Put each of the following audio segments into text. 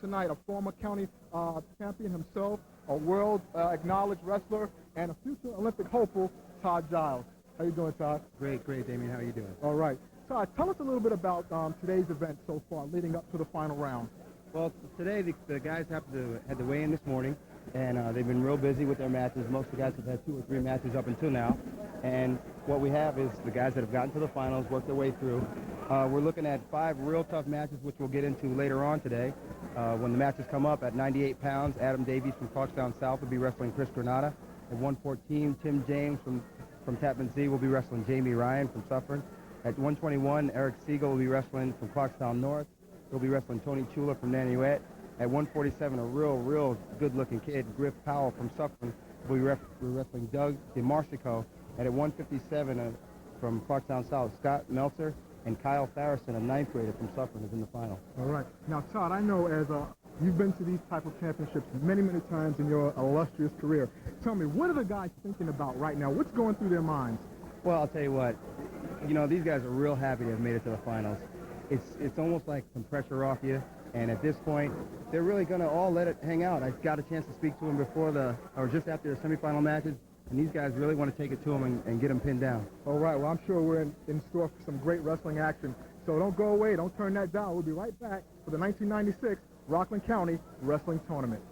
tonight, a former county champion himself, a world acknowledged wrestler, and a future Olympic hopeful, Todd Giles. How you doing, Todd? Great, Damien. How are you doing? All right. Todd, tell us a little bit about today's event so far, leading up to the final round. Well, today the guys had to weigh in this morning, and they've been real busy with their matches. Most of the guys have had 2 or 3 matches up until now, and what we have is the guys that have gotten to the finals, worked their way through. We're looking at 5 real tough matches, which we'll get into later on today. When the matches come up at 98 pounds, Adam Davies from Clarkstown South will be wrestling Chris Granada. At 114, Tim James from Tapman Z will be wrestling Jamie Ryan from Suffern. At 121, Eric Siegel will be wrestling from Clarkstown North. He'll be wrestling Tony Chula from Nanuet. At 147, a real good-looking kid, Griff Powell from Suffern, will be wrestling Doug DeMarchico. And at 157, from Clarkstown South, Scott Meltzer and Kyle Farrison, a 9th grader from Suffern, is in the final. All right. Now, Todd, I know as you've been to these type of championships many times in your illustrious career. Tell me, what are the guys thinking about right now? What's going through their minds? Well, I'll tell you what. You know, these guys are real happy to have made it to the finals. It's almost like some pressure off you, and at this point, they're really going to all let it hang out. I got a chance to speak to them before just after the semifinal matches, and these guys really want to take it to them and get them pinned down. All right, well, I'm sure we're in store for some great wrestling action, so don't go away, don't turn that down. We'll be right back for the 1996 Rockland County Wrestling Tournament.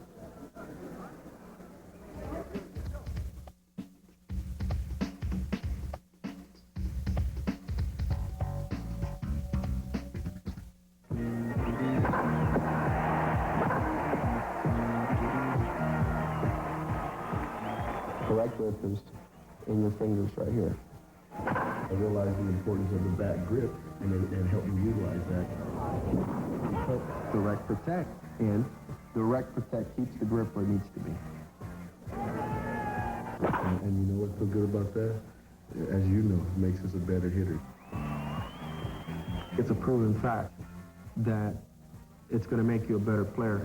Correct grip is in your fingers right here. I realize the importance of the back grip and help you utilize that. Put direct protect in. Direct protect keeps the grip where it needs to be. And you know what's so good about that? As you know, it makes us a better hitter. It's a proven fact that it's going to make you a better player.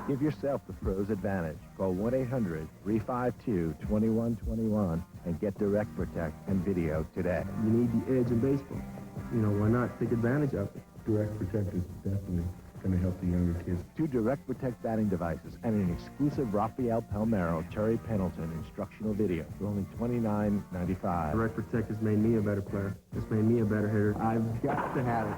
Give yourself the pros advantage. Call 1-800-352-2121 and get Direct Protect and video today. You need the edge in baseball. You know, why not take advantage of it? Direct Protect is definitely going to help the younger kids. 2 Direct Protect batting devices and an exclusive Rafael Palmeiro Terry Pendleton instructional video for only $29.95. Direct Protect has made me a better player. It's made me a better hitter. I've got to have it.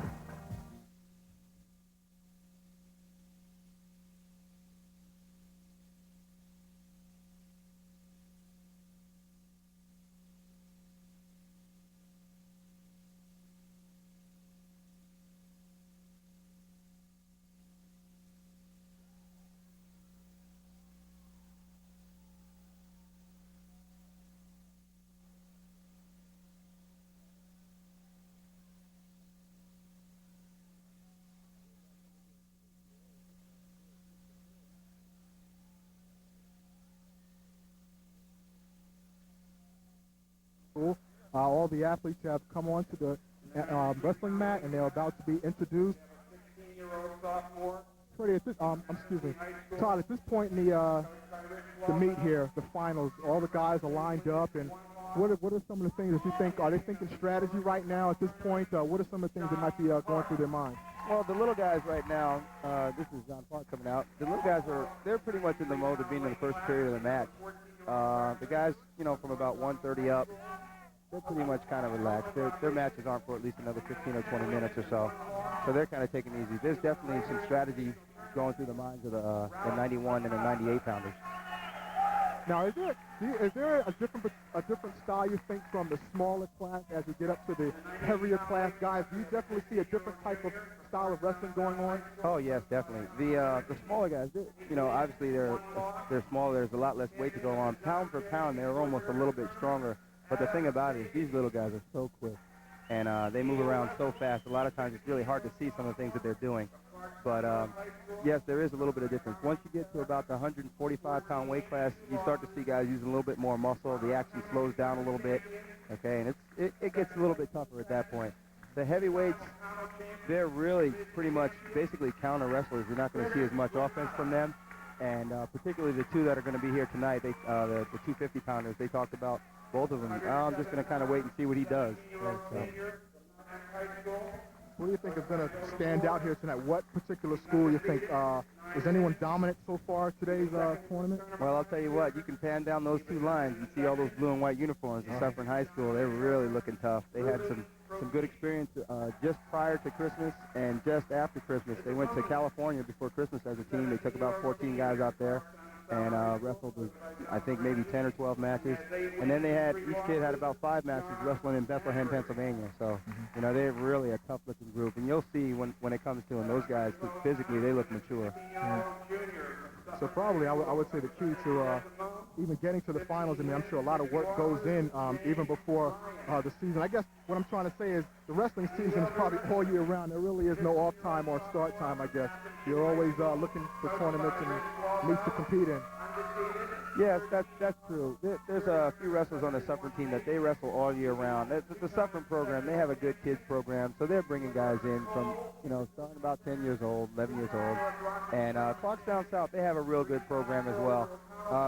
All the athletes have come on to the wrestling mat, and they're about to be introduced. 16-year-old sophomore. Excuse me, Todd. At this point in the meet here, the finals, all the guys are lined up, and what are some of the things that you think? Are they thinking strategy right now at this point? What are some of the things that might be going through their minds? Well, the little guys right now, this is John Park coming out. The little guys they're pretty much in the mode of being in the first period of the match. The guys, you know, from about 1:30 up, they're pretty much kind of relaxed. Their matches aren't for at least another 15 or 20 minutes or so. So they're kind of taking it easy. There's definitely some strategy going through the minds of the 91 and the 98 pounders. Now, is there a different style you think from the smaller class as we get up to the heavier class guys? Do you definitely see a different type of style of wrestling going on? Oh yes, definitely. The smaller guys, you know, obviously they're smaller. There's a lot less weight to go on. Pound for pound, they're almost a little bit stronger. But the thing about it is these little guys are so quick, and they move around so fast. A lot of times it's really hard to see some of the things that they're doing. But, yes, there is a little bit of difference. Once you get to about the 145-pound weight class, you start to see guys using a little bit more muscle. The action slows down a little bit, okay, and it gets a little bit tougher at that point. The heavyweights, they're really pretty much basically counter wrestlers. You're not going to see as much offense from them, and particularly the 2 that are going to be here tonight, the 250-pounders, they talked about both of them. I'm just going to kind of wait and see what he does. Yeah, so. Who do you think is going to stand out here tonight? What particular school you think, is anyone dominant so far today's tournament? Well, I'll tell you what, you can pan down those two lines and see all those blue and white uniforms at Suffern High School. They're really looking tough. They had some good experience just prior to Christmas and just after Christmas. They went to California before Christmas as a team. They took about 14 guys out there and wrestled with, I think, maybe 10 or 12 matches. And then each kid had about 5 matches wrestling in Bethlehem, Pennsylvania. So, you know, they're really a tough-looking group. And you'll see when it comes to them, those guys, physically, they look mature. So probably I would say the key to even getting to the finals, I mean, I'm sure a lot of work goes in even before the season. I guess what I'm trying to say is the wrestling season is probably all year round. There really is no off time or start time, I guess. You're always looking for tournaments and meets to compete in. Yes, that's true. There's a few wrestlers on the Suffern team that they wrestle all year round. The Suffern program, they have a good kids program, so they're bringing guys in from, you know, starting about 10 years old, 11 years old. And Clarks Down South, they have a real good program as well.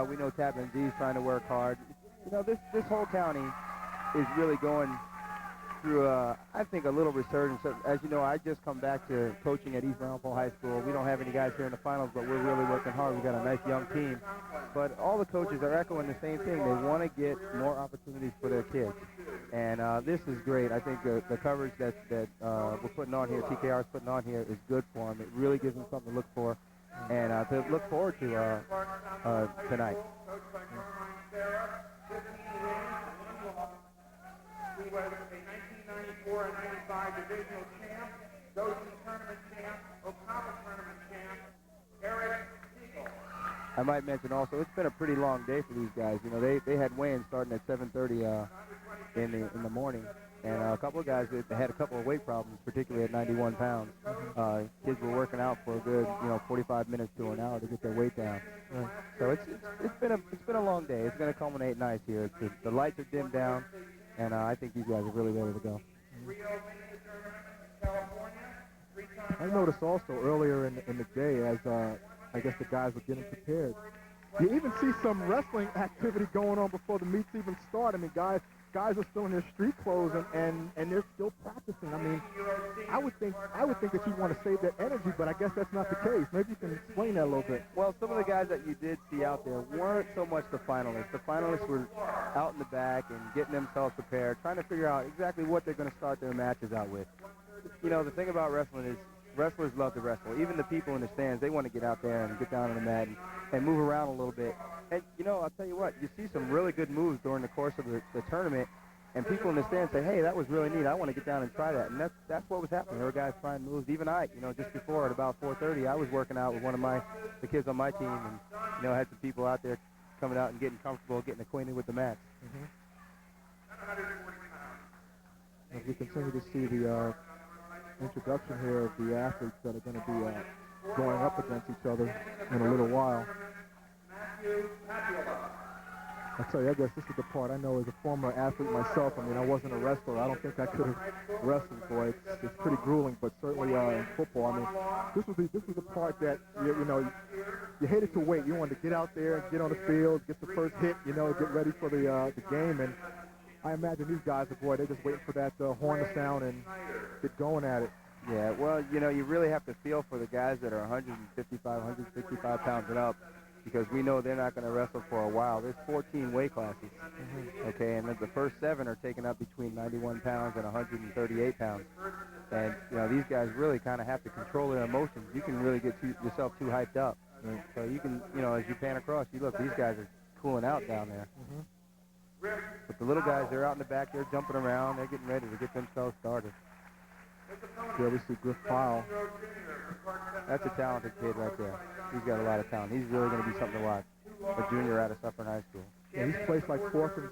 We know Tappan Z's trying to work hard. You know, this whole county is really going through, I think, a little resurgence. As you know, I just come back to coaching at East Brownfield High School. We don't have any guys here in the finals, but we're really working hard. We've got a nice young team. But all the coaches are echoing the same thing. They want to get more opportunities for their kids. And this is great. I think the coverage that we're putting on here, TKR is putting on here, is good for them. It really gives them something to look for and to look forward to tonight. He was a 1994 and 95 divisional champ, Dothan tournament champ, Okama tournament champ, Eric Siegel. I might mention also, it's been a pretty long day for these guys. You know, they had weigh-in starting at 7:30 in the morning, and a couple of guys they had a couple of weight problems, particularly at 91 pounds. Kids were working out for a good 45 minutes to an hour to get their weight down. So it's been a long day. It's going to culminate nice here. The lights are dimmed down. And I think these guys are really ready to go. I noticed also earlier in the day as I guess the guys were getting prepared, you even see some wrestling activity going on before the meets even start. I mean, guys are still in their street clothes and they're still practicing. I mean, I would think that you want to save that energy, but I guess that's not the case. Maybe you can explain that a little bit. Well, some of the guys that you did see out there weren't so much the finalists. The finalists were out in the back and getting themselves prepared, trying to figure out exactly what they're going to start their matches out with. You know, the thing about wrestling is wrestlers love to wrestle. Even the people in the stands, they want to get out there and get down on the mat and move around a little bit. And, you know, I'll tell you what, you see some really good moves during the course of the tournament, and people in the stands say, hey, that was really neat. I want to get down and try that. And that's what was happening. There were guys trying moves. Even I, you know, just before at about 4:30, I was working out with one of the kids on my team and, you know, had some people out there coming out and getting comfortable, getting acquainted with the mats. As we continue to see the introduction here of the athletes that are going to be going up against each other in a little while. I tell you, I guess this is the part I know as a former athlete myself. I mean, I wasn't a wrestler. I don't think I could have wrestled. Boy, it's pretty grueling, but certainly in football. I mean, this was the part that you hated to wait. You wanted to get out there and get on the field, get the first hit, get ready for the game. And I imagine these guys they're just waiting for that horn to sound and get going at it. Yeah, well, you really have to feel for the guys that are 155, 165 pounds and up, because we know they're not going to wrestle for a while. There's 14 weight classes, okay, and the first 7 are taken up between 91 pounds and 138 pounds. And, these guys really kind of have to control their emotions. You can really get yourself too hyped up. So you can, as you pan across, you look, these guys are cooling out down there. But the little guys, they're out in the back, they're jumping around, they're getting ready to get themselves started. Yeah, we see Griff Powell. That's a talented kid right there. He's got a lot of talent. He's really going to be something to watch. A junior out of Suffern High School. Yeah, he's placed like 4th and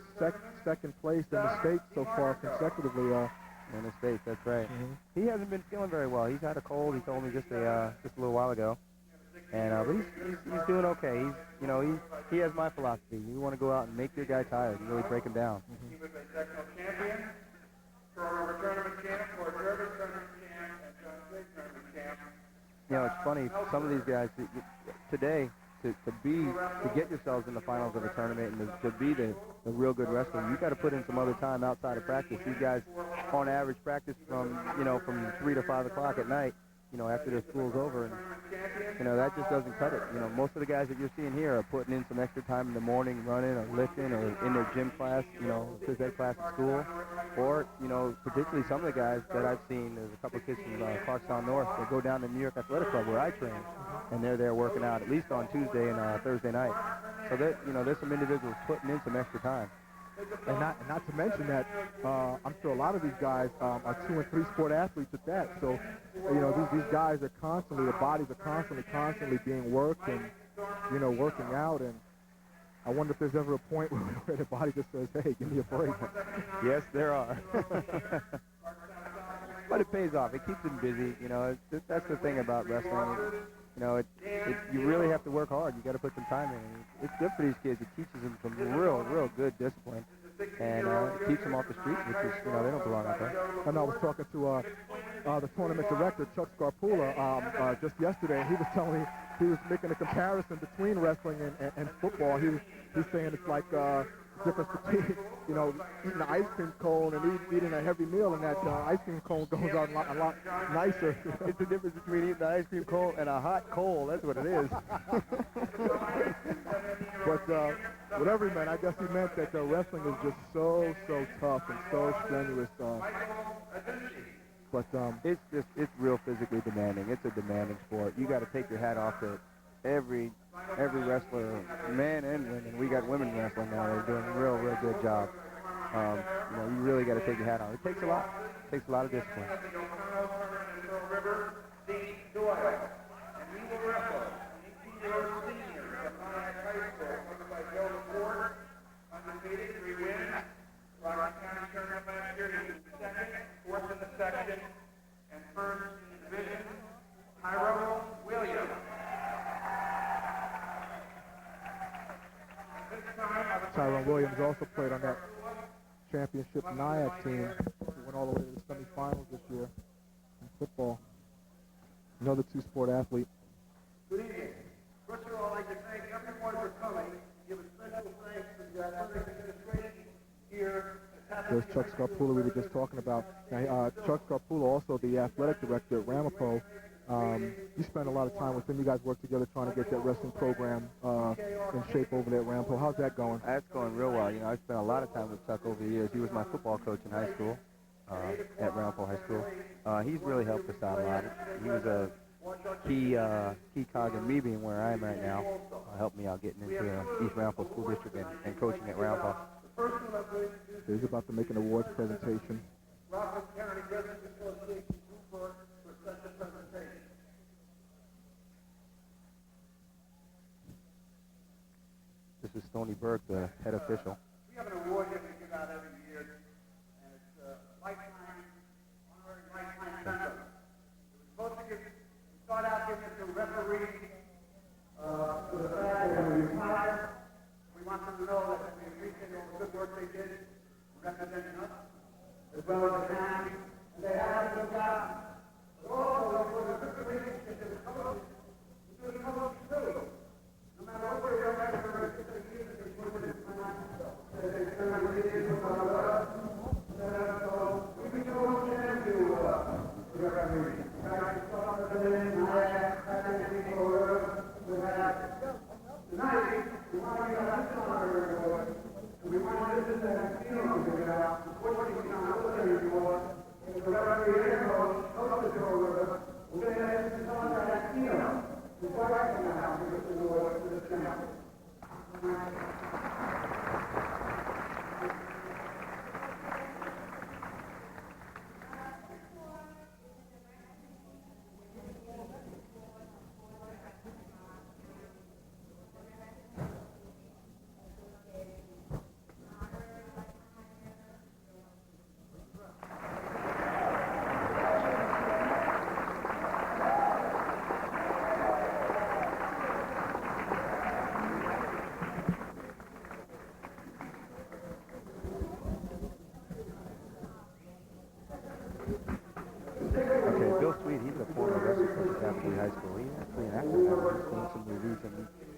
second place in the state so far consecutively. In the States, that's right. He hasn't been feeling very well. He's had a cold. He told me just a little while ago. And but he's doing okay. He has my philosophy. You want to go out and make your guy tired and really break him down. He was a sectional champion, Provo tournament champ, Fort River tournament champ, and John State tournament champ. It's funny. Some of these guys today to get yourselves in the finals of a tournament and to be the real good wrestler, you got to put in some other time outside of practice. These guys, on average practice from 3 to 5 o'clock at night, after their school's over, and that just doesn't cut it. Most of the guys that you're seeing here are putting in some extra time in the morning, running or lifting, or in their gym class, phys ed class at school, or particularly some of the guys that I've seen. There's a couple of kids from Clarkstown North that go down to New York Athletic Club where I train, and they're there working out at least on Tuesday and Thursday night. So that there's some individuals putting in some extra time. And not to mention that I'm sure a lot of these guys are 2- and 3-sport athletes at that. So, these guys are constantly, their bodies are constantly being worked and, working out. And I wonder if there's ever a point where the body just says, hey, give me a break. Yes, there are. But it pays off. It keeps them busy. That's the thing about wrestling. You really have to work hard. You got to put some time in. It's good for these kids. It teaches them some real good discipline, and it keeps them off the street, which is, they don't belong out there. I know I was talking to the tournament director, Chuck Scarpula, just yesterday, and he was telling me he was making a comparison between wrestling and football. He's saying it's like difference between, eating an ice cream cone and eating a heavy meal, and that ice cream cone goes out a lot nicer. It's the difference between eating an ice cream cone and a hot coal. That's what it is. But whatever he meant, I guess he meant that wrestling is just so tough and so strenuous. But it's real physically demanding. It's a demanding sport. You got to take your hat off to every wrestler, men and women. We got women wrestling now. They're doing a real good job. You really got to take your hat off. It takes a lot. It takes a lot of discipline. Undefeated, 3 wins. Rockland County tournament last year, he was second, fourth in the section, and first in the division. Tyrone Williams. Tyrone Williams also played on that championship NIAC team who went all the way to the semifinals this year in football. Another 2-sport athlete. Good evening. First of all, I'd like to thank everyone for coming. Give a special thanks to the athletic administration here. There's Chuck Scarpula we were just talking about. Now, Chuck Scarpula, also the athletic director at Ramapo. You spend a lot of time with him. You guys work together trying to get that wrestling program in shape over there at Ramapo. How's that going? That's going real well. I spent a lot of time with Chuck over the years. He was my football coach in high school, at Ramapo High School. He's really helped us out a lot. He was a key cog in me being where I am right now. Helped me out getting into East Ramapo School District and coaching at Ramapo. He's about to make an awards presentation. Rockland County Residents Association for such a presentation. This is Stoney Burke, the head official. We have an award that we give out every year, and it's a lifetime, honorary lifetime member. It was supposed to start out giving it to a referee for the fact that we retired. We want them to know that we appreciate all the good work they did representing us, as well as the county, and they have a good job. But also, for the good relationship that was covered, it's covered too. No matter what we're doing,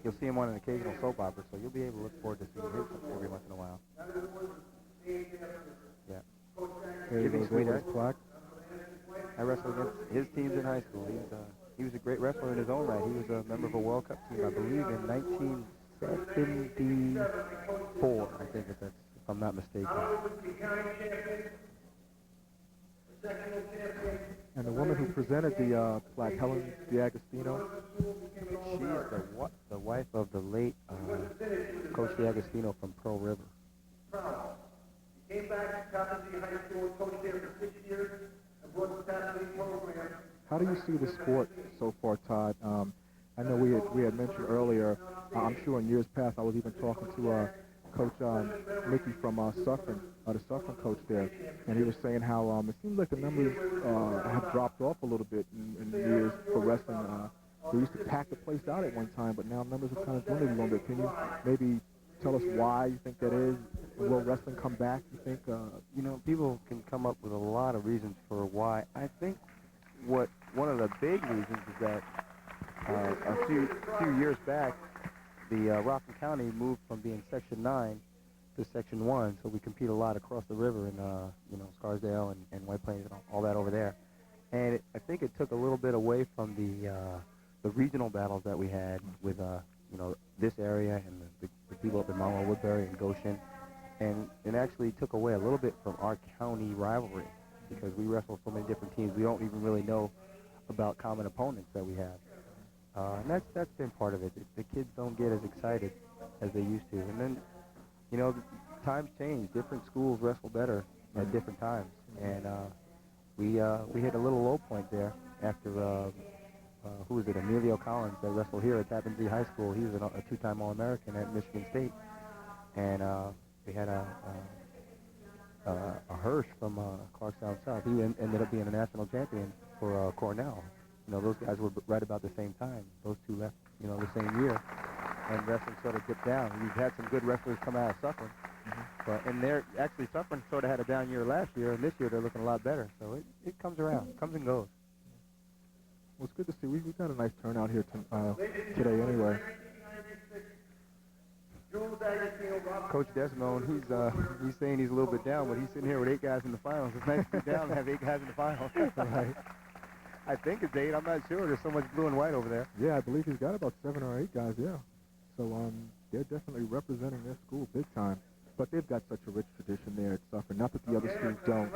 You'll see him on an occasional soap opera, so you'll be able to look forward to seeing him every once in a while. Yeah. There he goes there with his plaque. I wrestled against his teams in high school. He was a great wrestler in his own right. He was a member of a World Cup team, I believe, in 1974, I think, if I'm not mistaken. And the woman who presented the plaque, Helen D'Agostino, She is the wife of the late Coach D'Agostino from Pearl River. He came back to Tappan Zee High School and coached there for 6 years and brought the Tappan Zee program. how do you see the sport so far, Todd? I know we had mentioned earlier, I'm sure in years past, I was even talking to Coach Mickey from Suffern, the Suffern coach there, and he was saying how it seems like the numbers have dropped off a little bit in years for wrestling. They used to pack the place out at one time, but now numbers have kind of dwindled a little bit. Can you maybe tell us why you think that is? Will wrestling come back, you think? People can come up with a lot of reasons for why. I think one of the big reasons is that a few years back, the Rockland County moved from being Section 9 to Section 1, so we compete a lot across the river in, Scarsdale and White Plains and all that over there. And I think it took a little bit away from the regional battles that we had with, this area and the people up in Mount Woodbury and Goshen. And it actually took away a little bit from our county rivalry because we wrestle so many different teams. We don't even really know about common opponents that we have. And that's been part of it. The kids don't get as excited as they used to. And then, times change. Different schools wrestle better at different times. And we hit a little low point there after, who was it, Emilio Collins that wrestled here at Tappan Zee High School. He was a two-time All-American at Michigan State. And we had a Hirsch from Clarkstown South. He ended up being a national champion for Cornell. Those guys were right about the same time. Those two left, the same year. And wrestling sort of dipped down. We've had some good wrestlers come out of Suffern. And they're actually Suffern sort of had a down year last year, and this year they're looking a lot better. So it comes around, comes and goes. Well, it's good to see. We got a nice turnout here today anyway. Coach Desmond, he's saying he's a little bit down, but he's sitting here with 8 guys in the finals. It's nice to be down and have 8 guys in the finals. Right. I think it's 8. I'm not sure. There's so much blue and white over there. Yeah, I believe he's got about 7 or 8 guys, yeah. So they're definitely representing their school big time. But they've got such a rich tradition there at Suffern. Not that the other schools don't.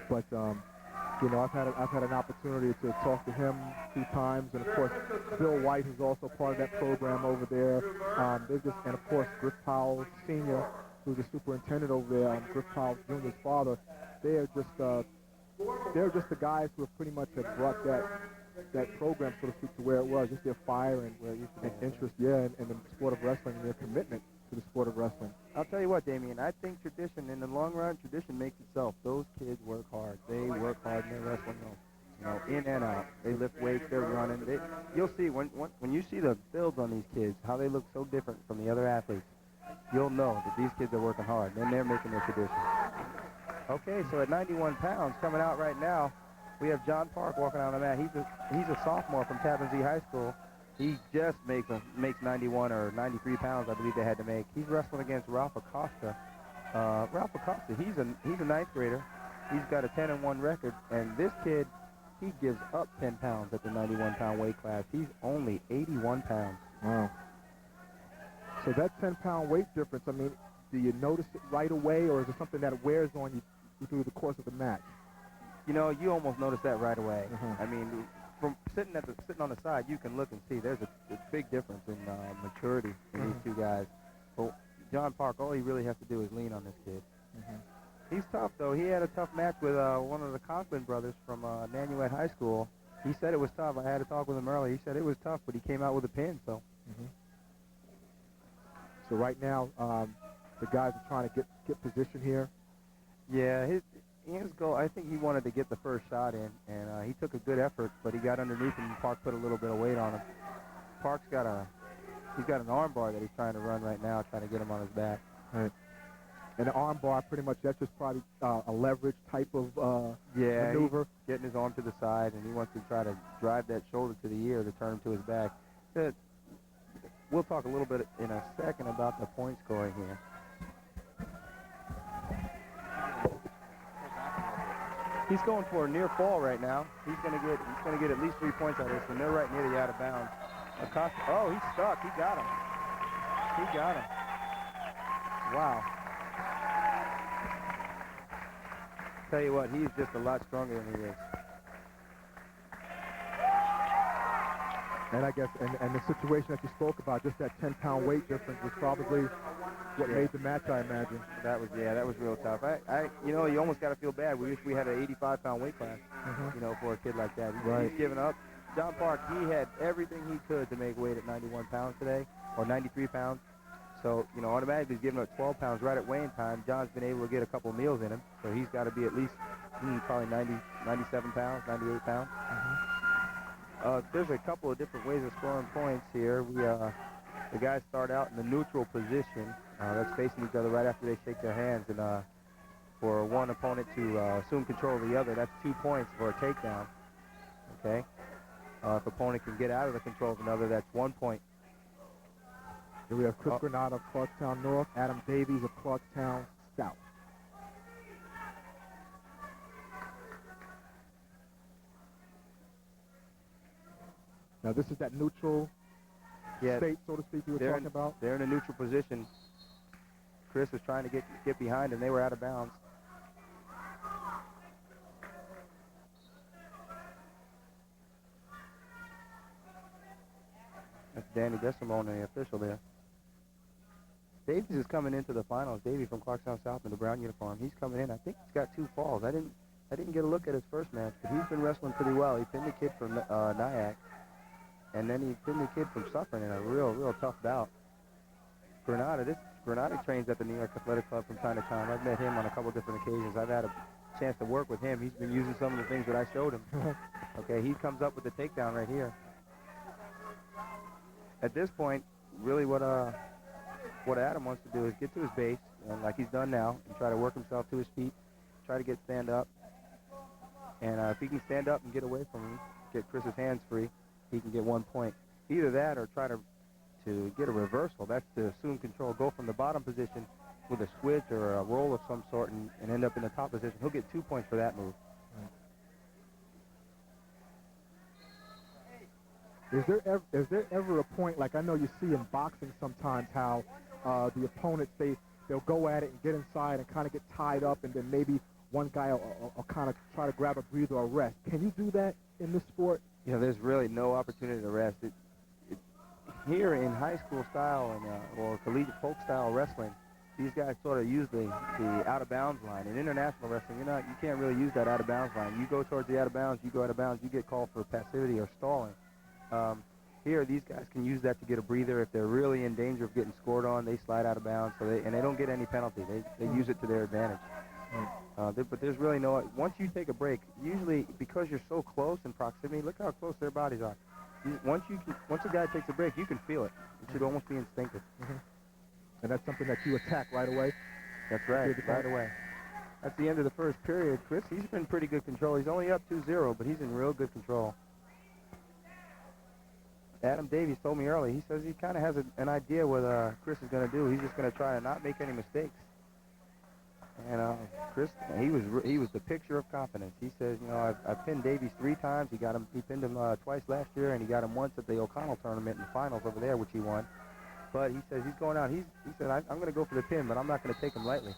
But, I've had an opportunity to talk to him a few times. And, of course, Bill White, who's also part of that program over there. And, of course, Griff Powell Sr., who's the superintendent over there, Griff Powell Jr.'s father. They're just the guys who have pretty much have brought that program, so to speak, to where it was, just their fire and interest, in the sport of wrestling and their commitment to the sport of wrestling. I'll tell you what, Damien, I think tradition, in the long run, tradition makes itself. Those kids work hard. They work hard in their wrestling in and out. They lift weights, they're running. You'll see, when you see the builds on these kids, how they look so different from the other athletes, you'll know that these kids are working hard, and they're making their tradition. Okay, so at 91 pounds, coming out right now, we have John Park walking out on the mat. He's a sophomore from Tappan Zee High School. He just makes 91 or 93 pounds, I believe they had to make. He's wrestling against Ralph Acosta. Ralph Acosta, he's a 9th grader. He's got a 10-1 record, and this kid, he gives up 10 pounds at the 91-pound weight class. He's only 81 pounds. Wow. So that 10-pound weight difference, I mean, do you notice it right away, or is it something that wears on you through the course of the match? You almost notice that right away. I mean, from sitting on the side, you can look and see there's a big difference in maturity in these two guys. But John Park, all he really has to do is lean on this kid. He's tough, though. He had a tough match with one of the Conklin brothers from Nanuet High School. He said it was tough. I had to talk with him early. He said it was tough, but he came out with a pin. So. So right now, the guys are trying to get position here. Yeah, his goal, I think he wanted to get the first shot in, and he took a good effort, but he got underneath him, and Park put a little bit of weight on him. Park's got an arm bar that he's trying to run right now, trying to get him on his back. Right. And the arm bar, pretty much, that's just probably a leverage type of maneuver. Getting his arm to the side, and he wants to try to drive that shoulder to the ear to turn him to his back. We'll talk a little bit in a second about the point scoring here. He's going for a near fall right now. He's gonna get at least 3 points out of this, and they're right near the out of bounds. Acosta, oh, he's stuck. He got him. He got him. Wow. Tell you what, he's just a lot stronger than he is. And I guess, and the situation that you spoke about, just that 10-pound weight difference was probably what made the match, I imagine. That was real tough. You almost got to feel bad. We wish we had an 85-pound weight class, for a kid like that. He's given up. John Park, he had everything he could to make weight at 91 pounds today, or 93 pounds. So, automatically he's giving up 12 pounds right at weighing time. John's been able to get a couple meals in him, so he's got to be at least probably 90, 97 pounds, 98 pounds. There's a couple of different ways of scoring points here. The guys start out in the neutral position. That's facing each other right after they shake their hands. And for one opponent to assume control of the other, that's 2 points for a takedown. Okay? If opponent can get out of the control of another, that's 1 point. Here we have Chris Granada of Clarkstown North, Adam Davies of Clarkstown South. Now this is that neutral state, so to speak, you were talking about? They're in a neutral position. Chris was trying to get behind, and they were out of bounds. That's Danny Desimone, the official there. Davies is coming into the finals. Davey from Clarkstown South in the brown uniform. He's coming in. I think he's got 2 falls. I didn't get a look at his first match, but he's been wrestling pretty well. He pinned the kid from Nyack, and then he pinned the kid from Suffern in a real tough bout. Granada trains at the New York Athletic Club from time to time. I've met him on a couple different occasions. I've had a chance to work with him. He's been using some of the things that I showed him. Okay, he comes up with the takedown right here. At this point, really what Adam wants to do is get to his base, and like he's done now, and try to work himself to his feet, try to stand up. And if he can stand up and get away from him, get Chris's hands free, he can get 1 point. Either that or try to get a reversal. That's to assume control, go from the bottom position with a switch or a roll of some sort and end up in the top position. He'll get 2 points for that move. Is there ever a point, like I know you see in boxing sometimes how the opponents, they'll go at it and get inside and kind of get tied up, and then maybe one guy will kind of try to grab a breather or rest. Can you do that in this sport? There's really no opportunity to rest. Here in high school style or collegiate folk style wrestling, these guys sort of use the out of bounds line. In international wrestling, you can't really use that out of bounds line. You go towards the out of bounds, you go out of bounds, you get called for passivity or stalling. Here, these guys can use that to get a breather. If they're really in danger of getting scored on, they slide out of bounds, and they don't get any penalty. They use it to their advantage. But there's really no, once you take a break, usually because you're so close in proximity, look how close their bodies are. Once a guy takes a break, you can feel it. It should almost be instinctive. And that's something that you attack right away? That's right, right away. That's the end of the first period. Chris, he's been pretty good control. He's only up 2-0, but he's in real good control. Adam Davies told me early, he says he kind of has an idea what Chris is going to do. He's just going to try to not make any mistakes. And Chris, he was the picture of confidence. He says, I've pinned Davies 3 times. He pinned him twice last year, and he got him once at the O'Connell tournament in the finals over there, which he won. But he says he's going out. He said, I'm going to go for the pin, but I'm not going to take him lightly.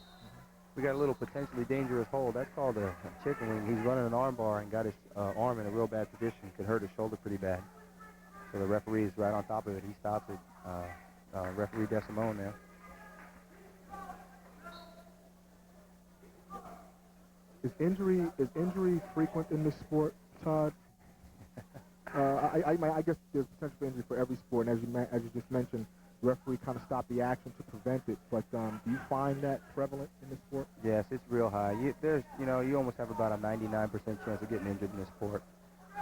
We got a little potentially dangerous hold. That's called a chicken wing. He's running an arm bar and got his arm in a real bad position. Could hurt his shoulder pretty bad. So the referee is right on top of it. He stops it. Referee Desimone there. Is injury frequent in this sport, Todd? I guess there's potential for injury for every sport, and as you just mentioned, the referee kind of stopped the action to prevent it. But do you find that prevalent in this sport? Yes, it's real high. You almost have about a 99% chance of getting injured in this sport.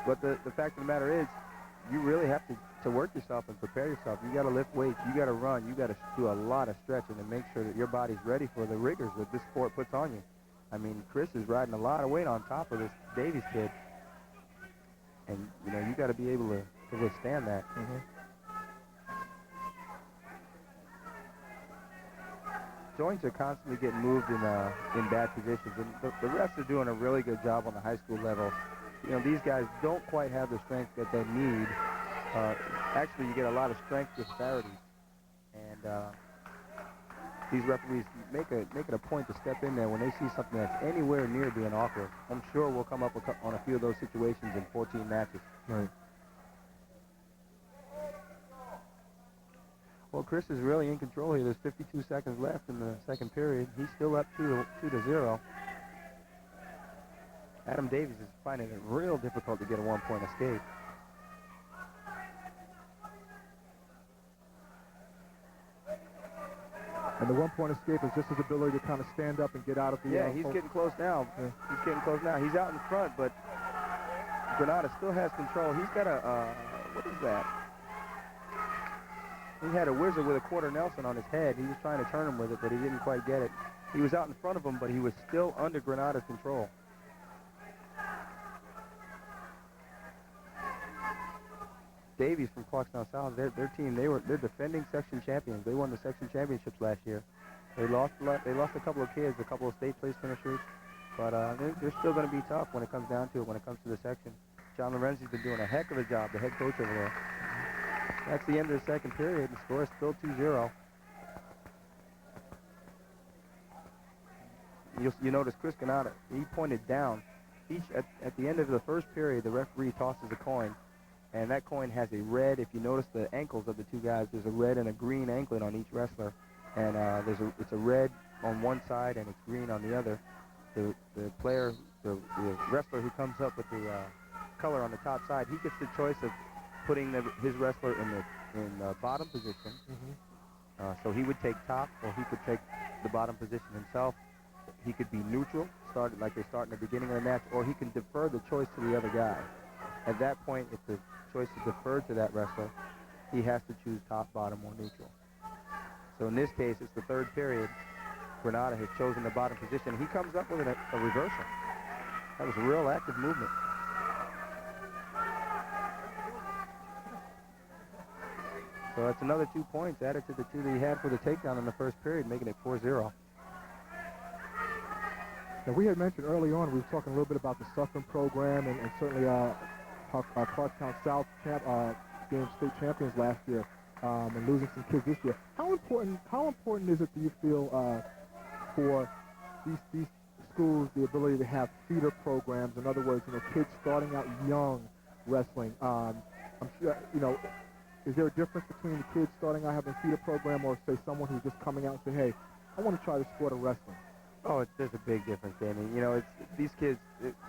But the fact of the matter is, you really have to work yourself and prepare yourself. You got to lift weights. You got to run. You got to do a lot of stretching and make sure that your body's ready for the rigors that this sport puts on you. I mean, Chris is riding a lot of weight on top of this Davies kid. And, you got to be able to withstand that. joints are constantly getting moved in bad positions, and the refs are doing a really good job on the high school level. You know, these guys don't quite have the strength that they need. Actually, you get a lot of strength disparities, and these referees make it a point to step in there when they see something that's anywhere near being awkward. I'm sure we'll come up on a few of those situations in 14 matches. Right. Well, Chris is really in control here. There's 52 seconds left in the second period. He's still up 2-0. Adam Davies is finding it real difficult to get a one-point escape. And the one-point escape is just his ability to kind of stand up and get out of the... Yeah, he's getting close now. Yeah. He's getting close now. He's out in front, but Granada still has control. He's got a, what is that? He had a wizard with a quarter Nelson on his head. He was trying to turn him with it, but he didn't quite get it. He was out in front of him, but he was still under Granada's control. Davies from Clarkstown South, their team, they're defending section champions. They won the section championships last year. They lost a couple of kids, a couple of state place finishers, but they're still going to be tough when it comes down to it, when it comes to the section. John Lorenzi's been doing a heck of a job, the head coach over there. That's the end of the second period. The score is still 2-0. You notice Chris Granada, he pointed down. At the end of the first period, the referee tosses a coin, and that coin has a red. If you notice the ankles of the two guys, there's a red and a green anklet on each wrestler, and it's a red on one side and it's green on the other. The wrestler who comes up with the color on the top side, he gets the choice of putting his wrestler in the bottom position. Mm-hmm. So he would take top, or he could take the bottom position himself. He could be neutral, like they start in the beginning of the match, or he can defer the choice to the other guy. At that point, if the choice is deferred to that wrestler, he has to choose top, bottom, or neutral. So in this case, it's the third period. Granada has chosen the bottom position. He comes up with a reversal. That was a real active movement. So that's another 2 points added to the 2 that he had for the takedown in the first period, making it 4-0. Now, we had mentioned early on, we were talking a little bit about the Suffern program and certainly Clarkstown South being state champions last year and losing some kids this year. How important is it, do you feel, for these schools the ability to have feeder programs? In other words, kids starting out young wrestling. I'm sure, is there a difference between the kids starting out having a feeder program or, say, someone who's just coming out and say, hey, I want to try the sport of wrestling? Oh, there's a big difference, Damien. It's these kids,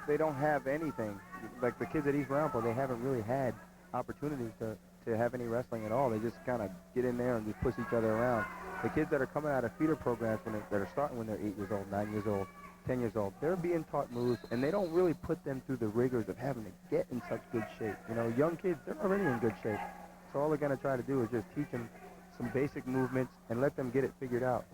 they don't have anything. Like the kids at East Roundpole, they haven't really had opportunities to have any wrestling at all. They just kind of get in there and just push each other around. The kids that are coming out of feeder programs that are starting when they're 8 years old, 9 years old, 10 years old, they're being taught moves, and they don't really put them through the rigors of having to get in such good shape. Young kids, they're already in good shape. So all they're going to try to do is just teach them some basic movements and let them get it figured out.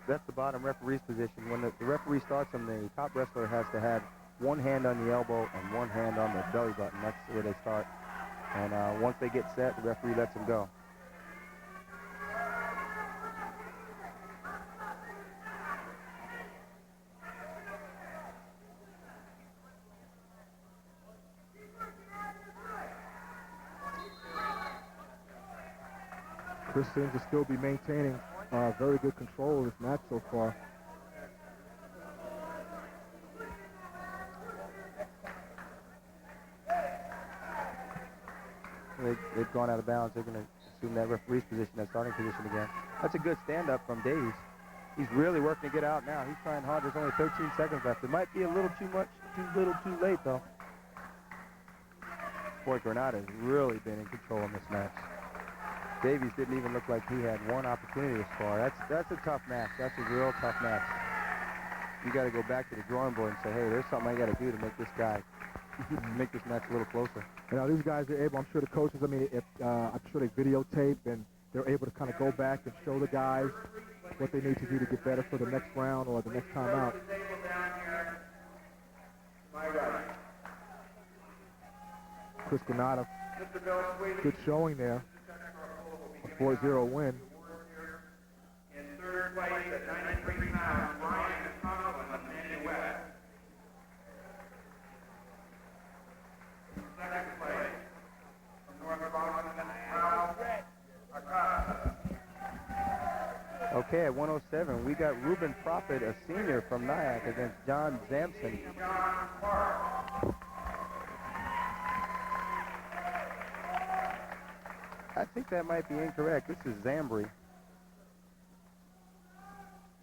That's the bottom referee's position. When the referee starts them, the top wrestler has to have one hand on the elbow and one hand on the belly button. That's where they start. And once they get set, the referee lets them go. Chris seems to still be maintaining very good control of this match so far. They've gone out of bounds. They're going to assume that referee's position, that starting position again. That's a good stand-up from Davies. He's really working to get out now. He's trying hard. There's only 13 seconds left. It might be a little too much, too late, though. Boy, Granada has really been in control in this match. Davies didn't even look like he had one opportunity to score. That's a tough match. That's a real tough match. You got to go back to the drawing board and say, hey, there's something I got to do to make this match a little closer. These guys are able, I'm sure the coaches, I'm sure they videotape and they're able to kind of go back and show the guys what they need to do to get better for the next round or the next time out. Chris Granada, good showing there. A 4-0 win. In third place at 93 pounds, Ryan Conklin of Manny West. Second place from North Rockland, Powell. Okay, at 107, we got Rubin Prophete, a senior from Nyack, against John Zamson. I think that might be incorrect. This is Zambry.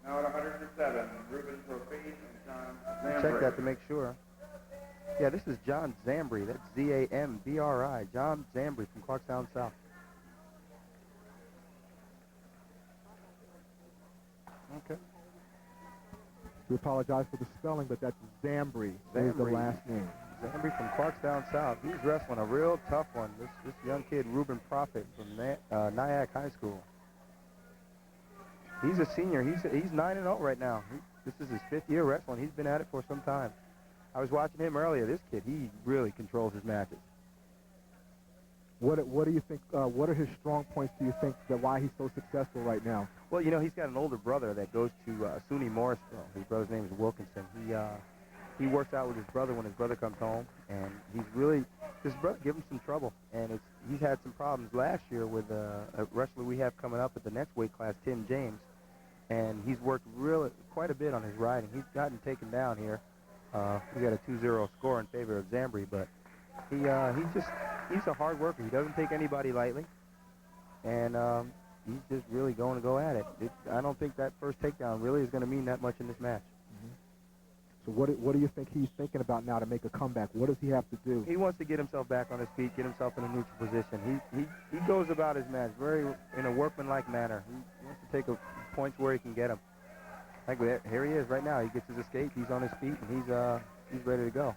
Now at 107, Rubin Prophete and John Zambry. Check that to make sure. Yeah, this is John Zambry. That's Z-A-M-B-R-I. John Zambry from Clarkstown South. Okay. We apologize for the spelling, but that's Zambry. That is the last name. Zambry from Clarkstown South. He's wrestling a real tough one. This young kid, Rubin Prophete from Nyack High School. He's a senior. He's 9-0 right now. This is his 5th year wrestling. He's been at it for some time. I was watching him earlier. This kid, he really controls his matches. What do you think? What are his strong points? Do you think that why he's so successful right now? Well, you know, he's got an older brother that goes to SUNY Morrisville. His brother's name is Wilkinson. He works out with his brother when his brother comes home, and his brother gives him some trouble. And he's had some problems last year with a wrestler we have coming up at the next weight class, Tim James, and he's worked quite a bit on his riding. He's gotten taken down here. We got a 2-0 score in favor of Zambry, but he's a hard worker. He doesn't take anybody lightly, and he's just really going to go at it. I don't think that first takedown really is going to mean that much in this match. So what do you think he's thinking about now to make a comeback? What does he have to do? He wants to get himself back on his feet, get himself in a neutral position. He goes about his match very in a workmanlike manner. He wants to take points where he can get them. Like here he is right now. He gets his escape. He's on his feet, and he's ready to go.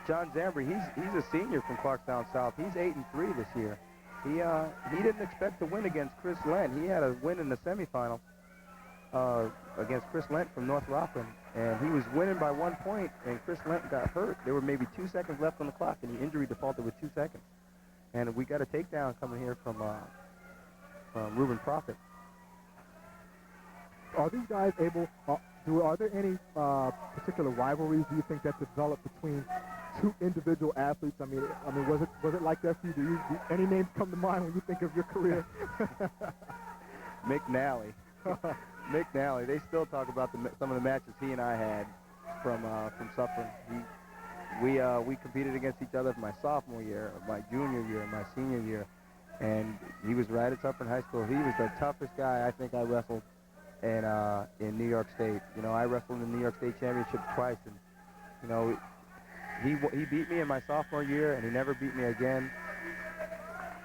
John Zambry, he's a senior from Clarkstown South. He's 8-3 this year. He didn't expect to win against Chris Lent. He had a win in the semifinal against Chris Lent from North Rockland, and he was winning by 1 point, and Chris Lent got hurt. There were maybe 2 seconds left on the clock, and the injury defaulted with 2 seconds. And we got a takedown coming here from Rubin Prophete. Are these guys able? Are there any particular rivalries do you think that developed between two individual athletes? I mean, was it like that for you? Do any names come to mind when you think of your career? Mick Nally. Mick Nally. They still talk about some of the matches he and I had from Suffern. We competed against each other for my sophomore year, my junior year, my senior year, and he was right at Suffern High School. He was the toughest guy I think I wrestled in New York State. You know, I wrestled in the New York State Championship twice, and you know, he beat me in my sophomore year, and he never beat me again.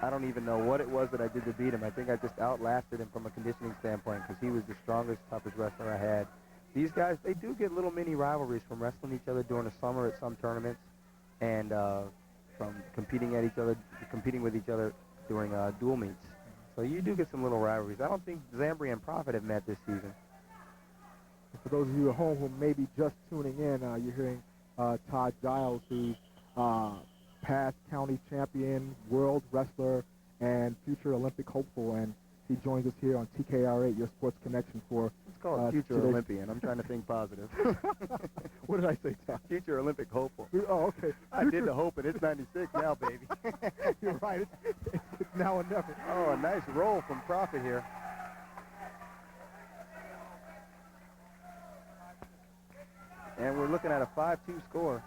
I don't even know what it was that I did to beat him. I think I just outlasted him from a conditioning standpoint because he was the strongest, toughest wrestler I had. These guys, they do get little mini rivalries from wrestling each other during the summer at some tournaments, and from competing with each other during dual meets. So you do get some little rivalries. I don't think Zambry and Prophete have met this season. For those of you at home who may be just tuning in, you're hearing Todd Giles, who's past county champion, world wrestler, and future Olympic hopeful, and he joins us here on TKR8, your sports connection for... Let's call it future Olympian. I'm trying to think positive. What did I say, Todd? Future Olympic hopeful. Oh, okay. I did the hope, and it's 96 now, baby. You're right. It's now or never. Oh, a nice roll from Prophete here. And we're looking at a 5-2 score.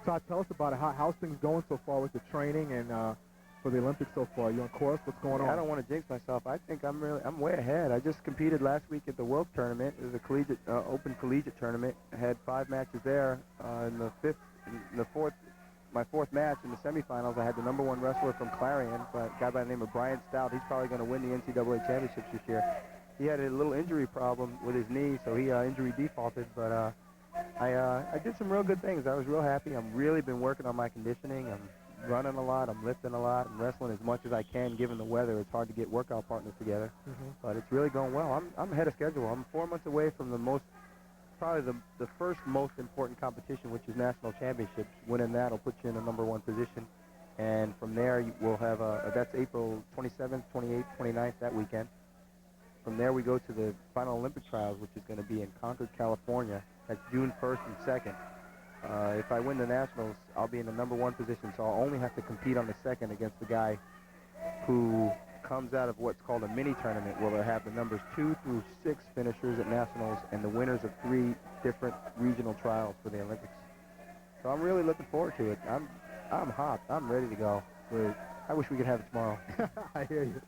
Todd, tell us about it. How's things going so far with the training and for the Olympics so far? You on course? What's going on? I don't want to jinx myself. I think I'm way ahead. I just competed last week at the World Tournament. It was a collegiate, open collegiate tournament. I had 5 matches there. My fourth match in the semifinals, I had the #1 wrestler from Clarion, a guy by the name of Brian Stout. He's probably going to win the NCAA championships this year. He had a little injury problem with his knee, so he injury defaulted, but I did some real good things. I was real happy. I've really been working on my conditioning. I'm running a lot, I'm lifting a lot, I'm wrestling as much as I can given the weather. It's hard to get workout partners together, but it's really going well. I'm ahead of schedule. I'm 4 months away from probably the first most important competition, which is national championships. Winning that will put you in the #1 position, and from there we'll have that's April 27th, 28th, 29th, that weekend. From there we go to the final Olympic trials, which is going to be in Concord, California. That's June 1st and 2nd. If I win the nationals, I'll be in the #1 position, so I'll only have to compete on the 2nd against the guy who comes out of what's called a mini tournament, where they'll have the numbers 2 through 6 finishers at nationals and the winners of 3 different regional trials for the Olympics. So I'm really looking forward to it. I'm hot. I'm ready to go. I wish we could have it tomorrow. I hear you.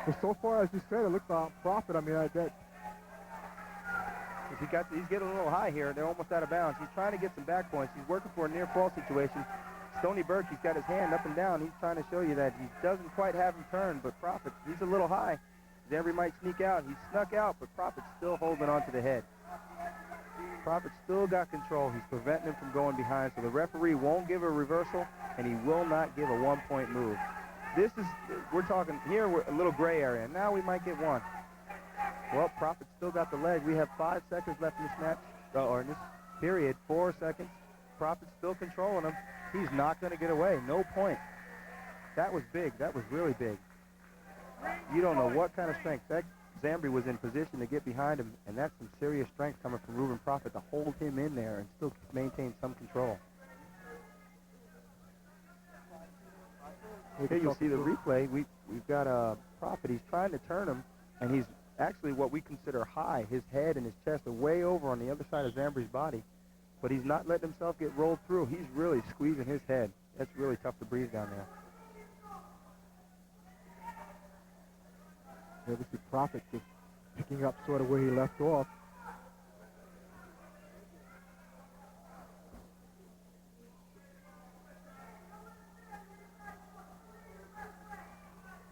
But so far, as you said, it looks Prophet. I mean, He's getting a little high here. They're almost out of bounds. He's trying to get some back points. He's working for a near fall situation. Stony Burke, he's got his hand up and down. He's trying to show you that he doesn't quite have him turned, but Prophet, he's a little high. Zambri might sneak out. He snuck out, but Prophet's still holding on to the head. Prophet's still got control. He's preventing him from going behind, so the referee won't give a reversal, and he will not give a 1-point move. We're talking here, we're a little gray area. Now we might get 1. Well, Prophet's still got the leg. We have 5 seconds left in this match, or in this period, 4 seconds. Prophet's still controlling him. He's not going to get away. No point. That was big. That was really big. You don't know what kind of strength. That Zambri was in position to get behind him, and that's some serious strength coming from Rubin Prophet to hold him in there and still maintain some control. Here you'll see the replay. We've got Prophet. He's trying to turn him, and he's actually what we consider high. His head and his chest are way over on the other side of Zambri's body, but he's not letting himself get rolled through. He's really squeezing his head. That's really tough to breathe down there. There we see Prophet just picking up sort of where he left off.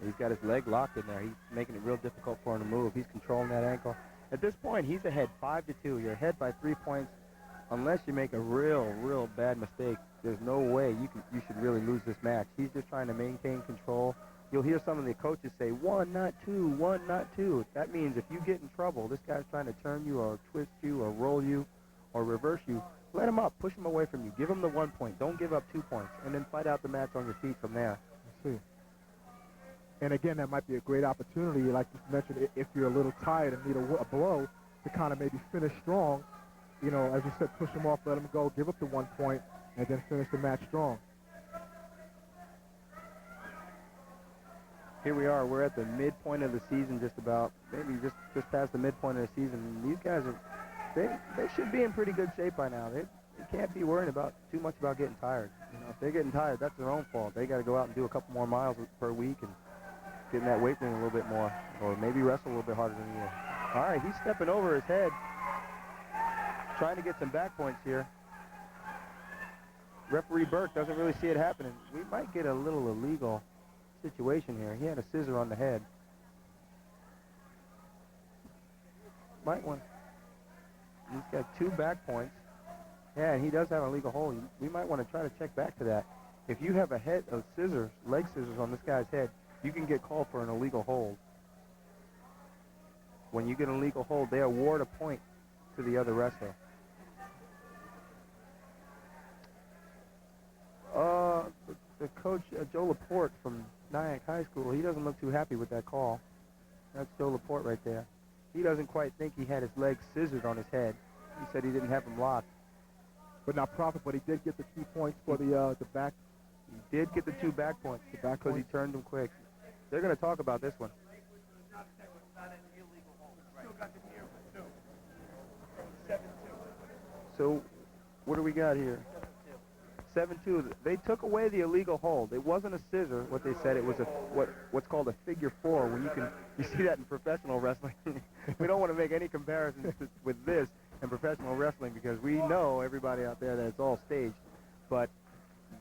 He's got his leg locked in there. He's making it real difficult for him to move. He's controlling that ankle. At this point, he's ahead 5-2. You're ahead by 3 points. Unless you make a real bad mistake, there's no way you should really lose this match. He's just trying to maintain control. You'll hear some of the coaches say, 1, not 2, 1, not 2. That means if you get in trouble, this guy's trying to turn you or twist you or roll you or reverse you, let him up, push him away from you. Give him the 1 point. Don't give up 2 points, and then fight out the match on your feet from there. I see. And again, that might be a great opportunity, like you mentioned, if you're a little tired and need a blow, to kind of maybe finish strong. You know, as you said, push him off, let him go, give up the 1 point, and then finish the match strong. Here we are. We're at the midpoint of the season, just about, maybe just past the midpoint of the season. These guys they should be in pretty good shape by now. They can't be worrying too much about getting tired. You know, if they're getting tired, that's their own fault. They got to go out and do a couple more miles per week and get in that weight room a little bit more, or maybe wrestle a little bit harder than you. All right, he's stepping over his head, trying to get some back points here. Referee Burke doesn't really see it happening. We might get a little illegal situation here. He had a scissor on the head. He's got 2 back points. Yeah, and he does have a legal hold. We might want to try to check back to that. If you have a head of scissors, leg scissors on this guy's head, you can get called for an illegal hold. When you get an illegal hold, they award a point to the other wrestler. The coach, Joe Laporte from Nyack High School, he doesn't look too happy with that call. That's Joe Laporte right there. He doesn't quite think he had his legs scissored on his head. He said he didn't have them locked. But not Prophet, but he did get the 2 points for the back. He did get the 2 back points because he turned them quick. They're going to talk about this one. So what do we got here? 7-2. They took away the illegal hold. It wasn't a scissor, what they said. It was what's called a figure 4. When you see that in professional wrestling. We don't want to make any comparisons with this in professional wrestling because we know, everybody out there, that it's all staged. But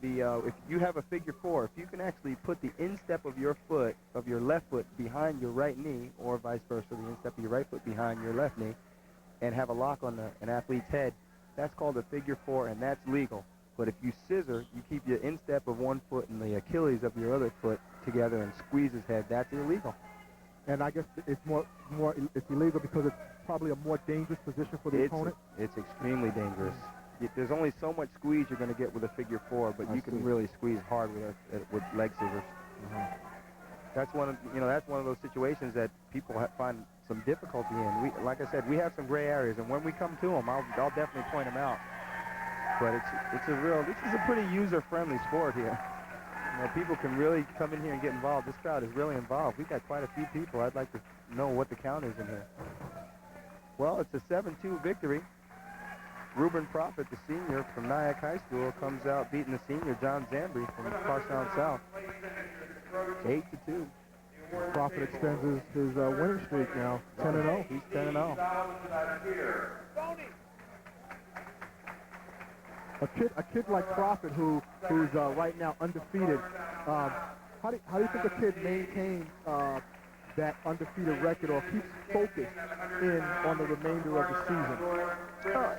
if you have a figure 4, if you can actually put the instep of your foot, of your left foot, behind your right knee, or vice versa, the instep of your right foot behind your left knee, and have a lock on an athlete's head, that's called a figure 4, and that's legal. But if you scissor, you keep your instep of one foot and the Achilles of your other foot together and squeeze his head. That's illegal. And I guess it's it's illegal because it's probably a more dangerous position for the opponent. It's extremely dangerous. There's only so much squeeze you're going to get with a figure four, but you can really squeeze hard with leg scissors. That's one of those situations that people find some difficulty in. Like I said, we have some gray areas, and when we come to them, I'll definitely point them out. But this is a pretty user-friendly sport here. People can really come in here and get involved. This crowd is really involved. We've got quite a few people. I'd like to know what the count is in here. Well, it's a 7-2 victory. Rubin Prophete, the senior from Nyack High School, comes out beating the senior, John Zambry from Parktown South. 8-2. Prophete extends his winning streak now, 10-0. He's 10-0. A kid like Prophete, who's right now undefeated. How do you think a kid maintains that undefeated record or keeps focused on the remainder of the season?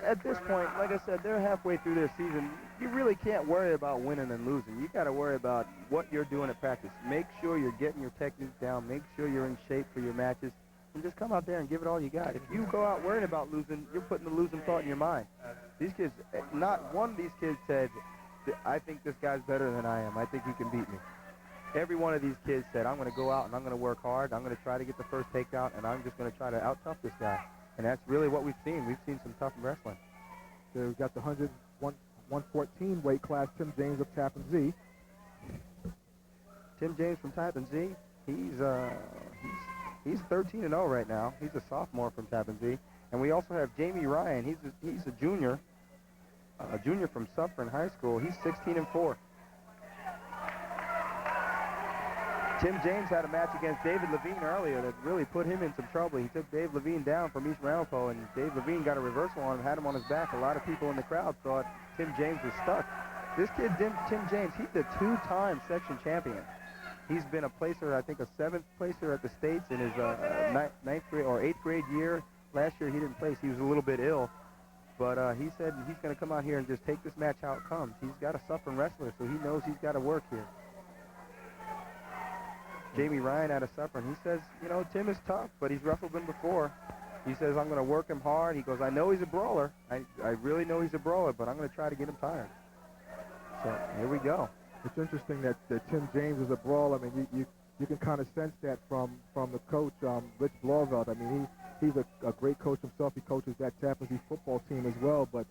At this point, like I said, they're halfway through their season. You really can't worry about winning and losing. You got to worry about what you're doing at practice. Make sure you're getting your technique down. Make sure you're in shape for your matches. And just come out there and give it all you got. If you go out worrying about losing, you're putting the losing thought in your mind. These kids, not one of these kids said, I think this guy's better than I am. I think he can beat me. Every one of these kids said, I'm going to go out and I'm going to work hard. I'm going to try to get the first takedown, and I'm just going to try to out-tough this guy. And that's really what we've seen. We've seen some tough wrestling. So we've got the 114 weight class, Tim James of Tappan Zee. Tim James from Tappan Zee, he's 13-0 right now. He's a sophomore from Tappan Zee. And we also have Jamie Ryan. He's a junior from Suffern High School. He's 16-4. Tim James had a match against David Levine earlier that really put him in some trouble. He took Dave Levine down from East Ramapo, and Dave Levine got a reversal on him, had him on his back. A lot of people in the crowd thought Tim James was stuck. This kid, Tim James, he's the two-time section champion. He's been a placer, I think a 7th placer at the States in his 9th grade or 8th grade year. Last year he didn't place. He was a little bit ill. But he said he's going to come out here and just take this match how it comes. He's got a Suffern wrestler, so he knows he's got to work here. Jamie Ryan out of Suffern, he says, Tim is tough, but he's wrestled him before. He says, I'm going to work him hard. He goes, I know he's a brawler. I really know he's a brawler, but I'm going to try to get him tired. So here we go. It's interesting that Tim James is a brawler. I mean, you can kind of sense that from the coach, Rich Blauvelt. I mean, he's a great coach himself. He coaches that Tappan Zee football team as well. But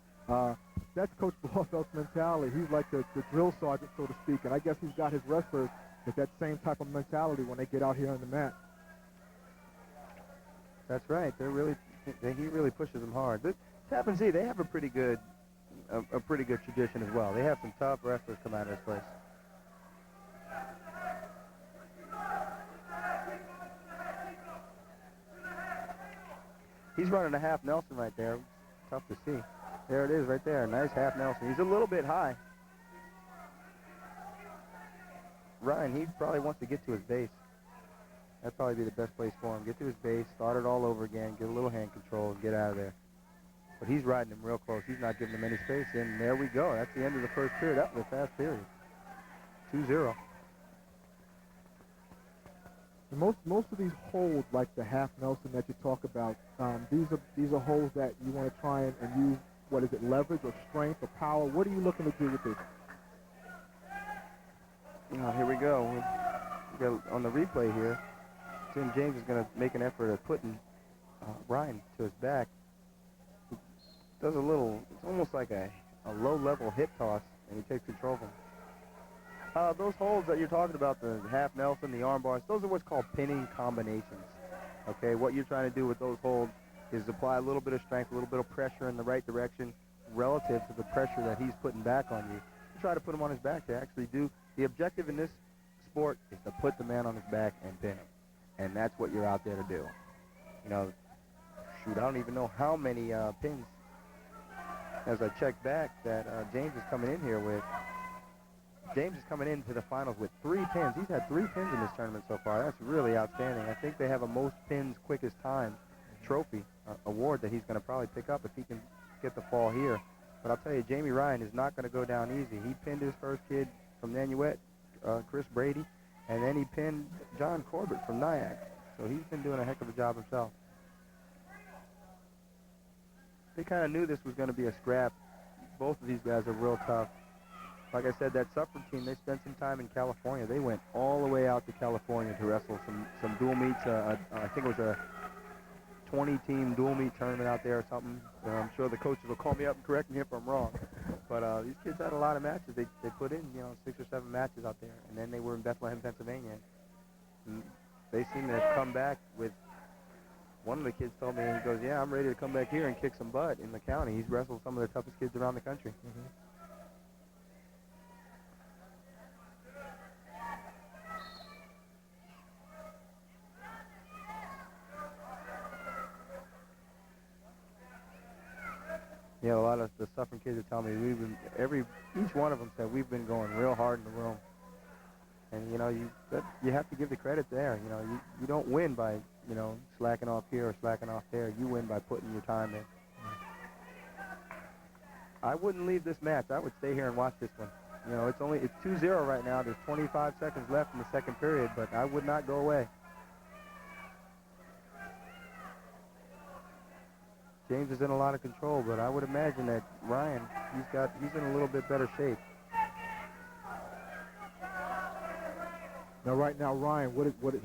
that's Coach Blauvelt's mentality. He's like the drill sergeant, so to speak. And I guess he's got his wrestlers with that same type of mentality when they get out here on the mat. That's right. He really pushes them hard. Tappan Zee, they have a pretty good tradition as well. They have some tough wrestlers come out of this place. He's running a half Nelson right there. Tough to see. There it is right there. Nice half Nelson. He's a little bit high. Ryan, he probably wants to get to his base. That'd probably be the best place for him. Get to his base, start it all over again, get a little hand control, and get out of there. But he's riding him real close. He's not giving him any space. And there we go. That's the end of the first period. That was a fast period. 2-0. Most of these holds, like the half Nelson that you talk about, these are holds that you want to try and use. What is it, leverage or strength or power? What are you looking to do with this? Here we go. We got on the replay here. Tim James is going to make an effort at putting Ryan to his back. He does it's almost like a low-level hip toss, and he takes control of him. Those holds that you're talking about, the half Nelson, the arm bars, those are what's called pinning combinations. Okay, what you're trying to do with those holds is apply a little bit of strength, a little bit of pressure in the right direction relative to the pressure that he's putting back on you. You try to put him on his back to actually do. The objective in this sport is to put the man on his back and pin him. And that's what you're out there to do. Shoot, I don't even know how many pins, as I check back, that James is coming in here with. James is coming into the finals with 3 pins. He's had 3 pins in this tournament so far. That's really outstanding. I think they have a most pins, quickest time trophy award that he's going to probably pick up if he can get the fall here. But I'll tell you, Jamie Ryan is not going to go down easy. He pinned his first kid from Nanuet, Chris Brady, and then he pinned John Corbett from Nyack. So he's been doing a heck of a job himself. They kind of knew this was going to be a scrap. Both of these guys are real tough. Like I said, that Suffern team, they spent some time in California. They went all the way out to California to wrestle some dual meets. I think it was a 20-team dual meet tournament out there or something. I'm sure the coaches will call me up and correct me if I'm wrong. But these kids had a lot of matches. They put in, 6 or 7 matches out there. And then they were in Bethlehem, Pennsylvania. And they seem to have come back with, one of the kids told me, he goes, yeah, I'm ready to come back here and kick some butt in the county. He's wrestled some of the toughest kids around the country. Mm-hmm. Yeah, a lot of the Suffern kids are telling me each one of them said we've been going real hard in the room. And you have to give the credit there. You don't win by slacking off here or slacking off there. You win by putting your time in. I wouldn't leave this match. I would stay here and watch this one. It's 2-0 right now. There's 25 seconds left in the second period, but I would not go away. James is in a lot of control, but I would imagine that Ryan, he's in a little bit better shape. Now, right now, Ryan,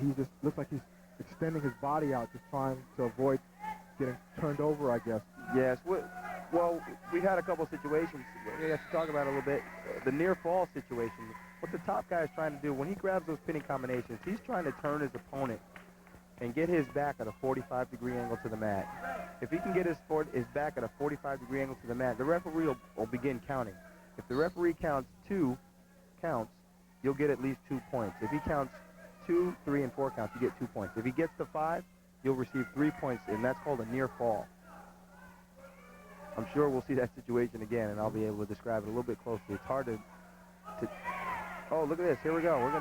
he just looks like he's extending his body out, just trying to avoid getting turned over, I guess. Yes. Well, we've had a couple of situations. We have to talk about it a little bit. The near fall situation. What the top guy is trying to do, when he grabs those pinning combinations, he's trying to turn his opponent and get his back at a 45-degree angle to the mat. If he can get his back at a 45-degree angle to the mat, the referee will begin counting. If the referee counts 2 counts, you'll get at least 2 points. If he counts 2, 3, and 4 counts, you get 2 points. If he gets to 5, you'll receive 3 points, and that's called a near fall. I'm sure we'll see that situation again, and I'll be able to describe it a little bit closely. It's hard to oh, look at this. Here we go.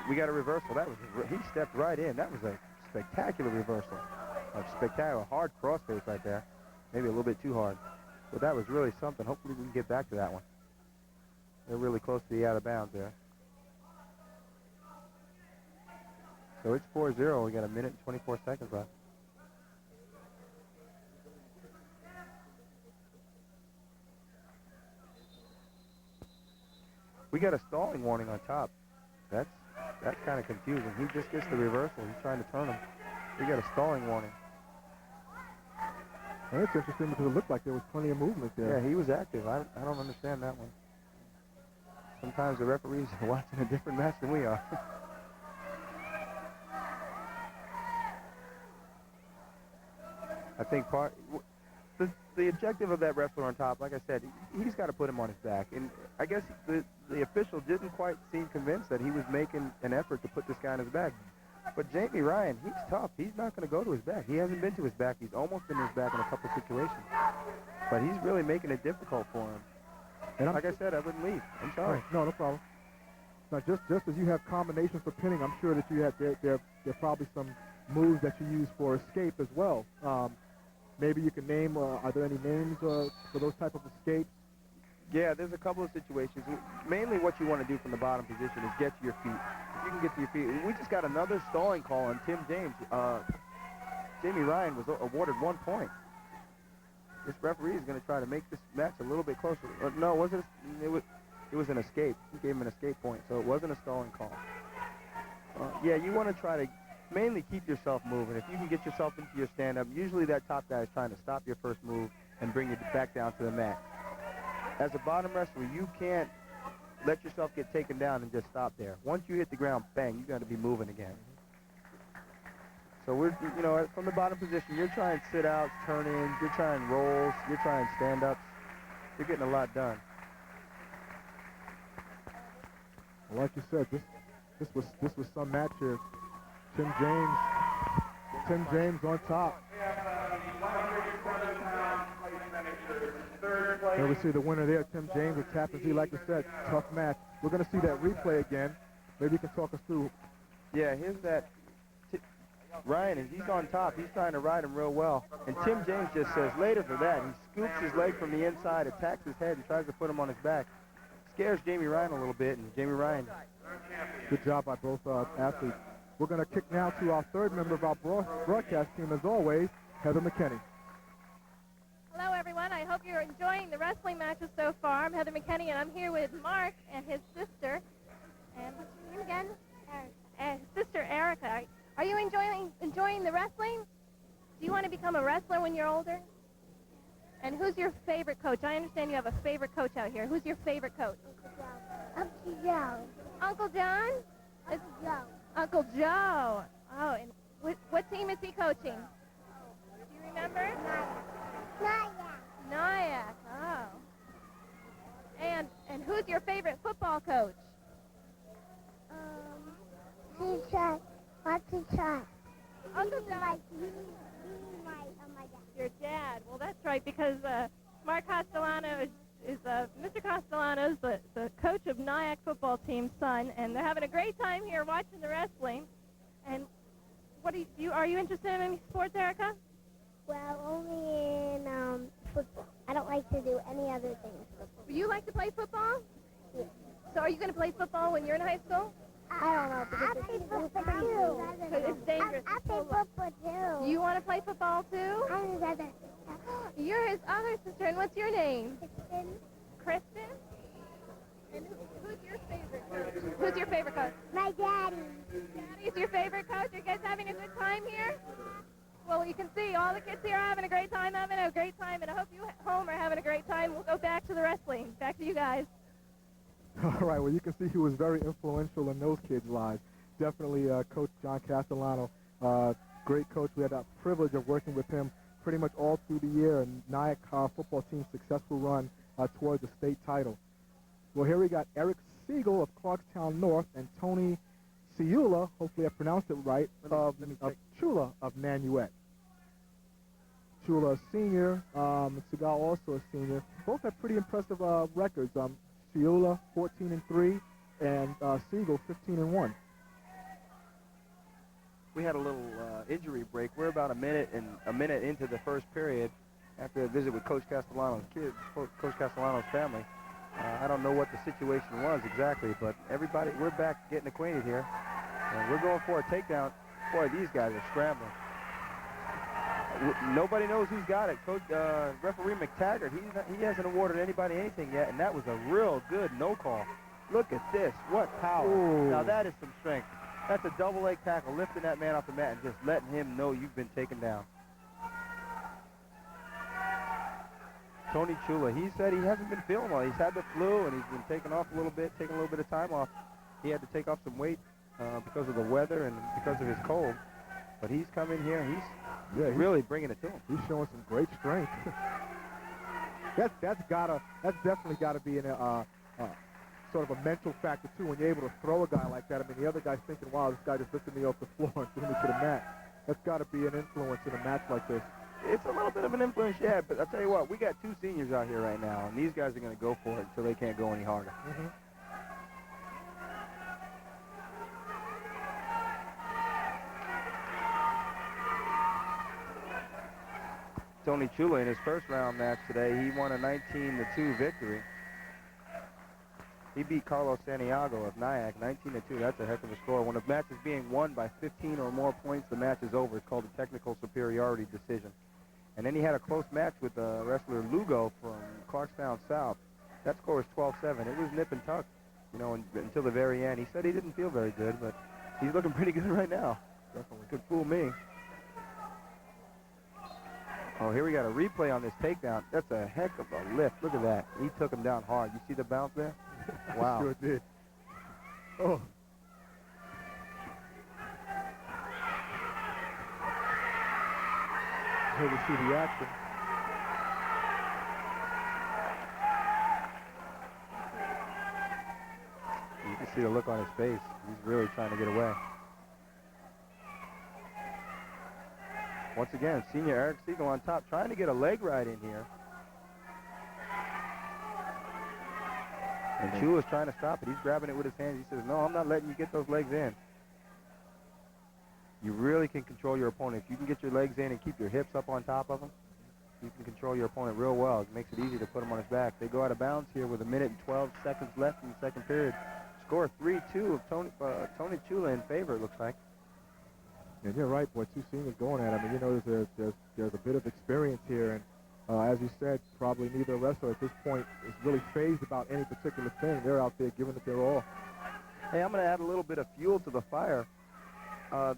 We got a reversal. He stepped right in. That was a spectacular reversal. A spectacular, hard crossface right there. Maybe a little bit too hard. But that was really something. Hopefully we can get back to that one. They're really close to the out of bounds there. So it's 4-0. We got a minute and 24 seconds left. We got a stalling warning on top. That's kind of confusing. He just gets the reversal. He's trying to turn him. We got a stalling warning. Well, that's interesting because it looked like there was plenty of movement there. Yeah, he was active. I don't understand that one. Sometimes the referees are watching a different match than we are. I think the objective of that wrestler on top, like I said, he's got to put him on his back. And I guess the official didn't quite seem convinced that he was making an effort to put this guy on his back. But Jamie Ryan, he's tough. He's not going to go to his back. He hasn't been to his back. He's almost been to his back in a couple situations. But he's really making it difficult for him. And like I said, I wouldn't leave. I'm sorry. No problem. Now, just as you have combinations for pinning, I'm sure that you have there are probably some moves that you use for escape as well. Maybe you can name, are there any names for those type of escapes? Yeah, there's a couple of situations. Mainly what you want to do from the bottom position is get to your feet. If you can get to your feet. We just got another stalling call on Tim James. Jamie Ryan was awarded 1 point. This referee is going to try to make this match a little bit closer. No, it was an escape. He gave him an escape point, so it wasn't a stalling call. Yeah, you want to try to mainly keep yourself moving. If you can get yourself into your stand-up, usually that top guy is trying to stop your first move and bring you back down to the mat. As a bottom wrestler, you can't let yourself get taken down and just stop there. Once you hit the ground, bang, you got to be moving again. So we're, from the bottom position, you're trying sit-outs, turn-ins, you're trying rolls, you're trying stand-ups. You're getting a lot done. Well, like you said, this was some match here. Tim James on top. Here we see the winner there, Tim James with Tappan Zee. Like I said, tough match. We're going to see that replay again. Maybe you can talk us through. Yeah, here's that. Ryan, and he's on top. He's trying to ride him real well. And Tim James just says later for that. He scoops his leg from the inside, attacks his head, and tries to put him on his back. Scares Jamie Ryan a little bit, and Jamie Ryan. Good job by both athletes. We're going to kick now to our third member of our broadcast team, as always, Heather McKinney. Hello, everyone. I hope you're enjoying the wrestling matches so far. I'm Heather McKinney, and I'm here with Mark and his sister. And what's your name again? Erica. His sister, Erica. Are you enjoying the wrestling? Do you want to become a wrestler when you're older? And who's your favorite coach? I understand you have a favorite coach out here. Who's your favorite coach? Uncle Joe. Uncle John? Uncle Joe. Uncle Joe. Oh, and what team is he coaching? Do you remember? Nyack. Oh. And who's your favorite football coach? Teacher. What teacher? Uncle John. My dad. Your dad. Well, that's right, because Mark Castellano is Mr. Castellano's the coach of Nyack football team's son, and they're having a great time here watching the wrestling. And what are you interested in any sports, Erica? Well, only in football. I don't like to do any other things. You like to play football? Yeah. So are you going to play football when you're in high school? I don't know. I play football too. Because it's dangerous. I play football too. You want to play football too? I'm his other. You're his other sister, and what's your name? Kristen. Kristen? And who's your favorite coach? Who's your favorite coach? My daddy. Daddy's your favorite coach? Are you guys having a good time here? Well, you can see all the kids here are having a great time, and I hope you at home are having a great time. We'll go back to the wrestling. Back to you guys. All right, well, you can see he was very influential in those kids' lives. Definitely Coach John Castellano, great coach. We had the privilege of working with him pretty much all through the year, and Nyack football team's successful run towards the state title. Well, here we got Eric Siegel of Clarkstown North and Tony Ciula, hopefully I pronounced it right, of Chula of Nanuet. Chula a senior, Segal also a senior. Both have pretty impressive records. Ciula 14-3 and Siegel 15-1. We had a little injury break. We're about a minute into the first period after a visit with Coach Castellano's kids, Coach Castellano's family. I don't know what the situation was exactly, but everybody, we're back getting acquainted here. And we're going for a takedown. Boy, these guys are scrambling. Nobody knows who's got it. Coach, referee McTaggart, he hasn't awarded anybody anything yet, and that was a real good no call. Look at this. What power. Ooh. Now that is some strength. That's a double leg tackle, lifting that man off the mat and just letting him know you've been taken down. Tony Chula, he said he hasn't been feeling well. He's had the flu, and he's been taking off a little bit, taking a little bit of time off. He had to take off some weight because of the weather and because of his cold. But he's come in here, and he's really bringing it to him. He's showing some great strength. that's definitely gotta be in a sort of a mental factor too when you're able to throw a guy like that. I mean, the other guy's thinking, wow, this guy just lifted me off the floor and threw me to the mat. That's got to be an influence in a match like this. It's a little bit of an influence, yeah, but I'll tell you what, we got two seniors out here right now, and these guys are going to go for it until they can't go any harder. Mm-hmm. Tony Chula in his first round match today, he won a 19-2 victory. He beat Carlos Santiago of Nyack 19-2. That's a heck of a score. When a match is being won by 15 or more points, the match is over. It's called a technical superiority decision. And then he had a close match with wrestler Lugo from Clarkstown South. That score was 12-7. It was nip and tuck, you know, until the very end. He said he didn't feel very good, but he's looking pretty good right now. Definitely could fool me. Oh, here we got a replay on this takedown. That's a heck of a lift. Look at that. He took him down hard. You see the bounce there? Wow. Sure did. Oh. Here we see the action. You can see the look on his face. He's really trying to get away. Once again, senior Eric Siegel on top, trying to get a leg right in here. And Chula's trying to stop it. He's grabbing it with his hands. He says, no, I'm not letting you get those legs in. you really can control your opponent. If you can get your legs in and keep your hips up on top of him, you can control your opponent real well. It makes it easy to put him on his back. They go out of bounds here with 1 minute and 12 seconds left in the second period. Score 3-2 of Tony Chula in favor, it looks like. And you're right, boy. Two seniors going at it. I mean, you know, there's a bit of experience here, and as you said, probably neither wrestler at this point is really phased about any particular thing. They're out there giving it their all. Hey, I'm going to add a little bit of fuel to the fire.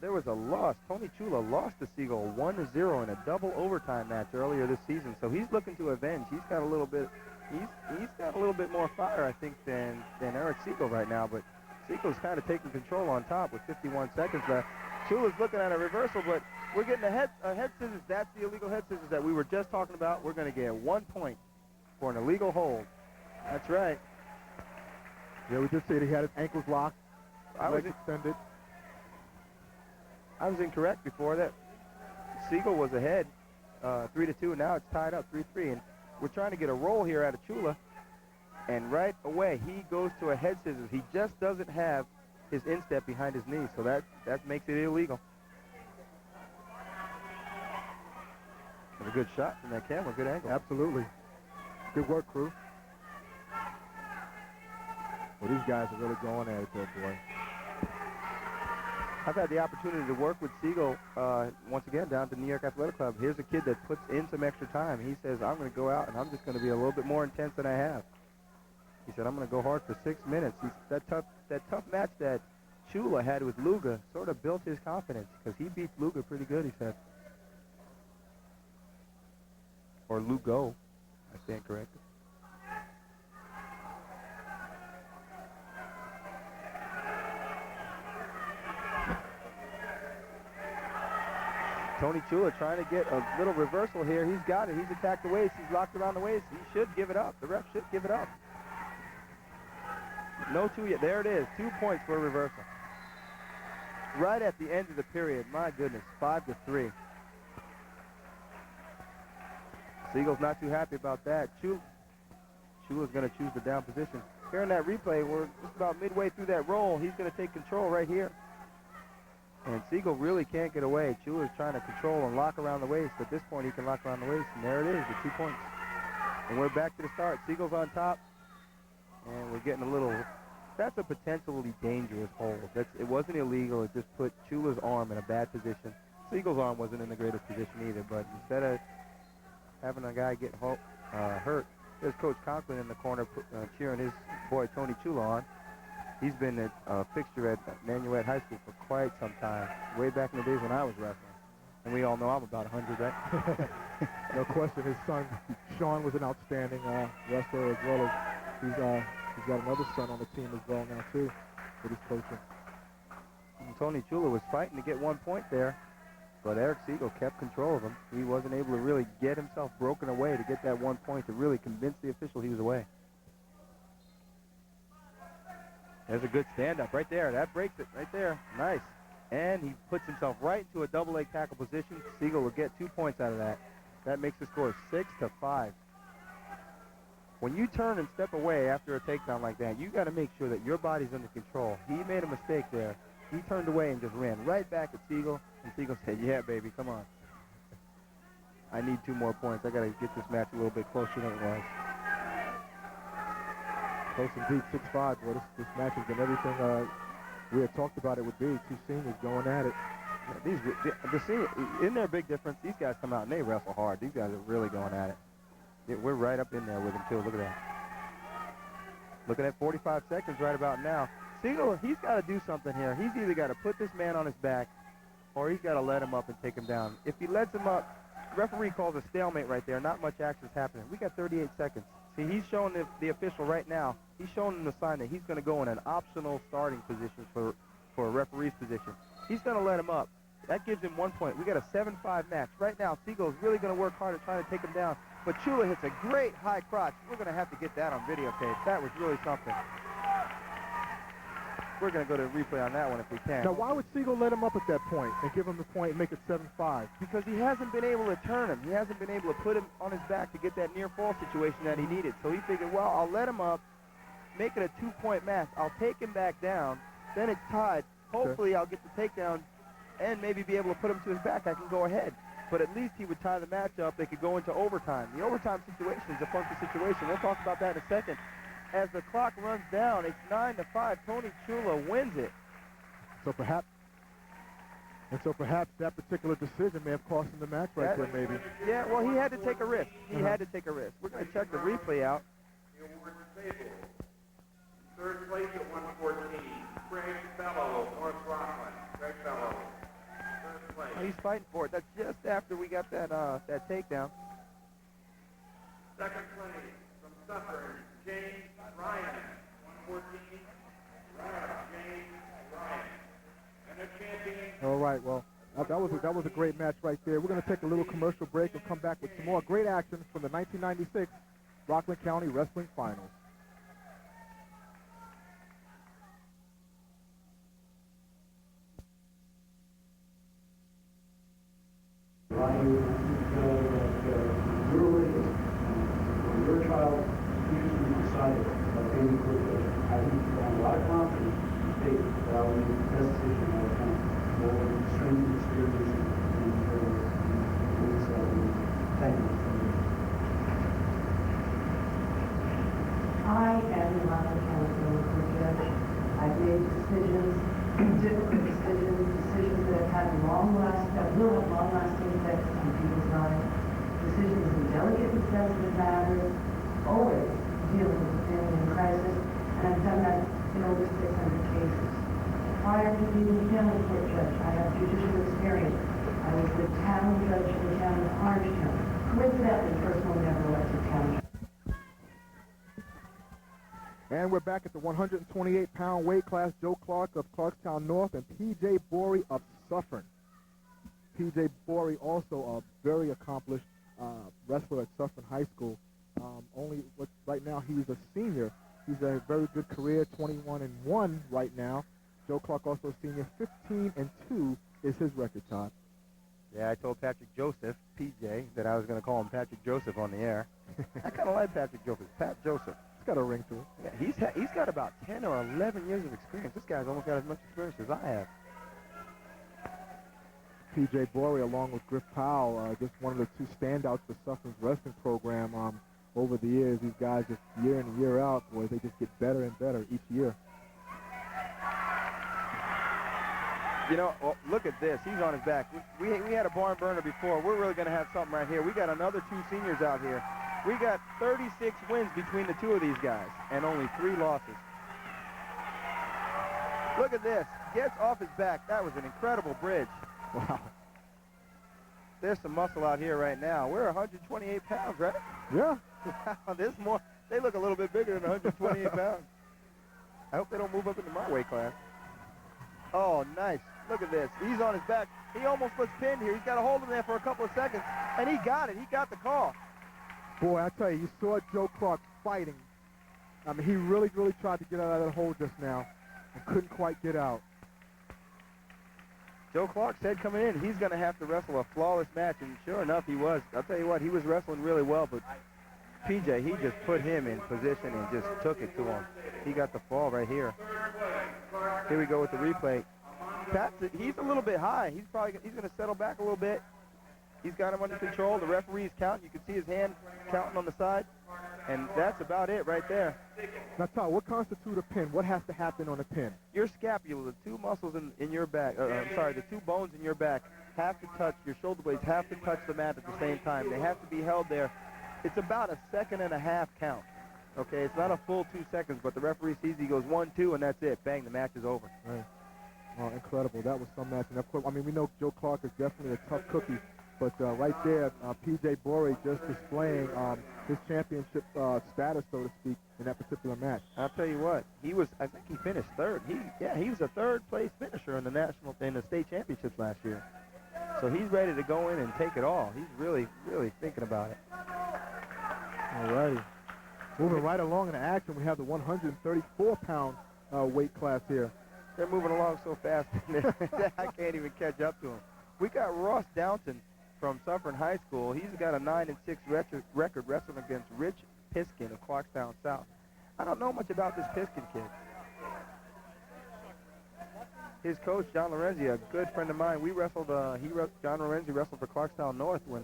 There was a loss. Tony Chula lost to Siegel 1-0 in a double overtime match earlier this season, so he's looking to avenge. He's got a little bit more fire, I think, than Eric Siegel right now, but Siegel's kind of taking control on top with 51 seconds left. Chula's looking at a reversal, but we're getting a head scissors. That's the illegal head scissors that we were just talking about. We're going to get 1 point for an illegal hold. That's right. Yeah, we just said he had his ankles locked, legs extended. I was incorrect before that. Siegel was ahead 3-2. Now it's tied up 3-3. And we're trying to get a roll here out of Chula. And right away, he goes to a head scissors. He just doesn't have his instep behind his knee, so that makes it illegal. And a good shot from that camera, good angle. Absolutely. Good work, crew. Well, these guys are really going at it there, boy. I've had the opportunity to work with Siegel once again down to New York Athletic Club. Here's a kid that puts in some extra time. He says, I'm going to go out and I'm just going to be a little bit more intense than I have. He said, I'm going to go hard for 6 minutes. That tough match that Chula had with Luga sort of built his confidence because he beat Luga pretty good, he said. Or Lugo, I stand corrected. Tony Chula trying to get a little reversal here. He's got it. He's attacked the waist. He's locked around the waist. He should give it up. The ref should give it up. No two yet. There it is. 2 points for a reversal. Right at the end of the period. My goodness. 5-3. Siegel's not too happy about that. Chula's going to choose the down position. Here in that replay, we're just about midway through that roll. He's going to take control right here. And Siegel really can't get away. Chula's trying to control and lock around the waist. At this point, he can lock around the waist. And there it is, the 2 points. And we're back to the start. Siegel's on top. And we're getting a little... That's a potentially dangerous hold. It wasn't illegal. It just put Chula's arm in a bad position. Siegel's arm wasn't in the greatest position either. But instead of having a guy get hurt, there's Coach Conklin in the corner cheering his boy Tony Chula on. He's been a fixture at Nanuet High School for quite some time, way back in the days when I was wrestling. And we all know I'm about 100, right? No question. His son, Sean, was an outstanding wrestler, as well as he's got another son on the team as well now, too, that he's coaching. And Tony Chula was fighting to get 1 point there, but Eric Siegel kept control of him. He wasn't able to really get himself broken away to get that 1 point to really convince the official he was away. There's a good stand-up right there. That breaks it right there. Nice. And he puts himself right into a double leg tackle position. Siegel will get 2 points out of that. That makes the score 6-5. When you turn and step away after a takedown like that, you got to make sure that your body's under control. He made a mistake there. He turned away and just ran right back at Siegel, and Siegel said, yeah, baby, come on. I need 2 more points. I got to get this match a little bit closer than it was. Close indeed, 6-5. Well, this match has been everything we had talked about it would be. Two seniors going at it. The senior, in their big difference, these guys come out and they wrestle hard. These guys are really going at it. We're right up in there with them, too. Look at that. Looking at 45 seconds right about now. Siegel, he's got to do something here. He's either got to put this man on his back or he's got to let him up and take him down. If he lets him up, the referee calls a stalemate right there. Not much action is happening. We got 38 seconds. See, he's showing the official right now. He's showing him the sign that he's going to go in an optional starting position for a referee's position. He's going to let him up. That gives him 1 point. We got a 7-5 match. Right now, Siegel is really going to work hard at trying to take him down. But Chula hits a great high crotch. We're going to have to get that on videotape. That was really something. We're going to go to a replay on that one if we can. Now, why would Siegel let him up at that point and give him the point and make it 7-5? Because he hasn't been able to turn him. He hasn't been able to put him on his back to get that near fall situation that he needed. So he figured, well, I'll let him up, make it a 2-point match. I'll take him back down. Then it's tied. Hopefully I'll get the takedown and maybe be able to put him to his back, I can go ahead. But at least he would tie the match up. They could go into overtime. The overtime situation is a funky situation. We'll talk about that in a second. As the clock runs down, it's 9-5. Tony Chula wins it. So perhaps that particular decision may have cost him the match right there, maybe. Yeah, well, he had to take a risk. He had to take a risk. We're going to check the replay out. Third place at 114, Craig Fellow, North Rockland. Craig Fellow, third place. Oh, he's fighting for it. That's just after we got that takedown. Second place from Suffern, James Ryan, 114. James Ryan. And the champion. All right, well, that was a great match right there. We're going to take a little commercial break and come back with some more great action from the 1996 Rockland County Wrestling Finals. Your child usually decided that being a good coach, I think you have a lot of confidence in faith that I will make the best decision I can for strength and experience and thank you. I am the Rockland County Court Judge. I've made decisions, difficult decisions that have had that will have long-lasting effects on people's lives. Decisions in delicate and sensitive matters, always dealing with the family in crisis, and I've done that in over 600 cases. Prior to being a family court judge, I have judicial experience. I was the town judge in the town of Orangetown. Coincidentally, first one ever elected town judge. And we're back at the 128-pound weight class. Joe Clark of Clarkstown North and P.J. Bory of Suffern. P.J. Bory, also a very accomplished wrestler at Suffern High School. Right now he's a senior. He's a very good career, 21-1 right now. Joe Clark also a senior, 15-2 is his record, Todd. Yeah, I told Patrick Joseph, PJ, that I was going to call him Patrick Joseph on the air. I kind of like Patrick Joseph. Pat Joseph. He's got a ring to it. Yeah, he's got about 10 or 11 years of experience. This guy's almost got as much experience as I have. P.J. Bory, along with Griff Powell, just one of the two standouts for Suffern's wrestling program over the years. These guys just year in and year out, boy, they just get better and better each year. You know, look at this. He's on his back. We had a barn burner before. We're really going to have something right here. We got another two seniors out here. We got 36 wins between the two of these guys and only 3 losses. Look at this. Gets off his back. That was an incredible bridge. Wow. There's some muscle out here right now. We're 128 pounds, right? Yeah. Wow, there's more. They look a little bit bigger than 128 pounds. I hope they don't move up into my weight class. Oh, nice. Look at this. He's on his back. He almost looks pinned here. He's got to hold him there for a couple of seconds, and he got it. He got the call. Boy, I tell you saw Joe Clark fighting. I mean, he really tried to get out of that hole just now and couldn't quite get out. Joe Clark said coming in, he's going to have to wrestle a flawless match, and sure enough, he was. I'll tell you what, he was wrestling really well, but PJ, he just put him in position and just took it to him. He got the fall right here. Here we go with the replay. He's a little bit high. He's going to settle back a little bit. He's got him under control. The referee's counting. You can see his hand counting on the side. And that's about it right there. Now, Todd, what constitutes a pin? What has to happen on a pin? Your scapula, the two muscles in your back, the two bones in your back have to touch, your shoulder blades have to touch the mat at the same time. They have to be held there. It's about a 1.5 seconds count. Okay, it's not a full 2 seconds, but the referee sees, he goes 1, 2, and that's it. Bang, the match is over. Right. Oh, incredible. That was some match. And of course, I mean, we know Joe Clark is definitely a tough cookie. But right there, P.J. Bory just displaying his championship status, so to speak, in that particular match. I'll tell you what, I think he finished third. He was a third-place finisher in the state championships last year. So he's ready to go in and take it all. He's really thinking about it. All righty. Moving right along in the action, we have the 134-pound weight class here. They're moving along so fast, I can't even catch up to them. We got Ross Downton from Suffern High School. He's got a 9-6 record wrestling against Rich Piskin of Clarkstown South. I don't know much about this Piskin kid. his coach, John Lorenzi, a good friend of mine. We wrestled, John Lorenzi wrestled for Clarkstown North when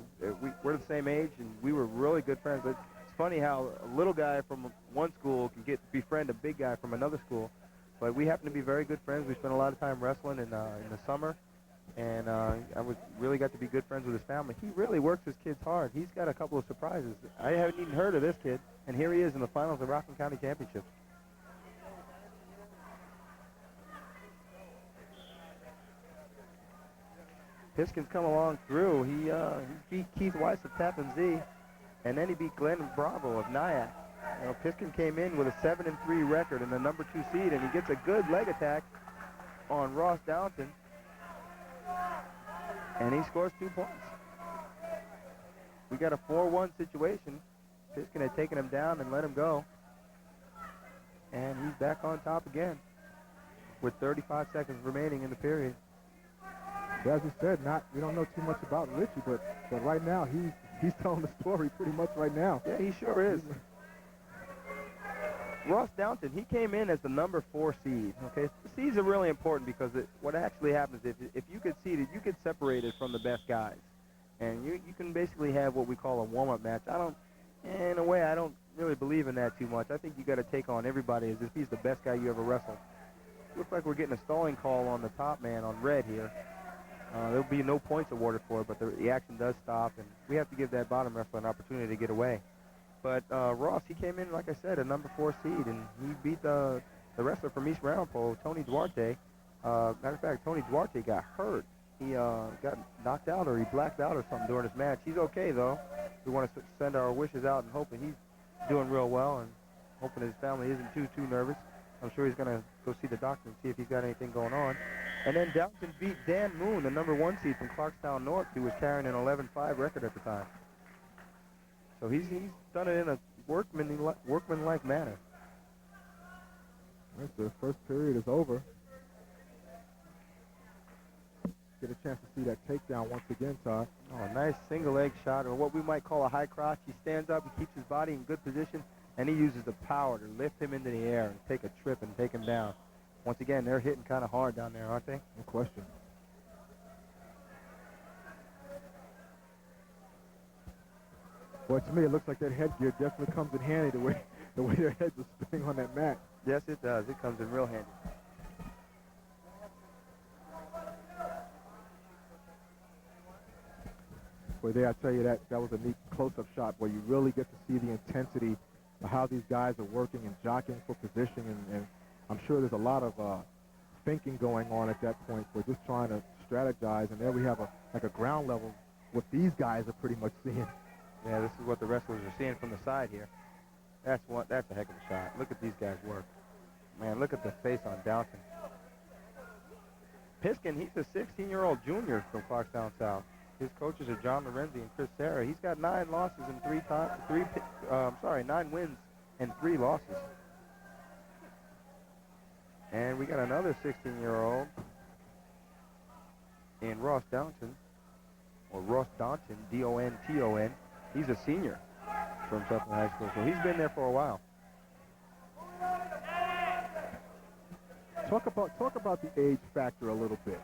we're the same age, and we were really good friends. But it's funny how a little guy from one school can befriend a big guy from another school. But we happen to be very good friends. We spent a lot of time wrestling in the summer, and really got to be good friends with his family. He really works his kids hard. He's got a couple of surprises. I haven't even heard of this kid, and here he is in the finals of Rockland County Championships. Piskin's come along through. He beat Keith Weiss of Tappan Z, and then he beat Glenn Bravo of Nyack. You know, Piskin came in with a 7-3 record and the number 2 seed, and he gets a good leg attack on Ross Downton, and he scores 2 points. We got a 4-1 situation. Piskin had taken him down and let him go, and he's back on top again with 35 seconds remaining in the period. As you said, we don't know too much about Richie, but right now he's telling the story pretty much right now. Yeah, he sure is. Ross Downton, he came in as the number 4 seed. Okay, the seeds are really important because what actually happens if you get seeded, you get separated from the best guys, and you can basically have what we call a warm-up match. In a way, I don't really believe in that too much. I think you got to take on everybody as if he's the best guy you ever wrestled. Looks like we're getting a stalling call on the top man on red here. There'll be no points awarded for it, but the action does stop, and we have to give that bottom wrestler an opportunity to get away. But Ross, he came in, like I said, a number 4 seed, and he beat the wrestler from East Ramapo, Tony Duarte. Matter of fact, Tony Duarte got hurt. He got knocked out or he blacked out or something during his match. He's okay, though. We want to send our wishes out and hoping he's doing real well and hoping his family isn't too nervous. I'm sure he's going to go see the doctor and see if he's got anything going on. And then Downton beat Dan Moon, the number 1 seed from Clarkstown North, who was carrying an 11-5 record at the time. So he's done it in a workmanlike manner. The first period is over. Get a chance to see that takedown once again, Todd. Oh, a nice single leg shot, or what we might call a high crotch. He stands up, he keeps his body in good position, and he uses the power to lift him into the air and take a trip and take him down. Once again, they're hitting kind of hard down there, aren't they? No question. Well, to me, it looks like that headgear definitely comes in handy the way their heads are spinning on that mat. Yes, it does. It comes in real handy. Boy, there I tell you that was a neat close-up shot where you really get to see the intensity of how these guys are working and jockeying for position, and I'm sure there's a lot of thinking going on at that point. We're just trying to strategize, and there we have a ground level what these guys are pretty much seeing. Yeah, this is what the wrestlers are seeing from the side here. That's a heck of a shot. Look at these guys work. Man, look at the face on Downton. Piskin, he's a 16-year-old junior from Clarkstown South. His coaches are John Lorenzi and Chris Serra. He's got 9 losses and 9 wins and 3 losses. And we got another 16-year-old in Ross Downton, or Ross Downton, D-O-N-T-O-N. He's a senior from Sutton High School, so he's been there for a while. Talk about the age factor a little bit.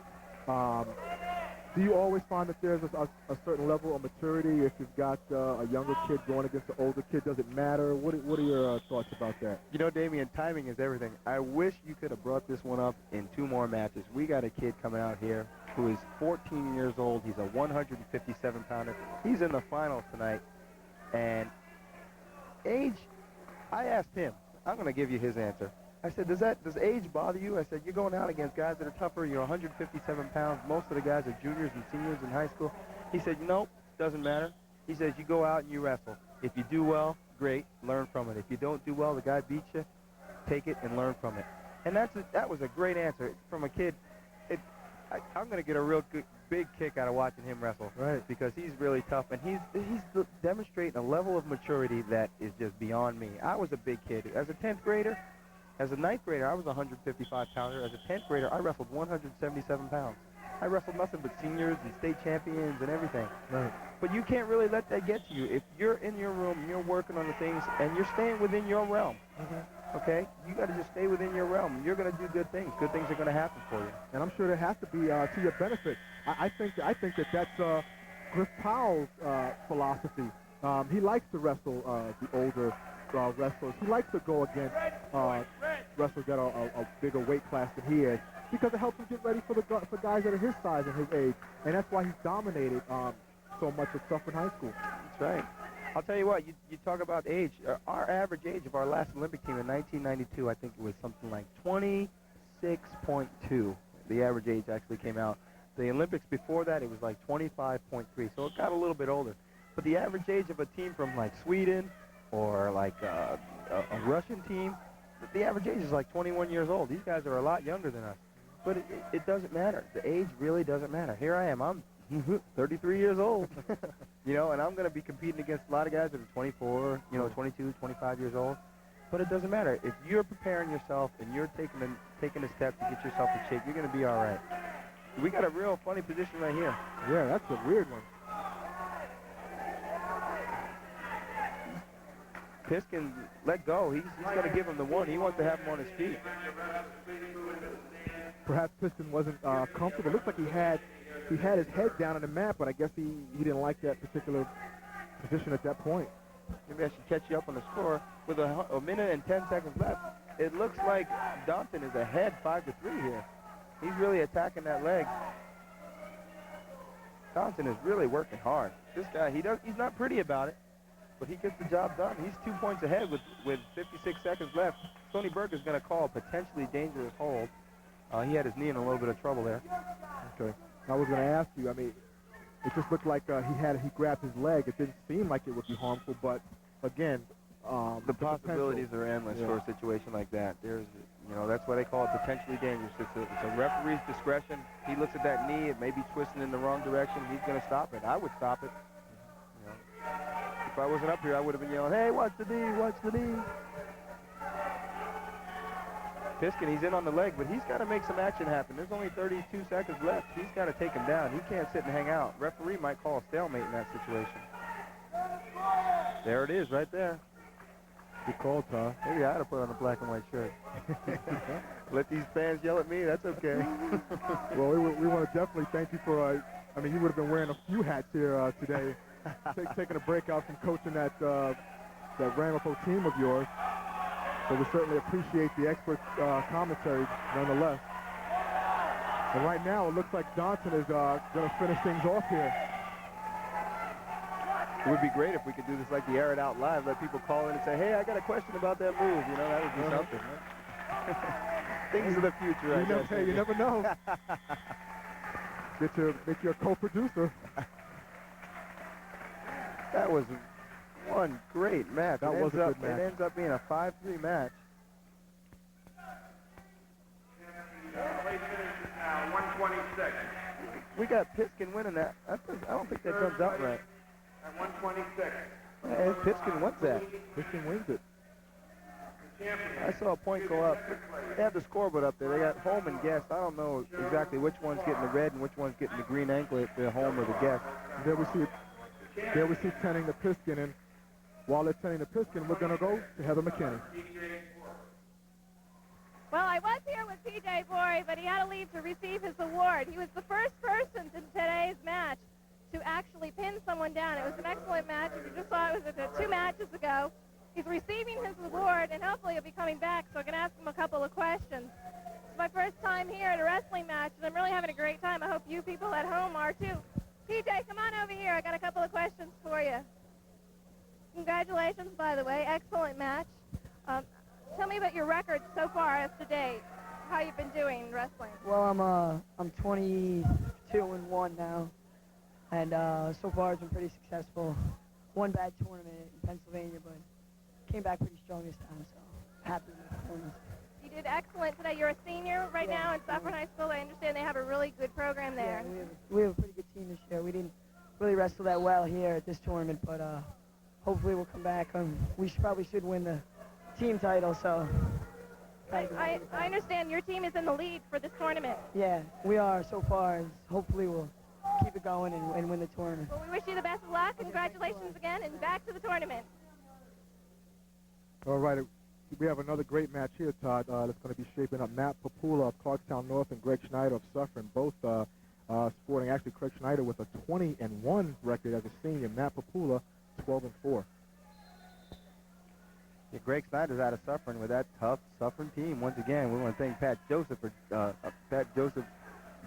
Do you always find that there's a certain level of maturity if you've got a younger kid going against an older kid? Does it matter? What are your thoughts about that? You know, Damian, timing is everything. I wish you could have brought this one up in 2 more matches. We got a kid coming out here who is 14 years old. He's a 157-pounder. He's in the finals tonight. And age, I asked him. I'm going to give you his answer. I said, does age bother you? I said, you're going out against guys that are tougher. You're 157 pounds. Most of the guys are juniors and seniors in high school. He said, nope, doesn't matter. He says, you go out and you wrestle. If you do well, great, learn from it. If you don't do well, the guy beats you, take it and learn from it. And that was a great answer from a kid. I'm going to get a real good, big kick out of watching him wrestle. Right. Because he's really tough, and he's demonstrating a level of maturity that is just beyond me. I was a big kid. As a 10th grader, as a 9th grader, I was a 155-pounder. As a 10th grader, I wrestled 177 pounds. I wrestled nothing but seniors and state champions and everything. Right. But you can't really let that get to you. If you're in your room and you're working on the things and you're staying within your realm, Okay? You got to just stay within your realm. You're going to do good things. Good things are going to happen for you. And I'm sure there has to be to your benefit. I think that's Griff Powell's philosophy. He likes to wrestle the older wrestlers. He likes to go against wrestlers that are a bigger weight class than he is, because it helps him get ready for guys that are his size and his age. And that's why he's dominated so much at Suffolk High School. That's right. I'll tell you what, you talk about age. Our average age of our last Olympic team in 1992, I think it was something like 26.2. The average age actually came out. The Olympics before that, it was like 25.3. So it got a little bit older. But the average age of a team from like Sweden or like a Russian team, the average age is like 21 years old. These guys are a lot younger than us. But it doesn't matter. The age really doesn't matter. Here I am. I'm 33 years old, you know, and I'm going to be competing against a lot of guys that are 24, 22, 25 years old. But it doesn't matter. If you're preparing yourself and you're taking a step to get yourself in shape, you're going to be all right. We got a real funny position right here. Yeah, that's a weird one. Piskin let go. He's going to give him the one. He wants to have him on his feet. Perhaps Piskin wasn't comfortable. Looks like he had his head down on the mat, but I guess he didn't like that particular position at that point. Maybe I should catch you up on the score. With a minute and 10 seconds left, it looks like Danton is ahead 5-3 here. He's really attacking that leg. Danton is really working hard. This guy, he's not pretty about it, but he gets the job done. He's 2 points ahead with 56 seconds left. Tony Burke is going to call a potentially dangerous hold. He had his knee in a little bit of trouble there. Okay. I was going to ask you, I mean, it just looked like he grabbed his leg. It didn't seem like it would be harmful, but again, the possibilities are endless for a situation like that. There's, that's why they call it potentially dangerous. It's a referee's discretion. He looks at that knee, it may be twisting in the wrong direction. He's going to stop it. I would stop it. If I wasn't up here, I would have been yelling, "Hey, watch the knee, watch the knee." Piskin, he's in on the leg, but he's got to make some action happen. There's only 32 seconds left. He's got to take him down. He can't sit and hang out. Referee might call a stalemate in that situation. There it is, right there. Good call, Todd. Maybe I ought to put on a black and white shirt. Let these fans yell at me. That's okay. Well, we want to definitely thank you for, I mean, you would have been wearing a few hats here today, taking a break out from coaching that Ramapo team of yours. So we certainly appreciate the expert commentary nonetheless. And right now, it looks like Johnson is going to finish things off here. It would be great if we could do this like the Air It Out Live, let people call in and say, "Hey, I got a question about that move." That would be something. Things of the future, I guess. You never know. Get your co-producer. That was one great match. That was a good match. It ends up being a 5-3 match. Late finish is now 126. We got Piskin winning that. I don't think that comes out right. At 126. Hey, Piskin wins that. Piskin wins it. I saw a point go up. They have the scoreboard up there. They got home and guest. I don't know exactly which one's getting the red and which one's getting the green anklet, the home or the guest. There we see tending the Piskin, and while they're tending the Piskin, we're going to go to Heather McKinney. Well, I was here with P.J. Bory, but he had to leave to receive his award. He was the first person in today's match to actually pin someone down. It was an excellent match. If you just saw it was 2 matches ago. He's receiving his award, and hopefully he'll be coming back, so I can ask him a couple of questions. It's my first time here at a wrestling match, and I'm really having a great time. I hope you people at home are too. PJ, come on over here. I got a couple of questions for you. Congratulations, by the way. Excellent match. Tell me about your record so far as to date. How you've been doing in wrestling? Well, I'm 22-1 now, and so far it's been pretty successful. One bad tournament in Pennsylvania, but came back pretty strong this time, so happy with the performance. You did excellent today. You're a senior right now in Saffron High School. I understand they have a really good program there. Yeah, we have a pretty good team this year. We didn't really wrestle that well here at this tournament, but hopefully we'll come back. We probably should win the team title, so. I understand your team is in the lead for this tournament. Yeah, we are so far. Hopefully we'll keep it going and win the tournament. Well, we wish you the best of luck. Congratulations again, and back to the tournament. All right. we have another great match here, Todd. That's going to be shaping up. Matt Papula of Clarkstown North and Greg Schneider of Suffern, both sporting actually Craig Schneider with a 20-1 record as a senior. Matt Papula 12-4. Yeah, Greg Snyder's out of Suffern with that tough Suffern team. Once again, we want to thank Pat Joseph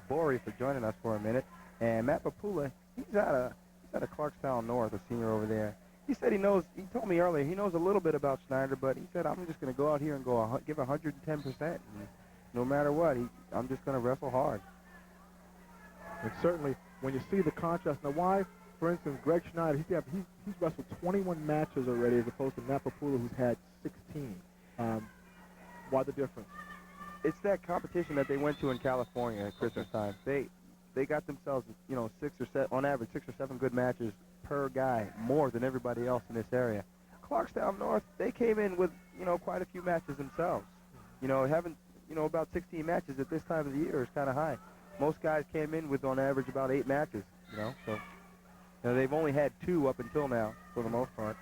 Bory for joining us for a minute. And Matt Papula, he's out of Clarkstown North, a senior over there. He said he told me earlier, he knows a little bit about Schneider, but he said, I'm just going to go out here and give 110%. And no matter what, I'm just going to wrestle hard. And certainly, when you see the contrast, now why, for instance, Greg Schneider, he's wrestled 21 matches already as opposed to Matt Papula, who's had 16. Why the difference? It's that competition that they went to in California at Christmas time. They got themselves, on average, 6 or 7 good matches per guy, more than everybody else in this area. Clarkstown North, they came in with, quite a few matches themselves. Having, about 16 matches at this time of the year is kind of high. Most guys came in with, on average, about 8 matches, so they've only had 2 up until now, for the most part.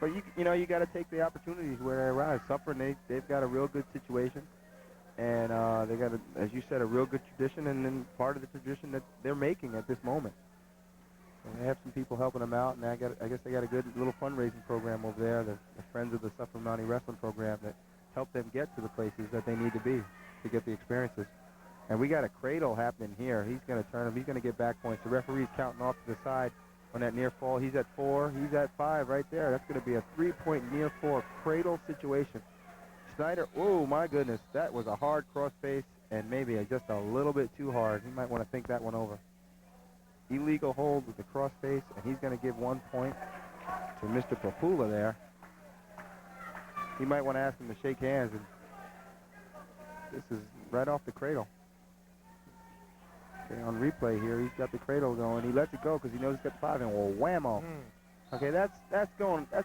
But, you got to take the opportunities where they arise. Suffern, they've got a real good situation. And they got, as you said, a real good tradition, and then part of the tradition that they're making at this moment. And they have some people helping them out, and I guess they got a good little fundraising program over there, the Friends of the Suffern Mountie Wrestling Program, that help them get to the places that they need to be to get the experiences. And we got a cradle happening here. He's going to turn him. He's going to get back points. The referee's counting off to the side on that near fall. He's at 4. He's at 5 right there. That's going to be a 3-point near fall cradle situation. Snyder, oh my goodness, that was a hard crossface and maybe just a little bit too hard. He might want to think that one over. Illegal hold with the crossface, and he's going to give 1 point to Mr. Papula there. He might want to ask him to shake hands, and this is right off the cradle. Okay, on replay here, he's got the cradle going. He lets it go because he knows he's got 5, and whammo. Okay, that's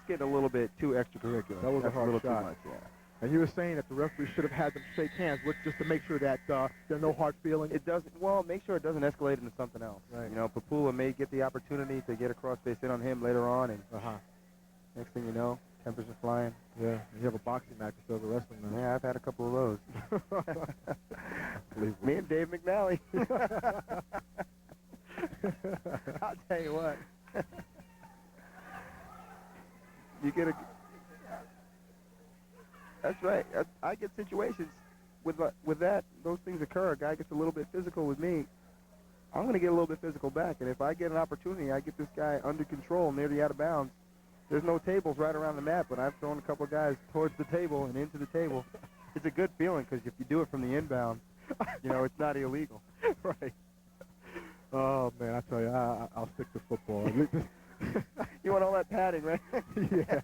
getting a little bit too extracurricular. That was a hard little shot. Too much, yeah. And you were saying that the referee should have had them shake hands, just to make sure that there are no hard feelings. It doesn't. Well, make sure it doesn't escalate into something else. Right. Papula may get the opportunity to get a crossface in on him later on, and next thing you know, tempers are flying. Yeah, you have a boxing match instead of a wrestling match. Yeah, I've had a couple of those. Me and Dave McNally. I'll tell you what. You get a. That's right. I get situations with that. Those things occur. A guy gets a little bit physical with me. I'm going to get a little bit physical back. And if I get an opportunity, I get this guy under control near the out of bounds. There's no tables right around the mat, but I've thrown a couple of guys towards the table and into the table. It's a good feeling because if you do it from the inbound, it's not illegal. Right. Oh, man, I tell you, I'll stick to football. You want all that padding, right? Yeah.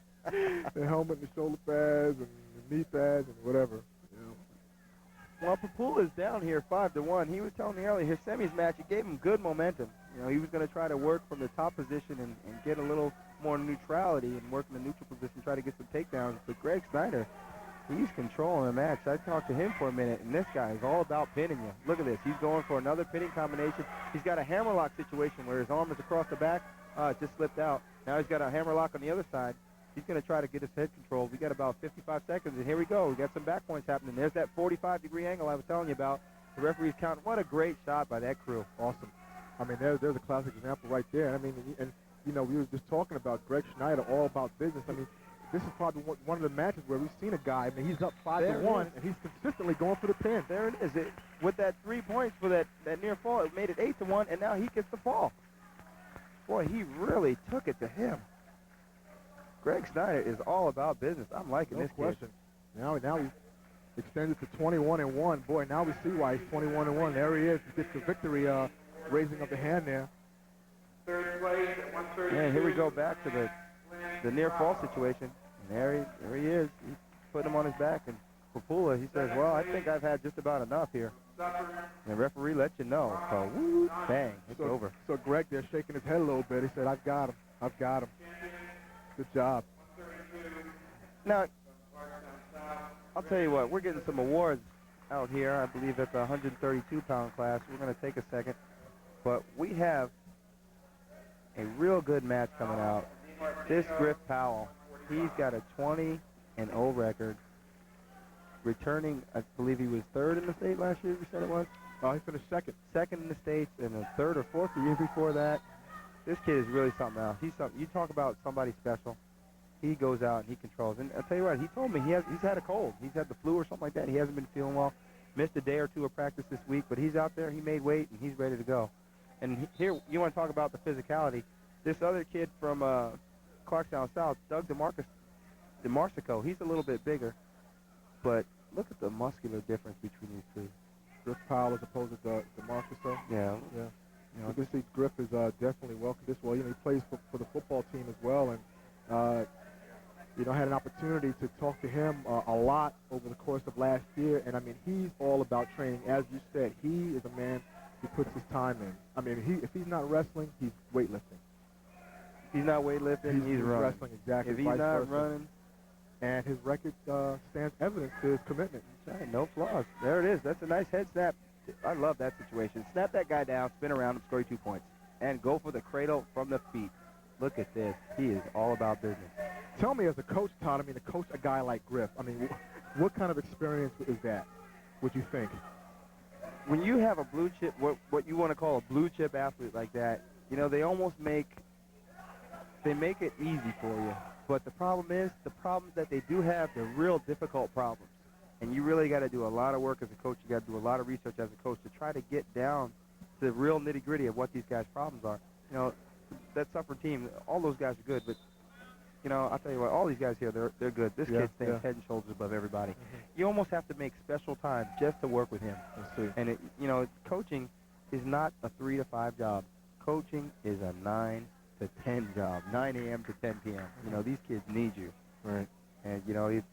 The helmet and the shoulder pads and the knee pads and whatever. Well, Papula's down here 5-1. He was telling me earlier, his semis match, it gave him good momentum. He was going to try to work from the top position and get a little more neutrality and work in the neutral position, try to get some takedowns. But Greg Snyder, he's controlling the match. I talked to him for a minute, and this guy is all about pinning you. Look at this. He's going for another pinning combination. He's got a hammerlock situation where his arm is across the back. It just slipped out. Now he's got a hammerlock on the other side. He's going to try to get his head controlled. We got about 55 seconds, and here we go. We got some back points happening. There's that 45-degree angle I was telling you about. The referee's counting. What a great shot by that crew. Awesome. I mean, there's a classic example right there. I mean, and we were just talking about Greg Schneider, all about business. I mean, this is probably one of the matches where we've seen a guy. I mean, he's up 5-1, and he's consistently going for the pin. There it is. With that 3 points for that near fall, it made it 8-1, and now he gets the fall. Boy, he really took it to him. Greg Snyder is all about business. I'm liking this question. Now he extended to 21-1. Boy, now we see why he's 21-1. There he is. He gets the victory, raising up the hand there. Third place at 132. Yeah, here we go back to the near fall situation. And there he is. He put him on his back, and Papula, he says, well, I think I've had just about enough here. And the referee lets you know. So, woo, bang, it's over. So Greg there shaking his head a little bit. He said, I've got him. Good job. Now, I'll tell you what, we're getting some awards out here. I believe at the 132-pound class. We're going to take a second. But we have a real good match coming out. This Griff Powell, he's got a 20-1 8-0 record. Returning, I believe he was third in the state last year, you said it was? He finished second. Second in the states, and a third or fourth the year before that. This kid is really something else. He's something. You talk about somebody special. He goes out and he controls. And I'll tell you what, he told me he's had a cold. He's had the flu or something like that. He hasn't been feeling well. Missed a day or two of practice this week, but he's out there. He made weight, and he's ready to go. And here, you want to talk about the physicality. This other kid from Clarkstown South, Doug DeMarsico, he's a little bit bigger, but look at the muscular difference between these two. Griff Powell as opposed to DeMarcus. Yeah. Yeah. You know, I can see Griff is definitely well conditioned. Well, you know, he plays for the football team as well, and you know, I had an opportunity to talk to him a lot over the course of last year, and I mean, he's all about training. As you said, he is a man who puts his time in. I mean, if he's not wrestling, he's weightlifting. He's not weightlifting, he's running. Wrestling, exactly. If he's not running. And his record stands evidence to his commitment. That's right, no flaws. There it is. That's a nice head snap. I love that situation. Snap that guy down, spin around him, score 2 points. And go for the cradle from the feet. Look at this. He is all about business. Tell me, as a coach, Todd, I mean, to coach a guy like Griff, I mean, what kind of experience is that, would you think? When you have a blue chip, what you want to call a blue chip athlete like that, you know, they almost make it easy for you. But the problem is, the problems that they do have, they're real difficult problems. And you really got to do a lot of work as a coach. You got to do a lot of research as a coach to try to get down to the real nitty-gritty of what these guys' problems are. You know, that Suffolk team, all those guys are good, but, you know, I'll tell you what, all these guys here, they're good. This kid stands head and shoulders above everybody. You almost have to make special time just to work with him. And, you know, coaching is not a 3 to 5 job. Coaching is a 9 to 10 job, 9 a.m. to 10 p.m. You know, these kids need you. Right. And, you know, it's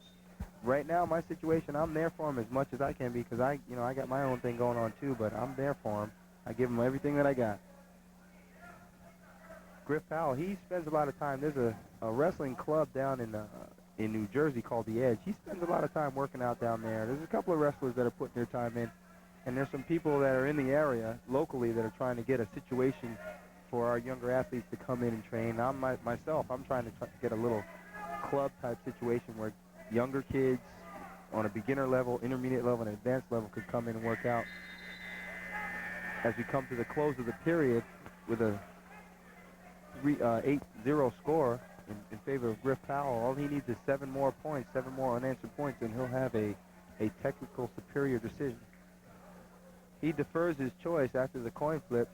right now, my situation, I'm there for them as much as I can because I got my own thing going on too, but I'm there for them. I give them everything that I got. Griff Powell, he spends a lot of time. There's a wrestling club down in New Jersey called The Edge. He spends a lot of time working out down there. There's a couple of wrestlers that are putting their time in, and there's some people that are in the area locally that are trying to get a situation for our younger athletes to come in and train. I'm myself, I'm trying to get a little club-type situation where younger kids on a beginner level, intermediate level, and advanced level could come in and work out. As we come to the close of the period with a 8-0 score in favor of Griff Powell, all he needs is 7 more points, 7 more unanswered points, and he'll have a technical superior decision. He defers his choice after the coin flip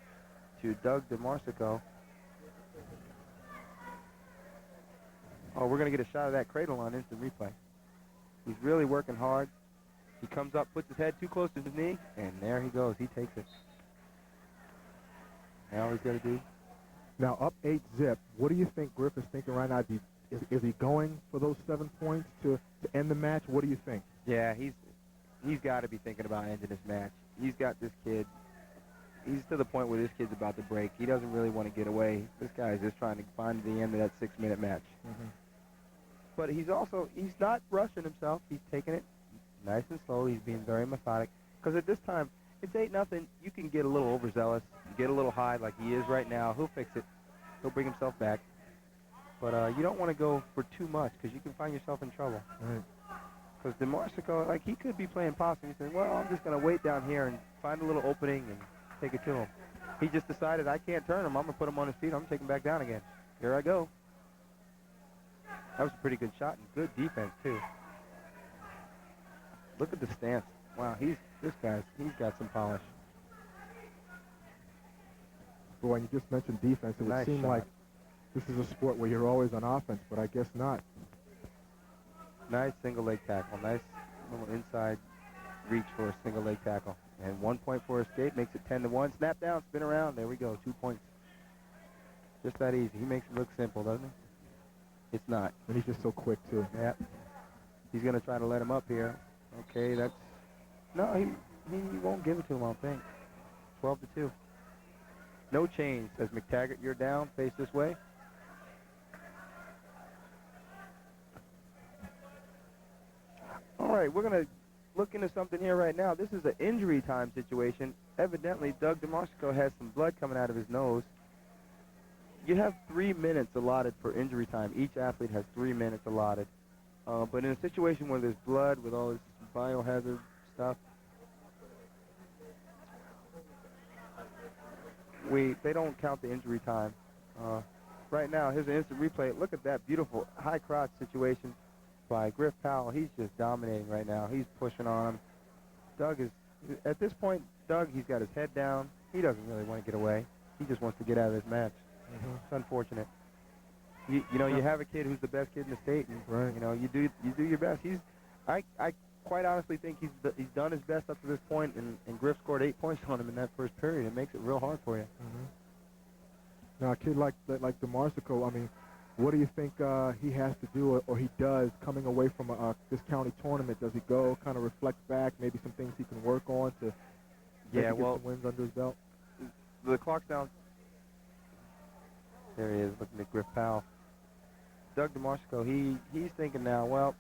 to Doug DeMarsico. Oh, we're going to get a shot of that cradle on instant replay. He's really working hard. He comes up, puts his head too close to his knee, and there he goes. He takes it. Now all he's got to do. Now, up 8-zip, what do you think Griff is thinking right now? Is he going for those 7 points to end the match? What do you think? Yeah, he's got to be thinking about ending this match. He's got this kid. He's to the point where this kid's about to break. He doesn't really want to get away. This guy is just trying to find the end of that 6-minute match. Mm-hmm. But he's not rushing himself. He's taking it nice and slow. He's being very methodic. Because at this time, it's 8-0. You can get a little overzealous, get a little high like he is right now. He'll fix it. He'll bring himself back. But you don't want to go for too much because you can find yourself in trouble. Right. Because DeMarsico, like, he could be playing possum. He's saying, well, I'm just going to wait down here and find a little opening and take it to him. He just decided, I can't turn him. I'm going to put him on his feet. I'm going to take him back down again. Here I go. That was a pretty good shot and good defense, too. Look at the stance. Wow, he's got some polish. Boy, you just mentioned defense. It would seem like this is a sport where you're always on offense, but I guess not. Nice single leg tackle. Nice little inside reach for a single leg tackle. And 1 point for escape makes it 10-1. Snap down, spin around. There we go. 2 points. Just that easy. He makes it look simple, doesn't he? It's not. And he's just so quick, too. Yeah. He's going to try to let him up here. Okay, that's... No, he won't give it to him, I don't think. 12-2. No change. Says McTaggart, you're down. Face this way. All right, we're going to look into something here right now. This is an injury time situation. Evidently, Doug DeMarsico has some blood coming out of his nose. You have 3 minutes allotted for injury time. Each athlete has 3 minutes allotted. But in a situation where there's blood with all this biohazard stuff, they don't count the injury time. Right now, here's an instant replay. Look at that beautiful high crotch situation by Griff Powell. He's just dominating right now. He's pushing on him. Doug is, at this point, he's got his head down. He doesn't really want to get away. He just wants to get out of this match. It's unfortunate. You know, you have a kid who's the best kid in the state, and you know, you do your best. I quite honestly think he's done his best up to this point, and Griff scored 8 points on him in that first period. It makes it real hard for you. Now, a kid like DeMarsico, I mean, what do you think he has to do or he does coming away from this county tournament? Does he go kind of reflect back, maybe some things he can work on to get some wins under his belt? The clock's down. There he is, looking at Griff Powell. Doug DeMarsico, he's thinking now, well,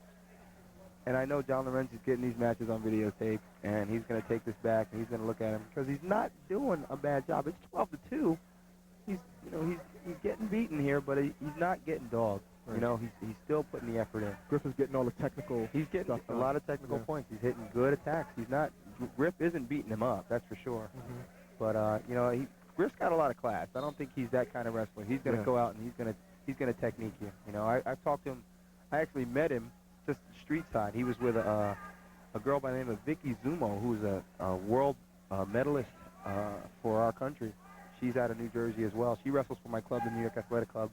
and I know John Lorenzi's getting these matches on videotape, and he's going to take this back, and he's going to look at him, because he's not doing a bad job. It's 12-2. He's getting beaten here, but he's not getting dogged. Right. You know, he's still putting the effort in. Griff is getting all the technical. He's getting a lot of technical points. He's hitting good attacks. Griff isn't beating him up, that's for sure. But you know, Griff's got a lot of class. I don't think he's that kind of wrestler. He's going to go out and he's going to technique you. You know, I've talked to him. I actually met him just street side. He was with a girl by the name of Vicky Zumo, who's a world medalist for our country. She's out of New Jersey as well. She wrestles for my club, the New York Athletic Club,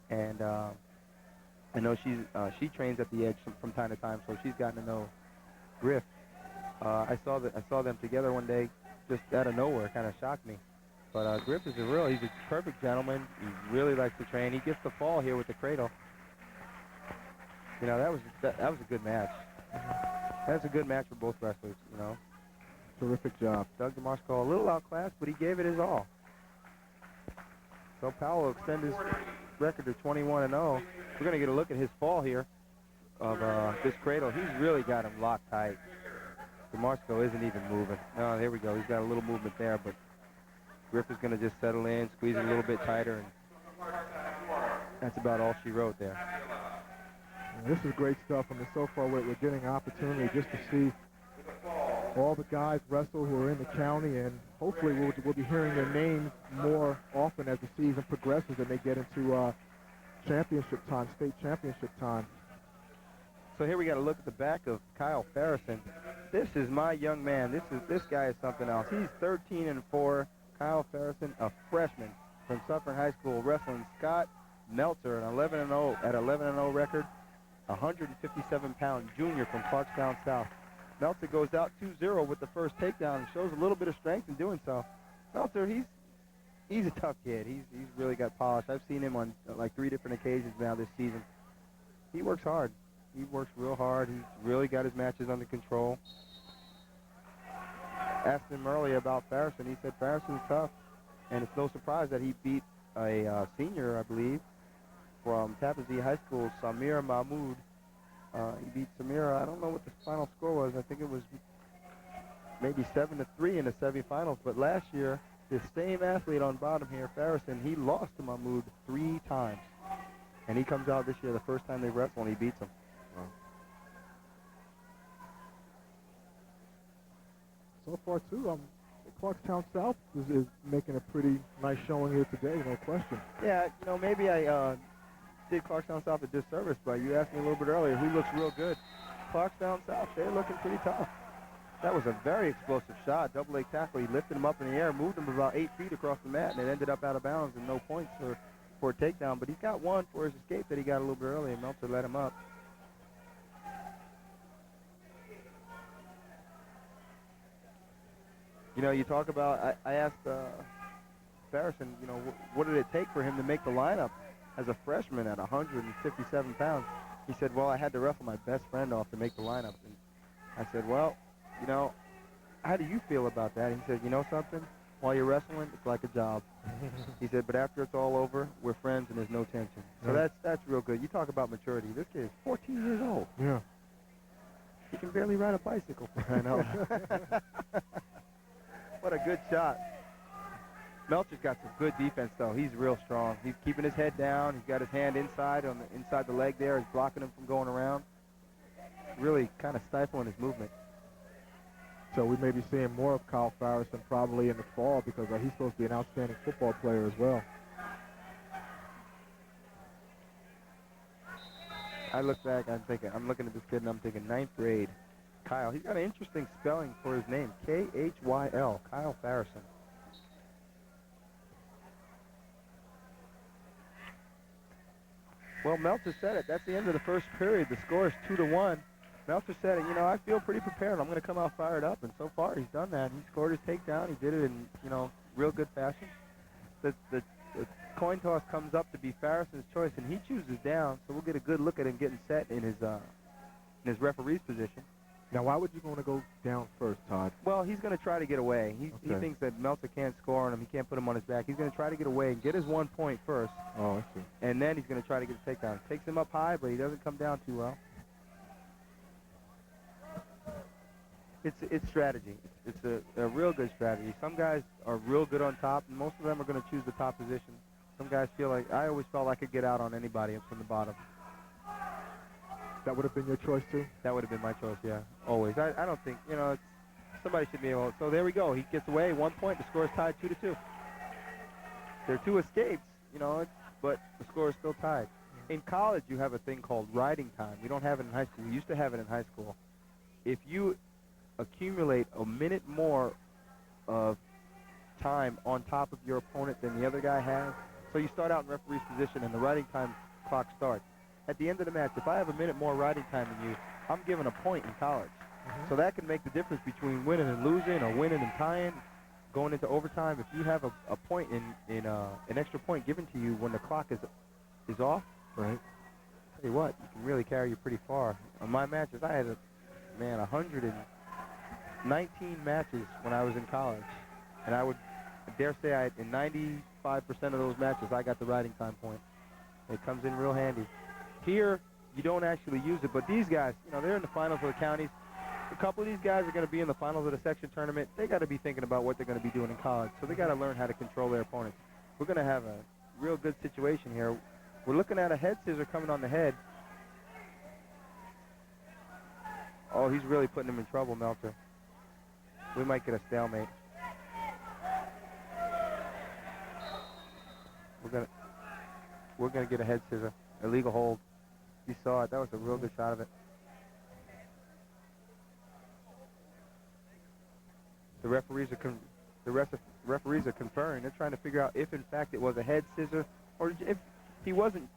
and I know she trains at the Edge from time to time, so she's gotten to know Griff. I saw them together one day, just out of nowhere. Kind of shocked me. But Griff is he's a perfect gentleman. He really likes to train. He gets the fall here with the cradle. You know, that was a good match. That's a good match for both wrestlers, you know. Terrific job. Doug DeMarsico, a little outclassed, but he gave it his all. So Powell will extend his record to 21-0. We're going to get a look at his fall here of this cradle. He's really got him locked tight. DeMarsico isn't even moving. Oh, here we go. He's got a little movement there, but Griff is going to just settle in, squeeze it a little bit tighter, and that's about all she wrote there. And this is great stuff. I mean, so far we're getting an opportunity just to see all the guys wrestle who are in the county, and hopefully we'll be hearing their names more often as the season progresses and they get into championship time, state championship time. So here we got to look at the back of Kyle Farrison. This is my young man. This guy is something else. He's 13-4. Kyle Farrison, a freshman from Suffern High School, wrestling Scott Meltzer, an 11-0 record, 157-pound junior from Clarkstown South. Meltzer goes out 2-0 with the first takedown and shows a little bit of strength in doing so. Meltzer, he's a tough kid. He's really got polish. I've seen him on like 3 different occasions now this season. He works hard. He works real hard. He's really got his matches under control. Asked him earlier about Farrison. He said Farrison's tough, and it's no surprise that he beat a senior, I believe, from Tapazee High School, Samir Mahmood. He beat Samira. I don't know what the final score was. I think it was maybe 7-3 in the semifinals. But last year, this same athlete on bottom here, Farrison, he lost to Mahmood 3 times. And he comes out this year, the first time they wrestle, and he beats him. Wow. So far, too, Clarkstown South is making a pretty nice showing here today, no question. Yeah, you know, maybe I did Clarkstown South a disservice, but you asked me a little bit earlier who looks real good. Clarkstown South, they're looking pretty tough. That was a very explosive shot, double leg tackle. He lifted him up in the air, moved him about 8 feet across the mat, and it ended up out of bounds and no points for a takedown. But he's got one for his escape that he got a little bit earlier, and Meltzer let him up. You know, you talk about, I asked Farrison, you know, what did it take for him to make the lineup as a freshman at 157 pounds? He said, well, I had to wrestle my best friend off to make the lineup. And I said, well, you know, how do you feel about that? He said, you know something? While you're wrestling, it's like a job. He said, but after it's all over, we're friends and there's no tension. So that's real good. You talk about maturity. This kid is 14 years old. Yeah. He can barely ride a bicycle. I know. What a good shot. Melcher's got some good defense, though. He's real strong. He's keeping his head down. He's got his hand inside the leg there. He's blocking him from going around. really kind of stifling his movement. So we may be seeing more of Kyle Farrison probably in the fall because he's supposed to be an outstanding football player as well. I look back, I'm looking at this kid and I'm thinking 9th grade. Kyle, he's got an interesting spelling for his name, K-H-Y-L, Kyle Farrison. Well, Meltzer said it. That's the end of the first period. The score is 2-1. Meltzer said it. You know, I feel pretty prepared. I'm going to come out fired up, and so far he's done that. He scored his takedown. He did it in, you know, real good fashion. The coin toss comes up to be Farrison's choice, and he chooses down, so we'll get a good look at him getting set in his referee's position. Now, why would you want to go down first, Todd? Well, he's going to try to get away. He thinks that Meltzer can't score on him. He can't put him on his back. He's going to try to get away and get his 1 point first. Oh, I see. And then he's going to try to get the takedown. Takes him up high, but he doesn't come down too well. It's strategy. It's a real good strategy. Some guys are real good on top, and most of them are going to choose the top position. Some guys feel like, I always felt I could get out on anybody from the bottom. That would have been your choice, too? That would have been my choice, yeah, always. I don't think, you know, somebody should be able to. So there we go. He gets away, 1 point. The score is tied 2-2. There are 2 escapes, you know, but the score is still tied. In college, you have a thing called riding time. We don't have it in high school. We used to have it in high school. If you accumulate a minute more of time on top of your opponent than the other guy has, so you start out in referee's position and the riding time clock starts. At the end of the match, if I have a minute more riding time than you, I'm given a point in college. So that can make the difference between winning and losing or winning and tying, going into overtime. If you have a point in an extra point given to you when the clock is off, right? Tell you what, you can really carry you pretty far. On my matches, I had 119 matches when I was in college, and I dare say in 95% of those matches, I got the riding time point. It comes in real handy. Here, you don't actually use it, but these guys, you know, they're in the finals of the counties. A couple of these guys are going to be in the finals of the section tournament. They got to be thinking about what they're going to be doing in college, so they got to learn how to control their opponents. We're going to have a real good situation here. We're looking at a head scissor coming on the head. Oh, he's really putting him in trouble, Meltzer. We might get a stalemate. We're gonna get a head scissor, illegal hold. You saw it. That was a real good shot of it. The referees are conferring. They're trying to figure out if, in fact, it was a head scissor or if he wasn't.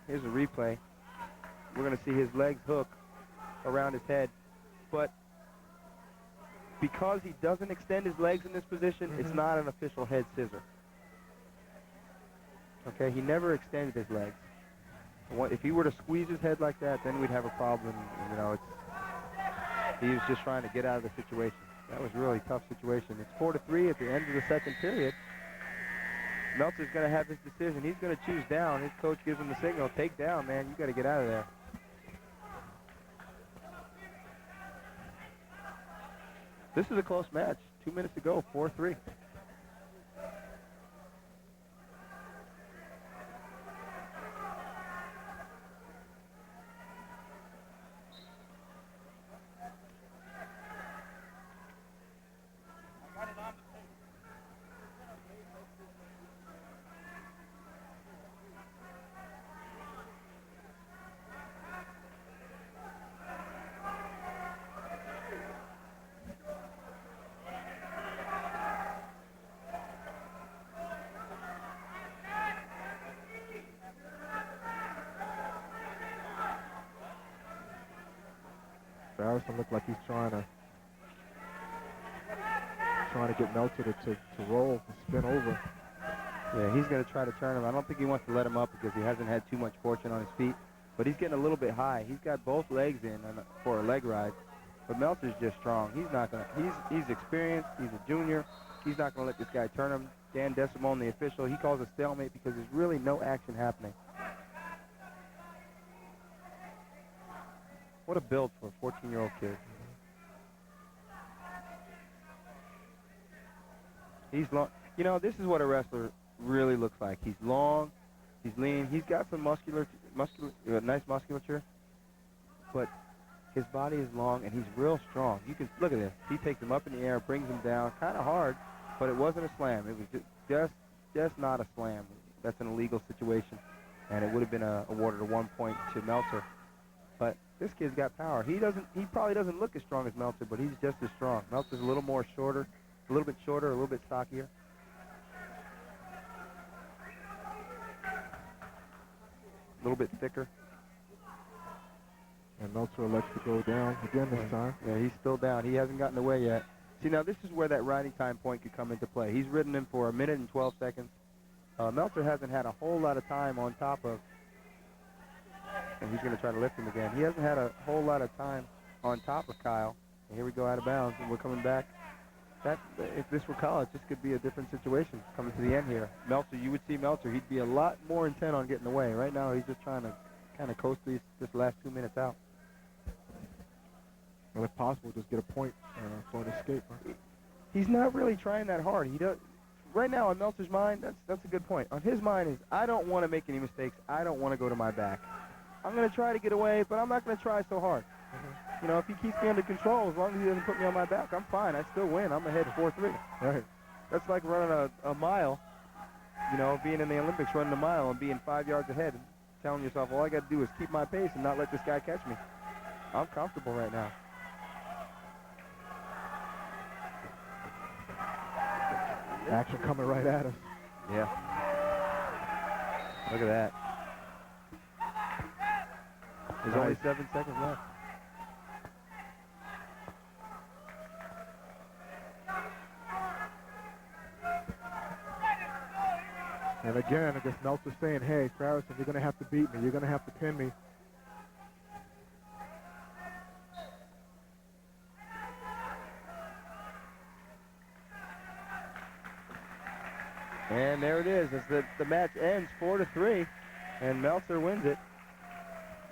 Here's a replay. We're gonna see his legs hook around his head, but because he doesn't extend his legs in this position, it's not an official head scissor. Okay, he never extended his legs. If he were to squeeze his head like that, then we'd have a problem. You know, he was just trying to get out of the situation. That was a really tough situation. It's 4-3 at the end of the second period. Meltzer's going to have his decision. He's going to choose down. His coach gives him the signal, take down, man. You got to get out of there. This is a close match. 2 minutes to go, 4-3. Farrison looked like he's trying to get Meltzer to roll, to spin over. Yeah, he's going to try to turn him. I don't think he wants to let him up because he hasn't had too much fortune on his feet. But he's getting a little bit high. He's got both legs in for a leg ride. But Meltzer's just strong. He's not going to. He's experienced. He's a junior. He's not going to let this guy turn him. Dan Desimone, the official, he calls a stalemate because there's really no action happening. What a build for a 14-year-old kid. He's long. You know, this is what a wrestler really looks like. He's long. He's lean. He's got some nice musculature. But His body is long, and he's real strong. You can look at this. He takes him up in the air, brings him down, kind of hard, but it wasn't a slam. It was just not a slam. That's an illegal situation, and it would have been awarded a 1 point to Meltzer. But this kid's got power. He probably doesn't look as strong as Meltzer, but he's just as strong. Meltzer's a little bit shorter, a little bit stockier. A little bit thicker. And Meltzer elects to go down again this time. Yeah, he's still down. He hasn't gotten away yet. See, now this is where that riding time point could come into play. He's ridden him for 1 minute and 12 seconds. Meltzer hasn't had a whole lot of time on top of, and he's going to try to lift him again. He hasn't had a whole lot of time on top of Kyle. And here we go out of bounds, and we're coming back. If this were college, this could be a different situation coming to the end here. Meltzer, you would see Meltzer. He'd be a lot more intent on getting away. Right now, he's just trying to kind of coast this last 2 minutes out. Well, if possible, just get a point for an escape. Huh? He's not really trying that hard. He does. Right now, on Meltzer's mind, that's a good point. On his mind is, I don't want to make any mistakes. I don't want to go to my back. I'm going to try to get away, but I'm not going to try so hard. You know, if he keeps me under control, as long as he doesn't put me on my back, I'm fine. I still win. I'm ahead 4-3. Right. That's like running a mile, you know, being in the Olympics, running a mile and being 5 yards ahead and telling yourself, all I got to do is keep my pace and not let this guy catch me. I'm comfortable right now. Action coming right at us. Yeah. Look at that. There's only 7 seconds left. And again, I guess Meltzer's saying, hey, Farrison, you're going to have to beat me. You're going to have to pin me. And there it is. As the match ends 4-3, and Meltzer wins it.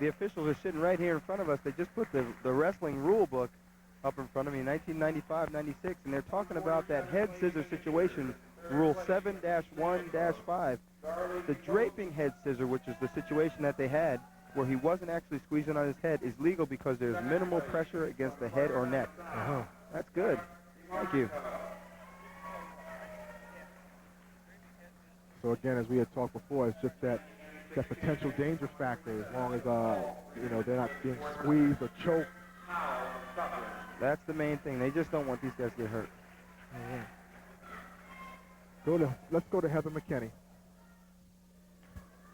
The officials are sitting right here in front of us. They just put the wrestling rule book up in front of me in 1995-96, and they're talking about that head scissor situation, Rule 7-1-5. The draping head scissor, which is the situation that they had, where he wasn't actually squeezing on his head, is legal because there's minimal pressure against the head or neck. That's good. Thank you. So again, as we had talked before, it's just that potential danger factor. As long as you know, they're not being squeezed or choked. That's the main thing. They just don't want these guys to get hurt. Let's go to Heather McKinney.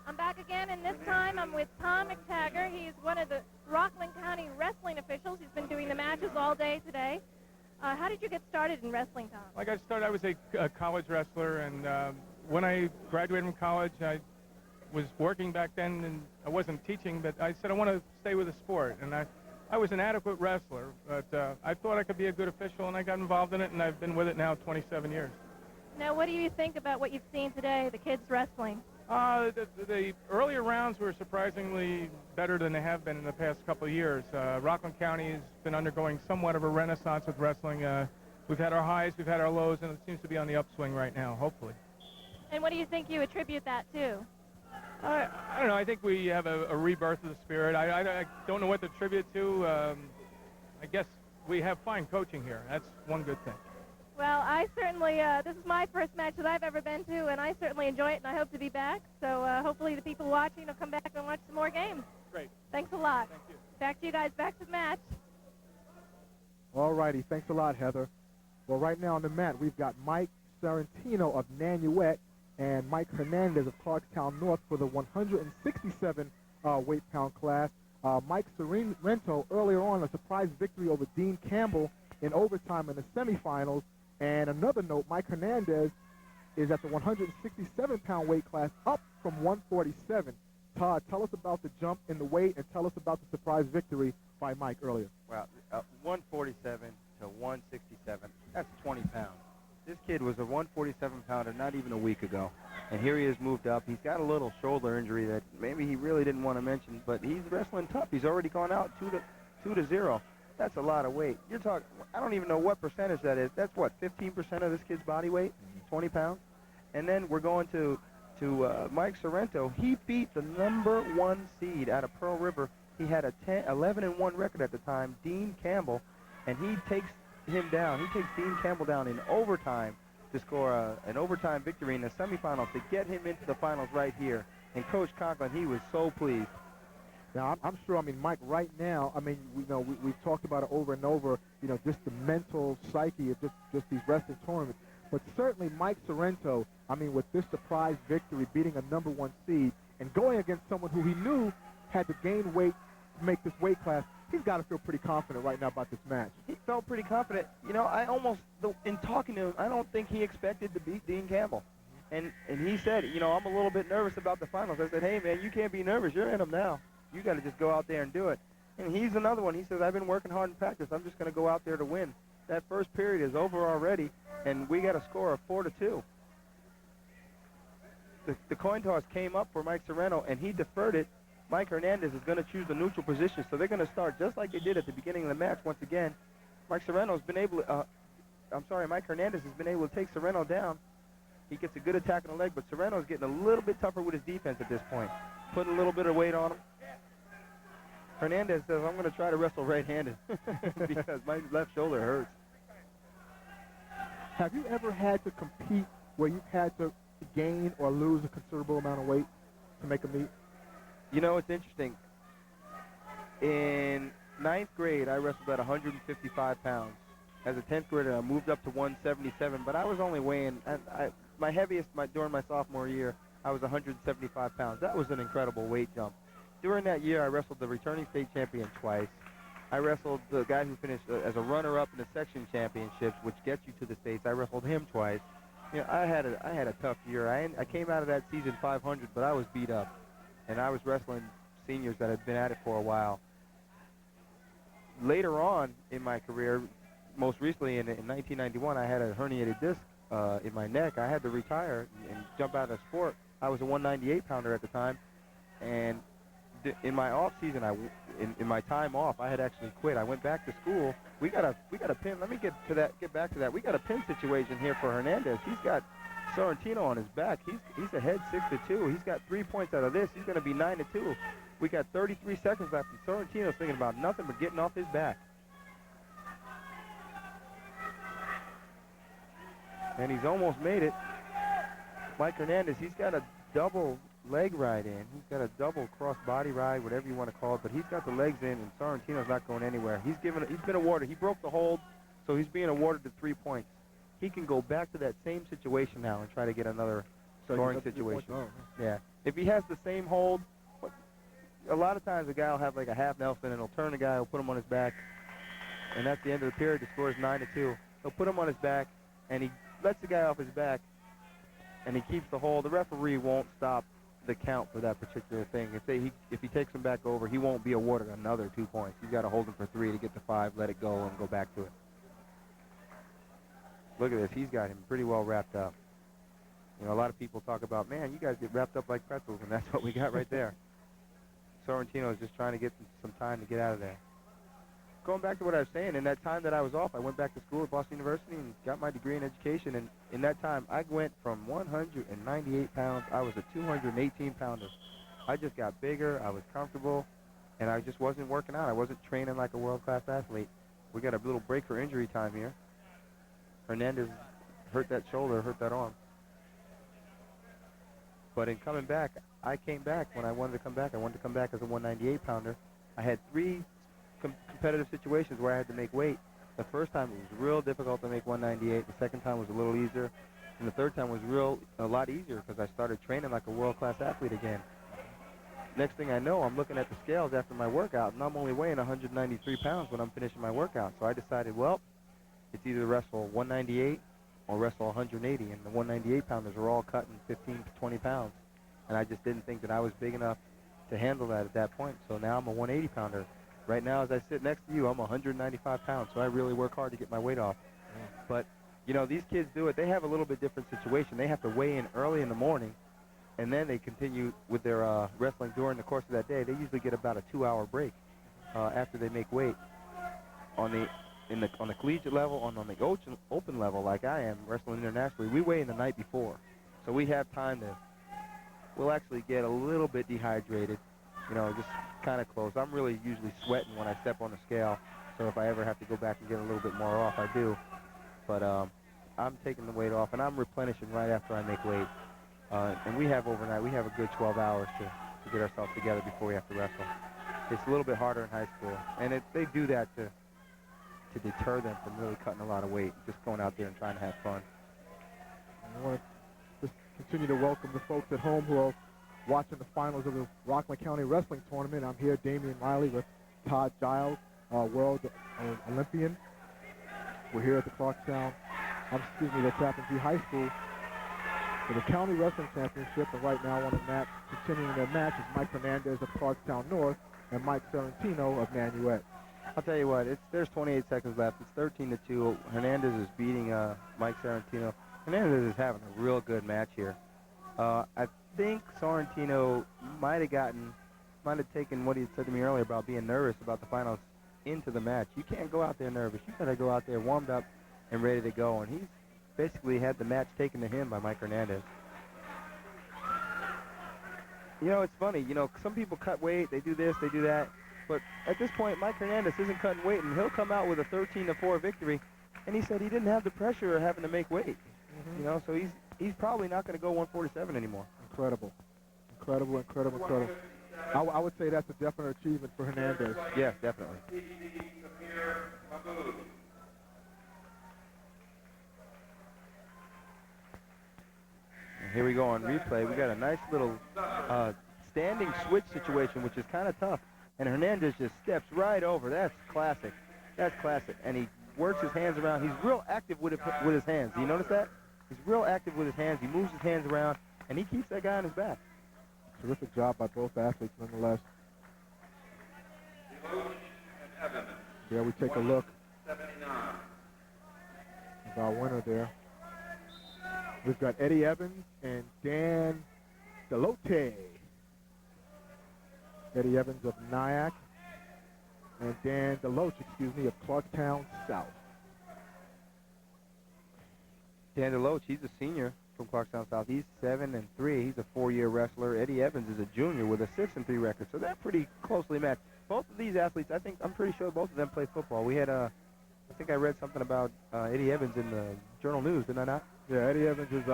I'm back again, and this time I'm with Tom McTaggart. He's one of the Rockland County wrestling officials. He's been doing the matches all day today. How did you get started in wrestling, Tom? I got started, I was a college wrestler, and when I graduated from college, I was working back then, and I wasn't teaching, but I said I want to stay with the sport. And I was an adequate wrestler, but I thought I could be a good official, and I got involved in it, and I've been with it now 27 years. Now, what do you think about what you've seen today, the kids wrestling? The earlier rounds were surprisingly better than they have been in the past couple of years. Rockland County has been undergoing somewhat of a renaissance with wrestling. We've had our highs, we've had our lows, and it seems to be on the upswing right now, hopefully. And what do you think you attribute that to? I don't know. I think we have a rebirth of the spirit. I don't know what to attribute to. I guess we have fine coaching here. That's one good thing. Well, I certainly, this is my first match that I've ever been to, and I certainly enjoy it, and I hope to be back. So hopefully the people watching will come back and watch some more games. Great. Thanks a lot. Thank you. Back to you guys, back to the match. All righty. Thanks a lot, Heather. Well, right now on the mat, we've got Mike Sorrentino of Nanuet and Mike Hernandez of Clarkstown North for the 167 weight pound class. Mike Sorrento earlier on, a surprise victory over Dean Campbell in overtime in the semifinals. And another note, Mike Hernandez is at the 167-pound weight class, up from 147. Todd, tell us about the jump in the weight and tell us about the surprise victory by Mike earlier. Well, 147 to 167, that's 20 pounds. This kid was a 147-pounder not even a week ago, and here he is moved up. He's got a little shoulder injury that maybe he really didn't want to mention, but he's wrestling tough. He's already gone out 2-0. That's a lot of weight. You're talking, I don't even know what percentage that is. That's what, 15% of this kid's body weight, 20 pounds? And then we're going to Mike Sorrento. He beat the #1 seed out of Pearl River He had a 11-1 record at the time, Dean Campbell, and he takes him down. He takes Dean Campbell down in overtime to score an overtime victory in the semifinals to get him into the finals right here. And Coach Conklin, he was so pleased. Now, I'm sure, I mean, Mike, right now, I mean, we've talked about it over and over, just the mental psyche of just these wrestling tournaments. But certainly Mike Sorrento, I mean, with this surprise victory, beating a #1 seed and going against someone who he knew had to gain weight to make this weight class, he's got to feel pretty confident right now about this match. He felt pretty confident. In talking to him, I don't think he expected to beat Dean Campbell. And he said, I'm a little bit nervous about the finals. I said, hey, man, you can't be nervous. You're in them now. You got to just go out there and do it. And he's another one. He says, I've been working hard in practice. I'm just going to go out there to win. That first period is over already, and we got a score of 4-2. The coin toss came up for Mike Sorrento, and he deferred it. Mike Hernandez is going to choose the neutral position, so they're going to start just like they did at the beginning of the match once again. Mike Hernandez has been able to take Sorrento down. He gets a good attack on the leg, but Sorrento's getting a little bit tougher with his defense at this point, putting a little bit of weight on him. Hernandez says, I'm going to try to wrestle right-handed because my left shoulder hurts. Have you ever had to compete where you've had to gain or lose a considerable amount of weight to make a meet? It's interesting. In 9th grade, I wrestled at 155 pounds. As a 10th grader, I moved up to 177, but I was only weighing, my heaviest during my sophomore year, I was 175 pounds. That was an incredible weight jump. During that year, I wrestled the returning state champion twice. I wrestled the guy who finished as a runner-up in the section championships, which gets you to the States. I wrestled him twice. I had a tough year. I came out of that season 500, but I was beat up. And I was wrestling seniors that had been at it for a while. Later on in my career, most recently in 1991, I had a herniated disc in my neck. I had to retire and jump out of sport. I was a 198-pounder at the time, and in my off season, in my time off, I had actually quit. I went back to school. We got a pin. Let me get back to that. We got a pin situation here for Hernandez. He's got Sorrentino on his back. He's ahead 6-2. He's got 3 points out of this. He's going to be 9-2. We got 33 seconds left, and Sorrentino's thinking about nothing but getting off his back. And he's almost made it. Mike Hernandez, he's got a double leg ride in. He's got a double cross body ride, whatever you want to call it, but he's got the legs in, and Sorrentino's not going anywhere. He's been awarded. He broke the hold, so he's being awarded the 3 points. He can go back to that same situation now and try to get another scoring situation. Yeah. If he has the same hold, a lot of times a guy will have like a half Nelson, and he'll turn the guy, he'll put him on his back, and at the end of the period, the score is 9-2. He'll put him on his back, and he lets the guy off his back, and he keeps the hold. The referee won't stop the count for that particular thing. If he takes him back over, he won't be awarded another 2 points. He's got to hold him for 3 to get to 5, let it go, and go back to it. Look at this. He's got him pretty well wrapped up. A lot of people talk about, man, you guys get wrapped up like pretzels, and that's what we got right there. Sorrentino is just trying to get some time to get out of there. Going back to what I was saying, in that time that I was off, I went back to school at Boston University and got my degree in education, and in that time, I went from 198 pounds, I was a 218-pounder. I just got bigger, I was comfortable, and I just wasn't working out. I wasn't training like a world-class athlete. We got a little break for injury time here. Hernandez hurt that shoulder, hurt that arm. But in coming back, I came back when I wanted to come back. I wanted to come back as a 198-pounder. I had 3 competitive situations where I had to make weight. The first time it was real difficult to make 198. The second time was a little easier. And the third time was a lot easier because I started training like a world-class athlete again. Next thing I know, I'm looking at the scales after my workout, and I'm only weighing 193 pounds when I'm finishing my workout. So I decided, well, it's either wrestle 198 or wrestle 180, and the 198-pounders are all cutting 15 to 20 pounds. And I just didn't think that I was big enough to handle that at that point. So now I'm a 180-pounder. Right now, as I sit next to you, I'm 195 pounds, so I really work hard to get my weight off. But, these kids do it. They have a little bit different situation. They have to weigh in early in the morning, and then they continue with their wrestling during the course of that day. They usually get about a 2-hour break after they make weight. On the collegiate level, on the open level, like I am, wrestling internationally, we weigh in the night before. So we have time we'll actually get a little bit dehydrated, you know, just kind of close. I'm really usually sweating when I step on the scale, so if I ever have to go back and get a little bit more off, I do. But I'm taking the weight off, and I'm replenishing right after I make weight. And we have overnight, we have a good 12 hours to get ourselves together before we have to wrestle. It's a little bit harder in high school, and they do that to deter them from really cutting a lot of weight, just going out there and trying to have fun. I want to just continue to welcome the folks at home who are watching the finals of the Rockland County Wrestling Tournament. I'm here, Damian Riley, with Todd Giles, world Olympian. We're here at the the Tappan Zee High School for the County Wrestling Championship, and right now on the mat, continuing their match is Mike Hernandez of Clarkstown North and Mike Sorrentino of Nanuet. I'll tell you what, there's 28 seconds left. It's 13-2. Hernandez is beating Mike Sorrentino. Hernandez is having a real good match here. I think Sorrentino might have taken what he had said to me earlier about being nervous about the finals into the match. You can't go out there nervous. You got to go out there warmed up and ready to go. And he's basically had the match taken to him by Mike Hernandez. You know, it's funny. You know, some people cut weight. They do this, they do that. But at this point, Mike Hernandez isn't cutting weight, and he'll come out with a 13-4 victory. And he said he didn't have the pressure of having to make weight. You know, so he's probably not going to go 147 anymore. Incredible. I would say that's a definite achievement for Hernandez. Yes, definitely. And here we go on replay. We got a nice little standing switch situation, which is kind of tough. And Hernandez just steps right over. That's classic. That's classic. And he works his hands around. He's real active with his hands. Do you notice that? He's real active with his hands. He moves his hands around, and he keeps that guy on his back. Terrific job by both athletes, nonetheless. There we take a look at our winner there. We've got Eddie Evans and Dan Delote. Eddie Evans of Nyack and Dan Deloche, of Clarkstown South. Dan Deloche, he's a senior from Clarkstown South. He's 7-3. He's a 4-year wrestler. Eddie Evans is a junior with a 6-3 record. So they're pretty closely matched. Both of these athletes, I'm pretty sure both of them play football. We had I think I read something about Eddie Evans in the Journal News, did I not? Yeah, Eddie Evans is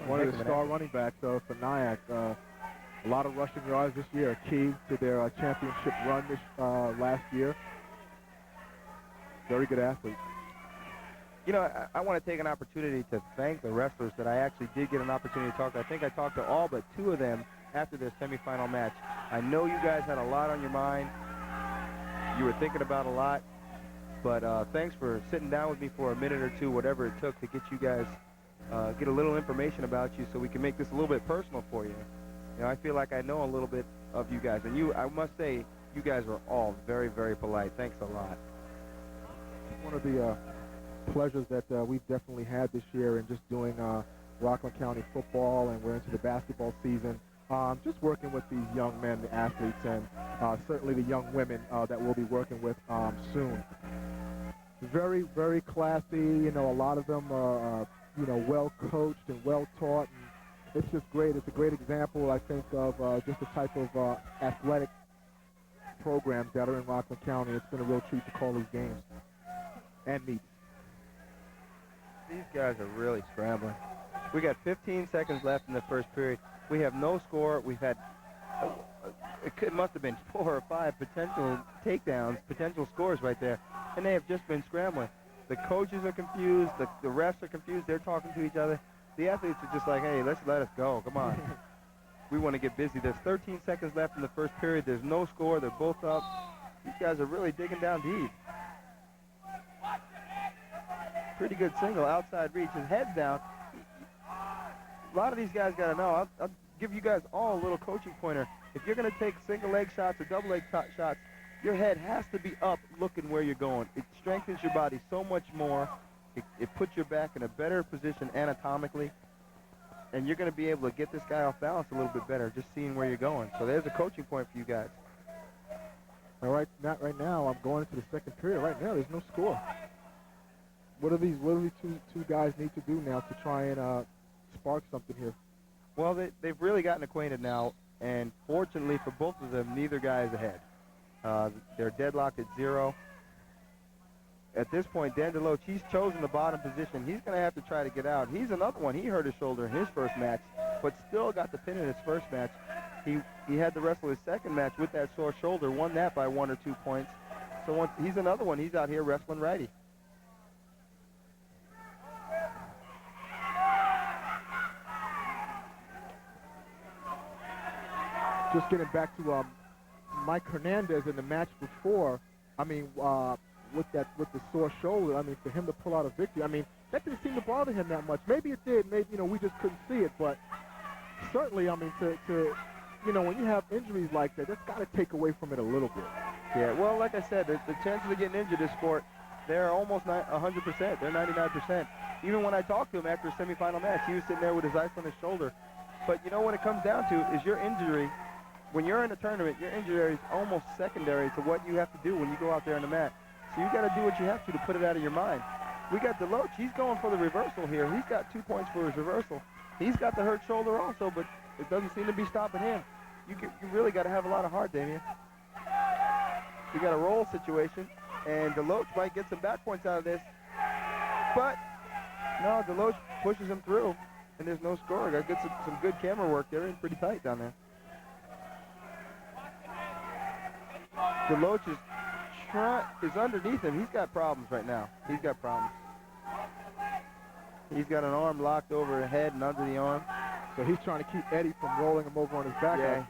one of the star running backs for Nyack. A lot of rushing yards this year, key to their championship run this last year. Very good athlete. You know, I want to take an opportunity to thank the wrestlers that I actually did get an opportunity to talk to. I think I talked to all but 2 of them after their semifinal match. I know you guys had a lot on your mind. You were thinking about a lot. But thanks for sitting down with me for a minute or 2, whatever it took to get you guys, get a little information about you so we can make this a little bit personal for you. You know, I feel like I know a little bit of you guys. And I must say, you guys were all very, very polite. Thanks a lot. One of the pleasures that we've definitely had this year in just doing Rockland County football, and we're into the basketball season. Just working with these young men, the athletes, and certainly the young women that we'll be working with soon. Very, very classy. You know, a lot of them are, well coached and well taught. And it's just great. It's a great example, I think, of just the type of athletic programs that are in Rockland County. It's been a real treat to call these games and meets. These guys are really scrambling. We got 15 seconds left in the first period. We have no score. We've had, it must have been 4 or 5 potential takedowns, potential scores right there, and they have just been scrambling. The coaches are confused. The refs are confused. They're talking to each other. The athletes are just like, hey, let us go. Come on. We want to get busy. There's 13 seconds left in the first period. There's no score. They're both up. These guys are really digging down deep. Pretty good single, outside reach. His head's down. A lot of these guys got to know. I'll give you guys all a little coaching pointer. If you're going to take single leg shots or double leg shots, your head has to be up looking where you're going. It strengthens your body so much more. It puts your back in a better position anatomically. And you're going to be able to get this guy off balance a little bit better just seeing where you're going. So there's a coaching point for you guys. All right, not right now. I'm going into the second period. Right now, there's no score. What do these two guys need to do now to try and spark something here? Well, they've really gotten acquainted now. And fortunately for both of them, neither guy is ahead. They're deadlocked at 0. At this point, Dan DeLoach, he's chosen the bottom position. He's going to have to try to get out. He's another one. He hurt his shoulder in his first match, but still got the pin in his first match. He had to wrestle his second match with that sore shoulder, won that by 1 or 2 points. So he's another one. He's out here wrestling righty. Just getting back to Mike Hernandez in the match before, I mean, with the sore shoulder, I mean, for him to pull out a victory, I mean, that didn't seem to bother him that much. Maybe it did. Maybe, we just couldn't see it. But certainly, I mean, to when you have injuries like that, that's got to take away from it a little bit. Yeah, well, like I said, the chances of getting injured in this sport, they're almost 100%. They're 99%. Even when I talked to him after a semifinal match, he was sitting there with his ice on his shoulder. But when it comes down to is your injury, when you're in a tournament, your injury is almost secondary to what you have to do when you go out there on the mat. So you got to do what you have to put it out of your mind. We got DeLoach. He's going for the reversal here. He's got 2 points for his reversal. He's got the hurt shoulder also, but it doesn't seem to be stopping him. You really got to have a lot of heart, Damien. We got a roll situation, and DeLoach might get some back points out of this. But, no, DeLoach pushes him through, and there's no score. Got to get some good camera work there. It's pretty tight down there. DeLoach is underneath him. He's got problems right now. He's got problems. He's got an arm locked over his head and under the arm. So he's trying to keep Eddie from rolling him over on his back. Yeah,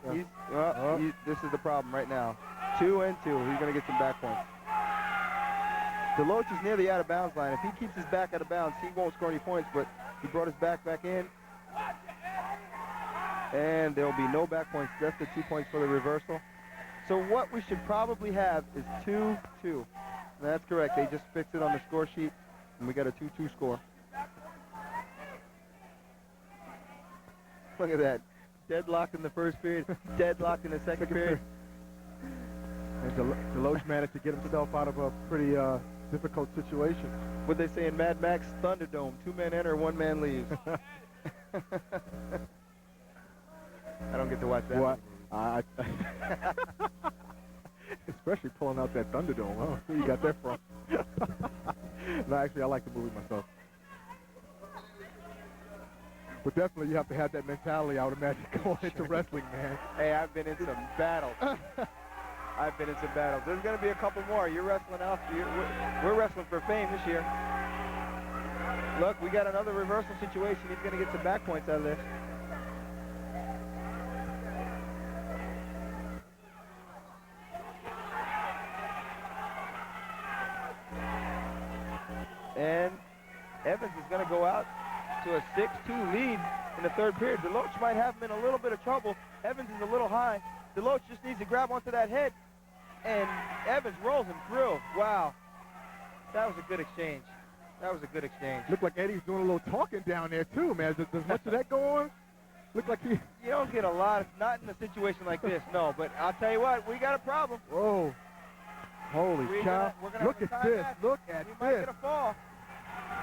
this is the problem right now. 2 and 2. He's going to get some back points. DeLoach is near the out-of-bounds line. If he keeps his back out of bounds, he won't score any points, but he brought his back in. And there will be no back points, just the 2 points for the reversal. So what we should probably have is 2-2. That's correct. They just fixed it on the score sheet, and we got a 2-2 score. Look at that. Deadlocked in the first period, deadlocked in the second period. And DeLoach managed to get himself out of a pretty difficult situation. What they say in Mad Max Thunderdome, 2 men enter, 1 man leaves. I don't get to watch that. What? Especially pulling out that Thunderdome. I don't know where you got that from. No, actually, I like the movie myself. But definitely you have to have that mentality, I would imagine, going into wrestling, man. Hey, I've been in some battles. There's going to be a couple more. You're wrestling out. We're wrestling for fame this year. Look, we got another reversal situation. He's going to get some back points out of this. And Evans is going to go out to a 6-2 lead in the third period. DeLoach might have him in a little bit of trouble. Evans is a little high. DeLoach just needs to grab onto that head, and Evans rolls him through. Wow. That was a good exchange. Looked like Eddie's doing a little talking down there, too, man. Does much of that go on? Looked like he... You don't get a lot, not in a situation like this, no. But I'll tell you what, we got a problem. Whoa. Holy cow. Look at this. Look at this. We might get a fall.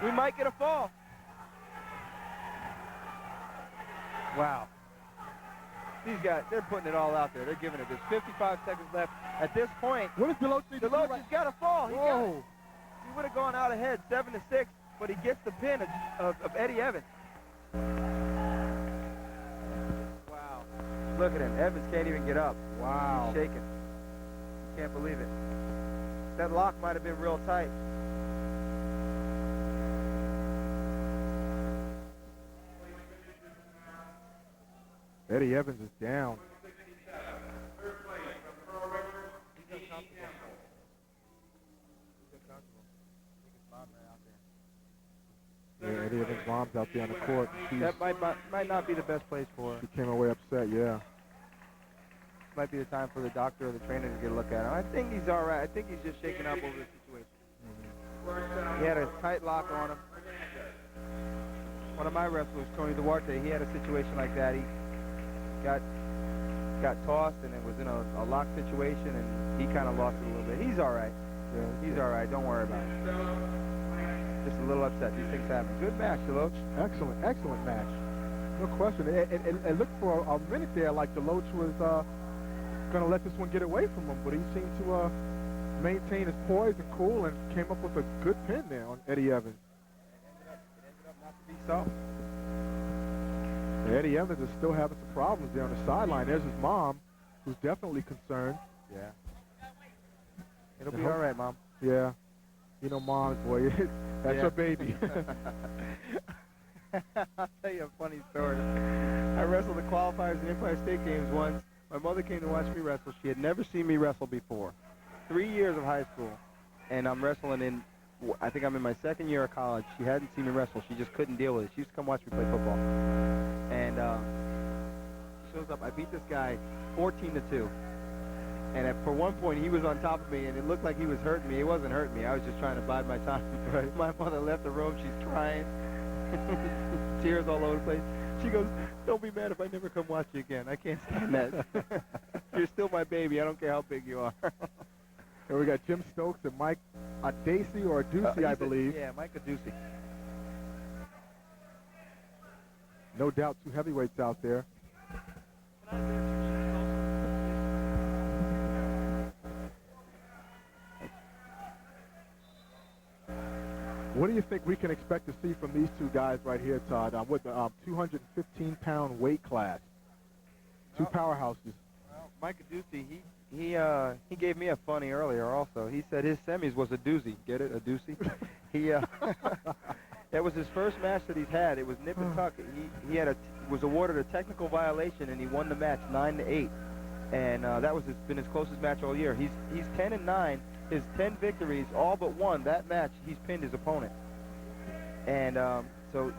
We might get a fall. Wow. These guys, they're putting it all out there. They're giving it. There's 55 seconds left. At this point, what does DeLoach need to do? DeLoach has got to fall. He would have gone out ahead 7-6, but he gets the pin of Eddie Evans. Wow. Look at him. Evans can't even get up. Wow. He's shaking. Can't believe it. That lock might have been real tight. Eddie Evans is down. Yeah, Eddie Evans' mom's out there on the court. That might not be the best place for her. She came away upset, yeah. Might be the time for the doctor or the trainer to get a look at him. I think he's all right. I think he's just shaken up over the situation. He had a tight lock on him. One of my wrestlers, Tony Duarte, he had a situation like that. He got tossed and it was in a lock situation, and he kind of lost it a little bit. He's all right. Yeah, he's all right. Don't worry about it. Just a little upset. These things happen. Good match, DeLoach. Excellent match. No question. It looked for a minute there like DeLoach was going to let this one get away from him, but he seemed to maintain his poise and cool and came up with a good pin there on Eddie Evans. It ended up not to be so. Eddie Evans is still having some problems there on the sideline. There's his mom, who's definitely concerned. Yeah. It'll be all right, Mom. Yeah. You know, moms, boy, that's her baby. I'll tell you a funny story. I wrestled the qualifiers in Empire State Games once. My mother came to watch me wrestle. She had never seen me wrestle before. 3 years of high school, and I'm wrestling in, I think I'm in my second year of college. She hadn't seen me wrestle. She just couldn't deal with it. She used to come watch me play football. And she shows up. I beat this guy 14-2. And for one point, he was on top of me, and it looked like he was hurting me. It wasn't hurting me. I was just trying to bide my time. Right. My mother left the room. She's crying. Tears all over the place. She goes, "Don't be mad if I never come watch you again. I can't stand that. You're still my baby. I don't care how big you are." Here we got Jim Stokes and Mike Adacey or Ducey, I believe. Yeah, Mike Adacey. No doubt, two heavyweights out there. What do you think we can expect to see from these two guys right here, Todd, with the 215-pound weight class? Two powerhouses. Well, Mike Adacey, he gave me a funny earlier also. He said his semis was a doozy. Get it? A doozy? That was his first match that he's had. It was nip and tuck. He was awarded a technical violation, and he won the match 9-8. And that was been his closest match all year. He's 10-9. His 10 victories, all but one, that match, he's pinned his opponent. And so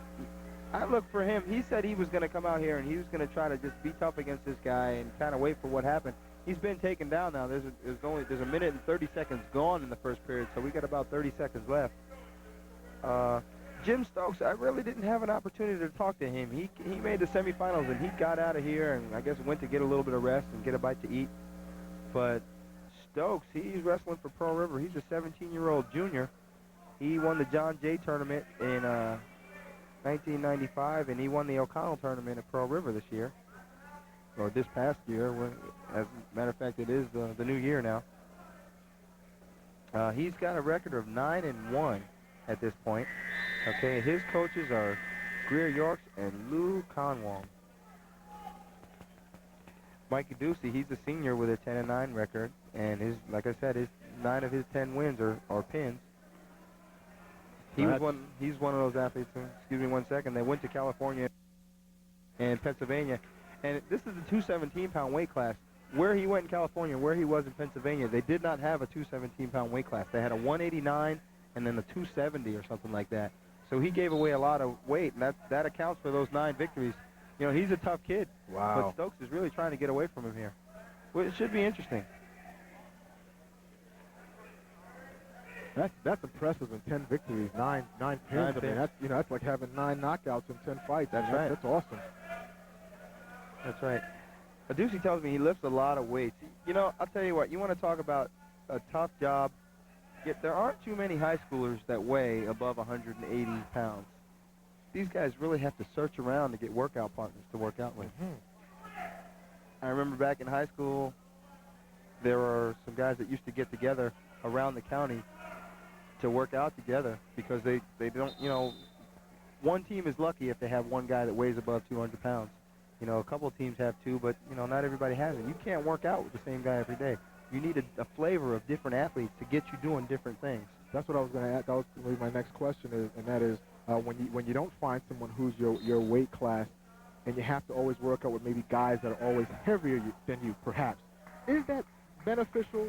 I looked for him. He said he was going to come out here and he was going to try to just be tough against this guy and kind of wait for what happened. He's been taken down now. There's a minute and 30 seconds gone in the first period, so we got about 30 seconds left. Jim Stokes, I really didn't have an opportunity to talk to him. He made the semifinals and he got out of here and I guess went to get a little bit of rest and get a bite to eat. But Stokes, he's wrestling for Pearl River. He's a 17-year-old junior. He won the John Jay tournament in 1995, and he won the O'Connell tournament at Pearl River this year, or this past year. As a matter of fact, it is the new year now. He's got a record of 9-1 at this point. Okay, his coaches are Greer Yorks and Lou Conwall. Mike Adacey, he's a senior with a 10-9 record, and like I said, 9 of his 10 wins are pins. He's one of those athletes. Excuse me one second. They went to California and Pennsylvania, and this is the 217-pound weight class. Where he went in California, where he was in Pennsylvania, they did not have a 217-pound weight class. They had a 189 and then a 270 or something like that. So he gave away a lot of weight, and that accounts for those 9 victories. You know, he's a tough kid. Wow. But Stokes is really trying to get away from him here. Well, it should be interesting. That's impressive in 10 victories, 9 pins. I mean, that's like having 9 knockouts in 10 fights. That's right. That's awesome. That's right. Adacey tells me he lifts a lot of weights. You know, I'll tell you what, you want to talk about a tough job. Yet there aren't too many high schoolers that weigh above 180 pounds. These guys really have to search around to get workout partners to work out with. I remember back in high school, there were some guys that used to get together around the county to work out together because they don't, you know, one team is lucky if they have one guy that weighs above 200 pounds. You know, a couple of teams have 2, but, you know, not everybody has it. You can't work out with the same guy every day. You need a flavor of different athletes to get you doing different things. That's what I was going to ask. That was going to be my next question, and that is when you don't find someone who's your weight class, and you have to always work out with maybe guys that are always heavier than you, perhaps. Is that beneficial,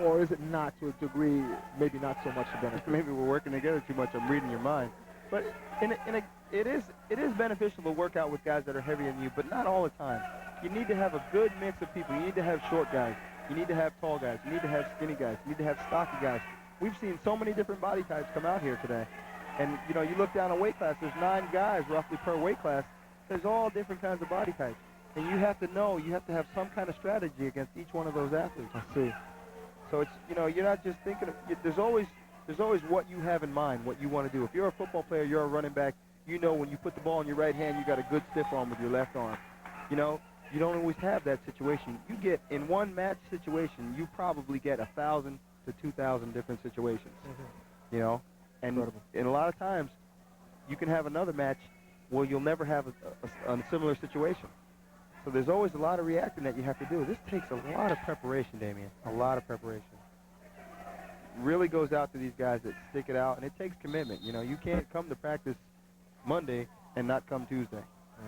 or is it not to a degree? Maybe not so much a benefit. Maybe we're working together too much. I'm reading your mind, but it is beneficial to work out with guys that are heavier than you, but not all the time. You need to have a good mix of people. You need to have short guys. You need to have tall guys. You need to have skinny guys. You need to have stocky guys. We've seen so many different body types come out here today. And, you know, you look down a weight class, there's 9 guys roughly per weight class. There's all different kinds of body types. And you have to know, you have to have some kind of strategy against each one of those athletes. I see. So it's, you know, you're not just thinking of, there's always what you have in mind, what you want to do. If you're a football player, you're a running back, you know when you put the ball in your right hand, you got a good stiff arm with your left arm. You know, you don't always have that situation. You get, in one match situation, you probably get 1,000 to 2,000 different situations. You know, and a lot of times, you can have another match where you'll never have a similar situation. So there's always a lot of reacting that you have to do. This takes a lot of preparation, Damien, a lot of preparation. Really goes out to these guys that stick it out, and it takes commitment. You know, you can't come to practice Monday and not come Tuesday.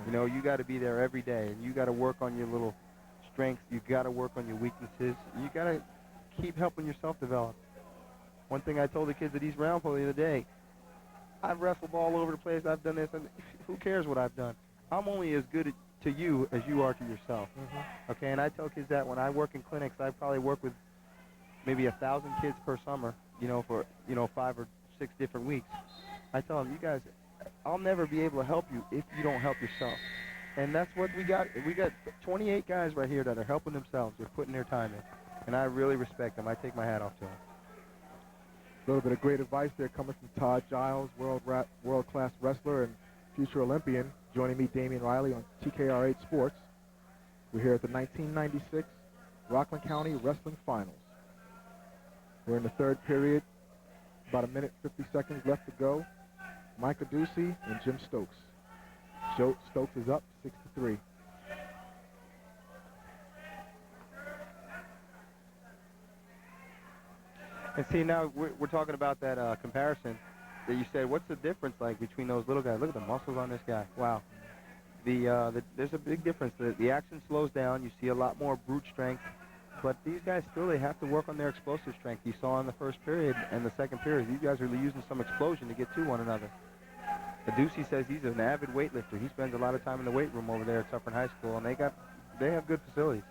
You know, you got to be there every day, and you got to work on your little strengths. You got to work on your weaknesses. You got to keep helping yourself develop. One thing I told the kids at East Roundpole the other day, I've wrestled all over the place. I've done this, and who cares what I've done? I'm only as good to you as you are to yourself. Okay, and I tell kids that when I work in clinics, I probably work with maybe 1,000 kids per summer, you know, for, you know, 5 or 6 different weeks. I tell them, you guys, I'll never be able to help you if you don't help yourself. And that's what we got. We got 28 guys right here that are helping themselves. They're putting their time in. And I really respect them. I take my hat off to them. A little bit of great advice there coming from Todd Giles, world-class wrestler and future Olympian. Joining me, Damian Riley, on TKR8 Sports. We're here at the 1996 Rockland County Wrestling Finals. We're in the third period. About 1 minute, 50 seconds left to go. Micah Ducey and Jim Stokes. Stokes is up 6-3. And see, now we're talking about that comparison that you said. What's the difference like between those little guys? Look at the muscles on this guy. Wow. There's a big difference. The action slows down. You see a lot more brute strength. But these guys still, they have to work on their explosive strength. You saw in the first period and the second period, these guys are using some explosion to get to one another. Ducey says he's an avid weightlifter. He spends a lot of time in the weight room over there at Suffern High School, and they have good facilities.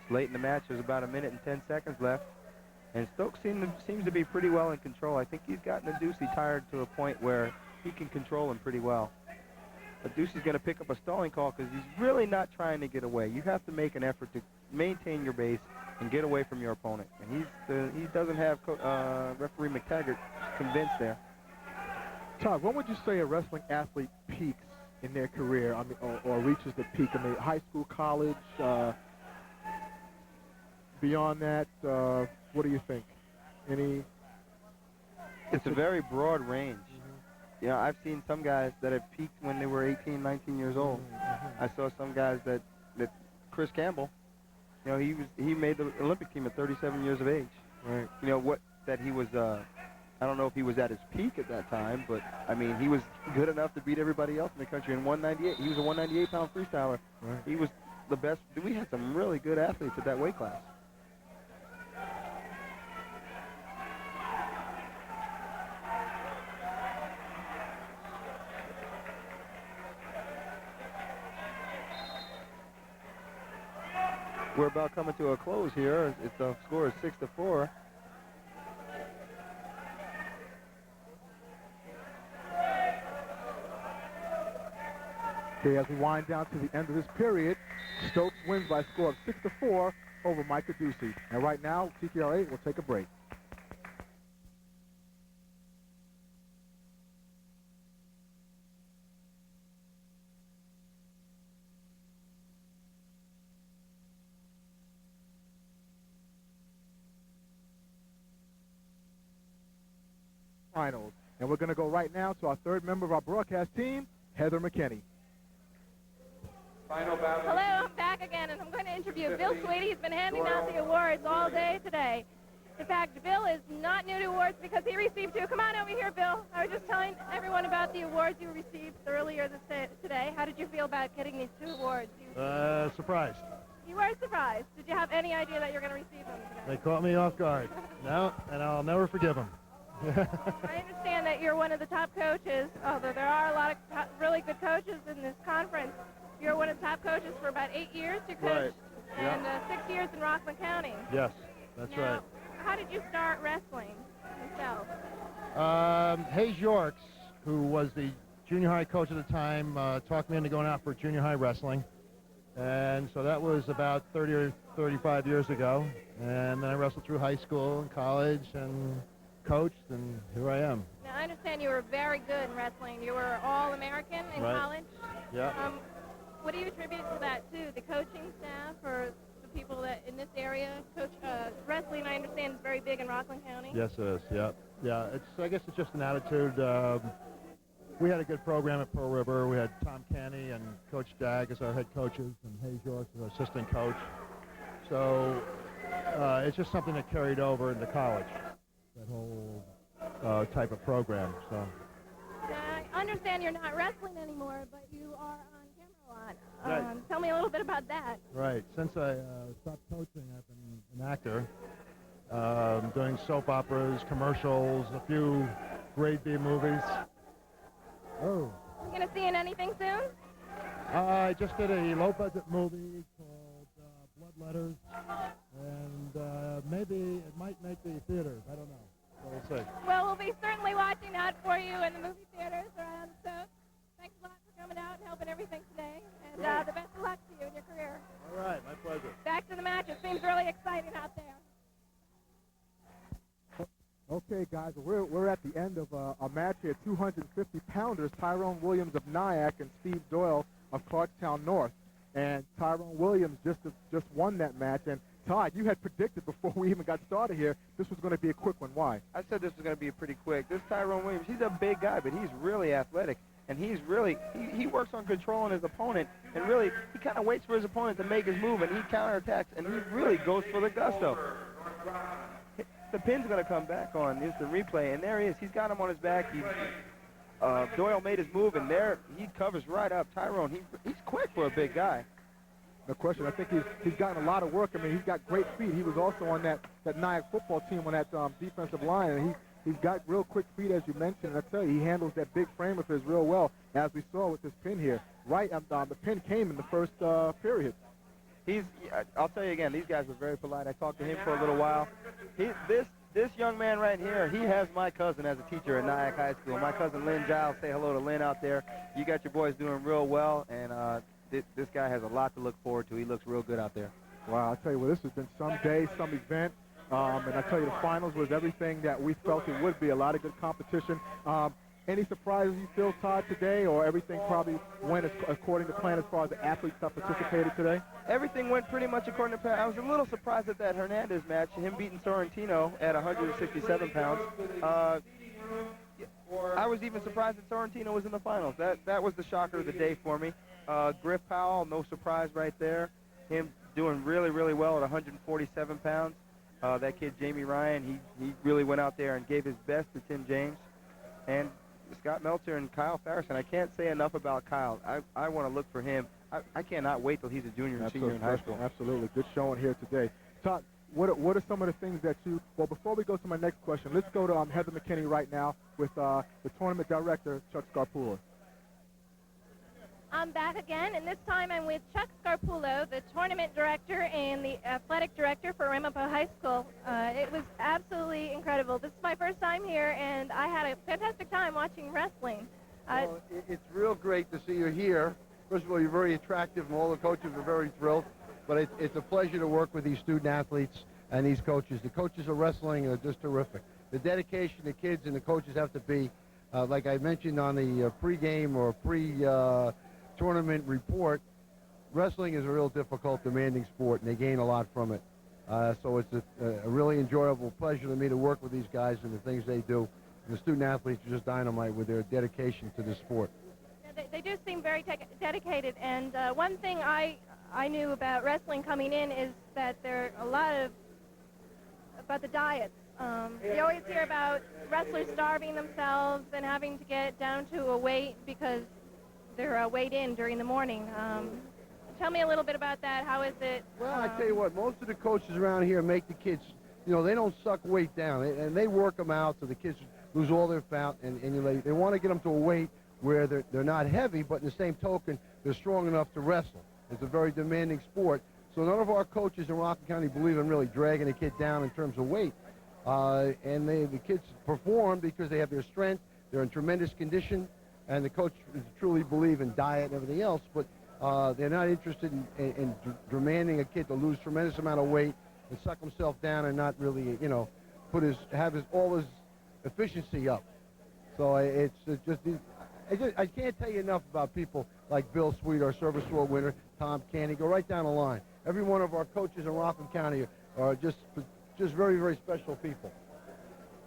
It's late in the match. There's about 1 minute and 10 seconds left. And Stokes seems to be pretty well in control. I think he's gotten Ducey tired to a point where he can control him pretty well. But Ducey's going to pick up a stalling call because he's really not trying to get away. You have to make an effort to maintain your base and get away from your opponent. And he doesn't have referee McTaggart convinced there. Todd, when would you say a wrestling athlete peaks in their career? I mean, or reaches the peak? I mean, high school, college, beyond that, what do you think? It's a very broad range. You know, I've seen some guys that have peaked when they were 18, 19 years old. I saw some guys that Chris Campbell, you know, he made the Olympic team at 37 years of age. Right. You know, he was, I don't know if he was at his peak at that time, but, I mean, he was good enough to beat everybody else in the country in 198. He was a 198-pound freestyler. Right. He was the best. We had some really good athletes at that weight class. We're about coming to a close here. The score is 6-4. Okay, as we wind down to the end of this period, Stokes wins by a score of 6-4 over Micah Ducey. And right now, TKR8 will take a break. Finals. And we're going to go right now to our third member of our broadcast team, Heather McKinney. Hello, I'm back again, and I'm going to interview Bill Sweetie. He's been handing out the awards all day today. In fact, Bill is not new to awards because he received 2. Come on over here, Bill. I was just telling everyone about the awards you received earlier today. How did you feel about getting these 2 awards? Surprised. You were surprised. Did you have any idea that you were going to receive them today? They caught me off guard. No, and I'll never forgive them. I understand that you're one of the top coaches, although there are a lot of really good coaches in this conference. You're one of the top coaches for about 8 years. You coached and 6 years in Rockland County. Yes, that's now, right. How did you start wrestling yourself? Hayes Yorks, who was the junior high coach at the time, talked me into going out for junior high wrestling. And so that was about 30 or 35 years ago. And then I wrestled through high school and college and coached, and here I am. Now, I understand you were very good in wrestling. You were All-American in Right. college. Yeah. What do you attribute to that, too? The coaching staff or the people that in this area coach wrestling? I understand is very big in Rockland County. Yes, it is. Yeah. Yeah. I guess it's just an attitude. We had a good program at Pearl River. We had Tom Canny and Coach Dag as our head coaches, and Hayes York as our assistant coach. So it's just something that carried over into college, that whole type of program. So. I understand you're not wrestling anymore, but you are on camera a lot. Right. Tell me a little bit about that. Right. Since I stopped coaching, I've been an actor, doing soap operas, commercials, a few grade B movies. Oh. You gonna see in anything soon? I just did a low-budget movie called Bloodletters, and maybe it might make the theaters. I don't know. So we'll see. Well, we'll be certainly watching out for you in the movie theaters around. So thanks a lot for coming out and helping everything today. And the best of luck to you in your career. All right, my pleasure. Back to the match. It seems really exciting out there. Okay, guys, we're at the end of a match here. 250-pounders, Tyrone Williams of Nyack and Steve Doyle of Clarkstown North. And Tyrone Williams just won that match. And Todd, you had predicted before we even got started here this was going to be a quick one. Why? I said this was going to be pretty quick. This Tyrone Williams, he's a big guy, but he's really athletic. And he's really, he works on controlling his opponent. And really, he kind of waits for his opponent to make his move, and he counterattacks. And he really goes for the gusto. The pin's going to come back on instant replay, and there he is. He's got him on his back. Doyle made his move, and there he covers right up. Tyrone, he's quick for a big guy. No question. I think he's gotten a lot of work. I mean, he's got great feet. He was also on that Nyack football team on that defensive line, and he's got real quick feet, as you mentioned. And I tell you, he handles that big frame of his real well, as we saw with this pin here. Right, the pin came in the first period. I'll tell you again, these guys were very polite. I talked to him for a little while. This young man right here, he has my cousin as a teacher at Nyack High School. My cousin Lynn Giles. Say hello to Lynn out there. You got your boys doing real well, and this guy has a lot to look forward to. He looks real good out there. Wow, I'll tell you what, this has been some day, some event. And I tell you, the finals was everything that we felt it would be, a lot of good competition. Any surprises you feel, Todd, today, or everything probably went according to plan as far as the athletes that participated today? Everything went pretty much according to plan. I was a little surprised at that Hernandez match, him beating Sorrentino at 167 pounds. I was even surprised that Sorrentino was in the finals. That was the shocker of the day for me. Griff Powell, no surprise right there. Him doing really, really well at 147 pounds. That kid, Jamie Ryan, he really went out there and gave his best to Tim James. And Scott Meltzer and Kyle Farrison, I can't say enough about Kyle. I want to look for him. I cannot wait till he's a junior and senior in high school. Absolutely. Good showing here today. Todd, what are some of the things that you, well, before we go to my next question, let's go to Heather McKinney right now with the tournament director, Chuck Scarpulo. I'm back again, and this time I'm with Chuck Scarpulo, the tournament director and the athletic director for Ramapo High School. It was absolutely incredible. This is my first time here, and I had a fantastic time watching wrestling. Well, it's real great to see you here. First of all, you're very attractive, and all the coaches are very thrilled. But it's a pleasure to work with these student athletes and these coaches. The coaches of wrestling are just terrific. The dedication the kids and the coaches have to be, like I mentioned on the pregame or tournament report, wrestling is a real difficult, demanding sport, and they gain a lot from it. So it's a really enjoyable pleasure to me to work with these guys and the things they do. And the student athletes are just dynamite with their dedication to this sport. Yeah, they do seem very dedicated, and one thing I knew about wrestling coming in is that there are a lot about the diets. You always hear about wrestlers starving themselves and having to get down to a weight because they're weighed in during the morning. Tell me a little bit about that. How is it? Well, I tell you what, most of the coaches around here make the kids, they don't suck weight down, and they work them out so the kids lose all their fat, and they want to get them to a weight where they're not heavy, but in the same token, they're strong enough to wrestle. It's a very demanding sport, so none of our coaches in Rockland County believe in really dragging a kid down in terms of weight. And the kids perform because they have their strength, they're in tremendous condition, and the coach truly believe in diet and everything else, but they're not interested in demanding a kid to lose tremendous amount of weight and suck himself down and not really, have all his efficiency up. So I can't tell you enough about people like Bill Sweet, our Service Award winner, Tom Canny. Go right down the line. Every one of our coaches in Rockland County are just very, very special people.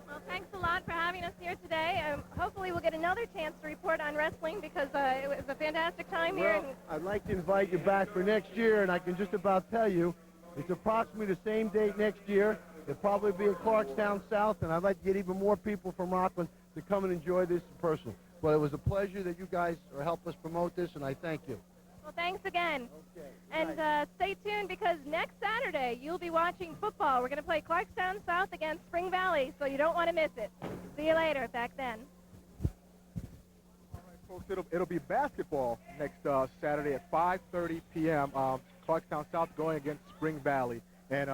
Well, thanks a lot for having us here today. Hopefully we'll get another chance to report on wrestling because it was a fantastic time here. Well, I'd like to invite you back for next year, and I can just about tell you it's approximately the same date next year. It'll probably be in Clarkstown South, and I'd like to get even more people from Rockland to come and enjoy this in person. But it was a pleasure that you guys helped us promote this, and I thank you. Well, thanks again. Okay. And stay tuned because next Saturday you'll be watching football. We're going to play Clarkstown South against Spring Valley, so you don't want to miss it. See you later back then. All right, folks, it'll be basketball next Saturday at 5:30 p.m. Clarkstown South going against Spring Valley. And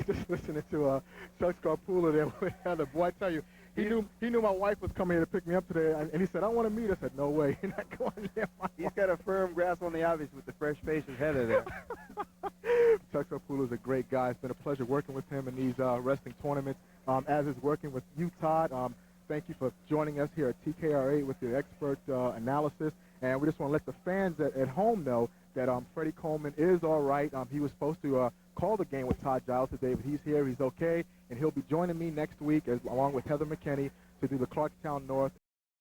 just listening to Chuck Scarpula there, the boy, I tell you, he knew my wife was coming here to pick me up today, and he said, I want to meet her. I said, no way, you're not going there. He's got a firm grasp on the obvious with the fresh face of Heather there. Chuck Scarpula is a great guy. It's been a pleasure working with him in these wrestling tournaments, as is working with you, Todd. Thank you for joining us here at TKR8 with your expert analysis. And we just want to let the fans at home know that Freddie Coleman is all right. He was supposed to call the game with Todd Giles today, but he's here, he's okay, and he'll be joining me next week along with Heather McKinney to do the Clarkstown North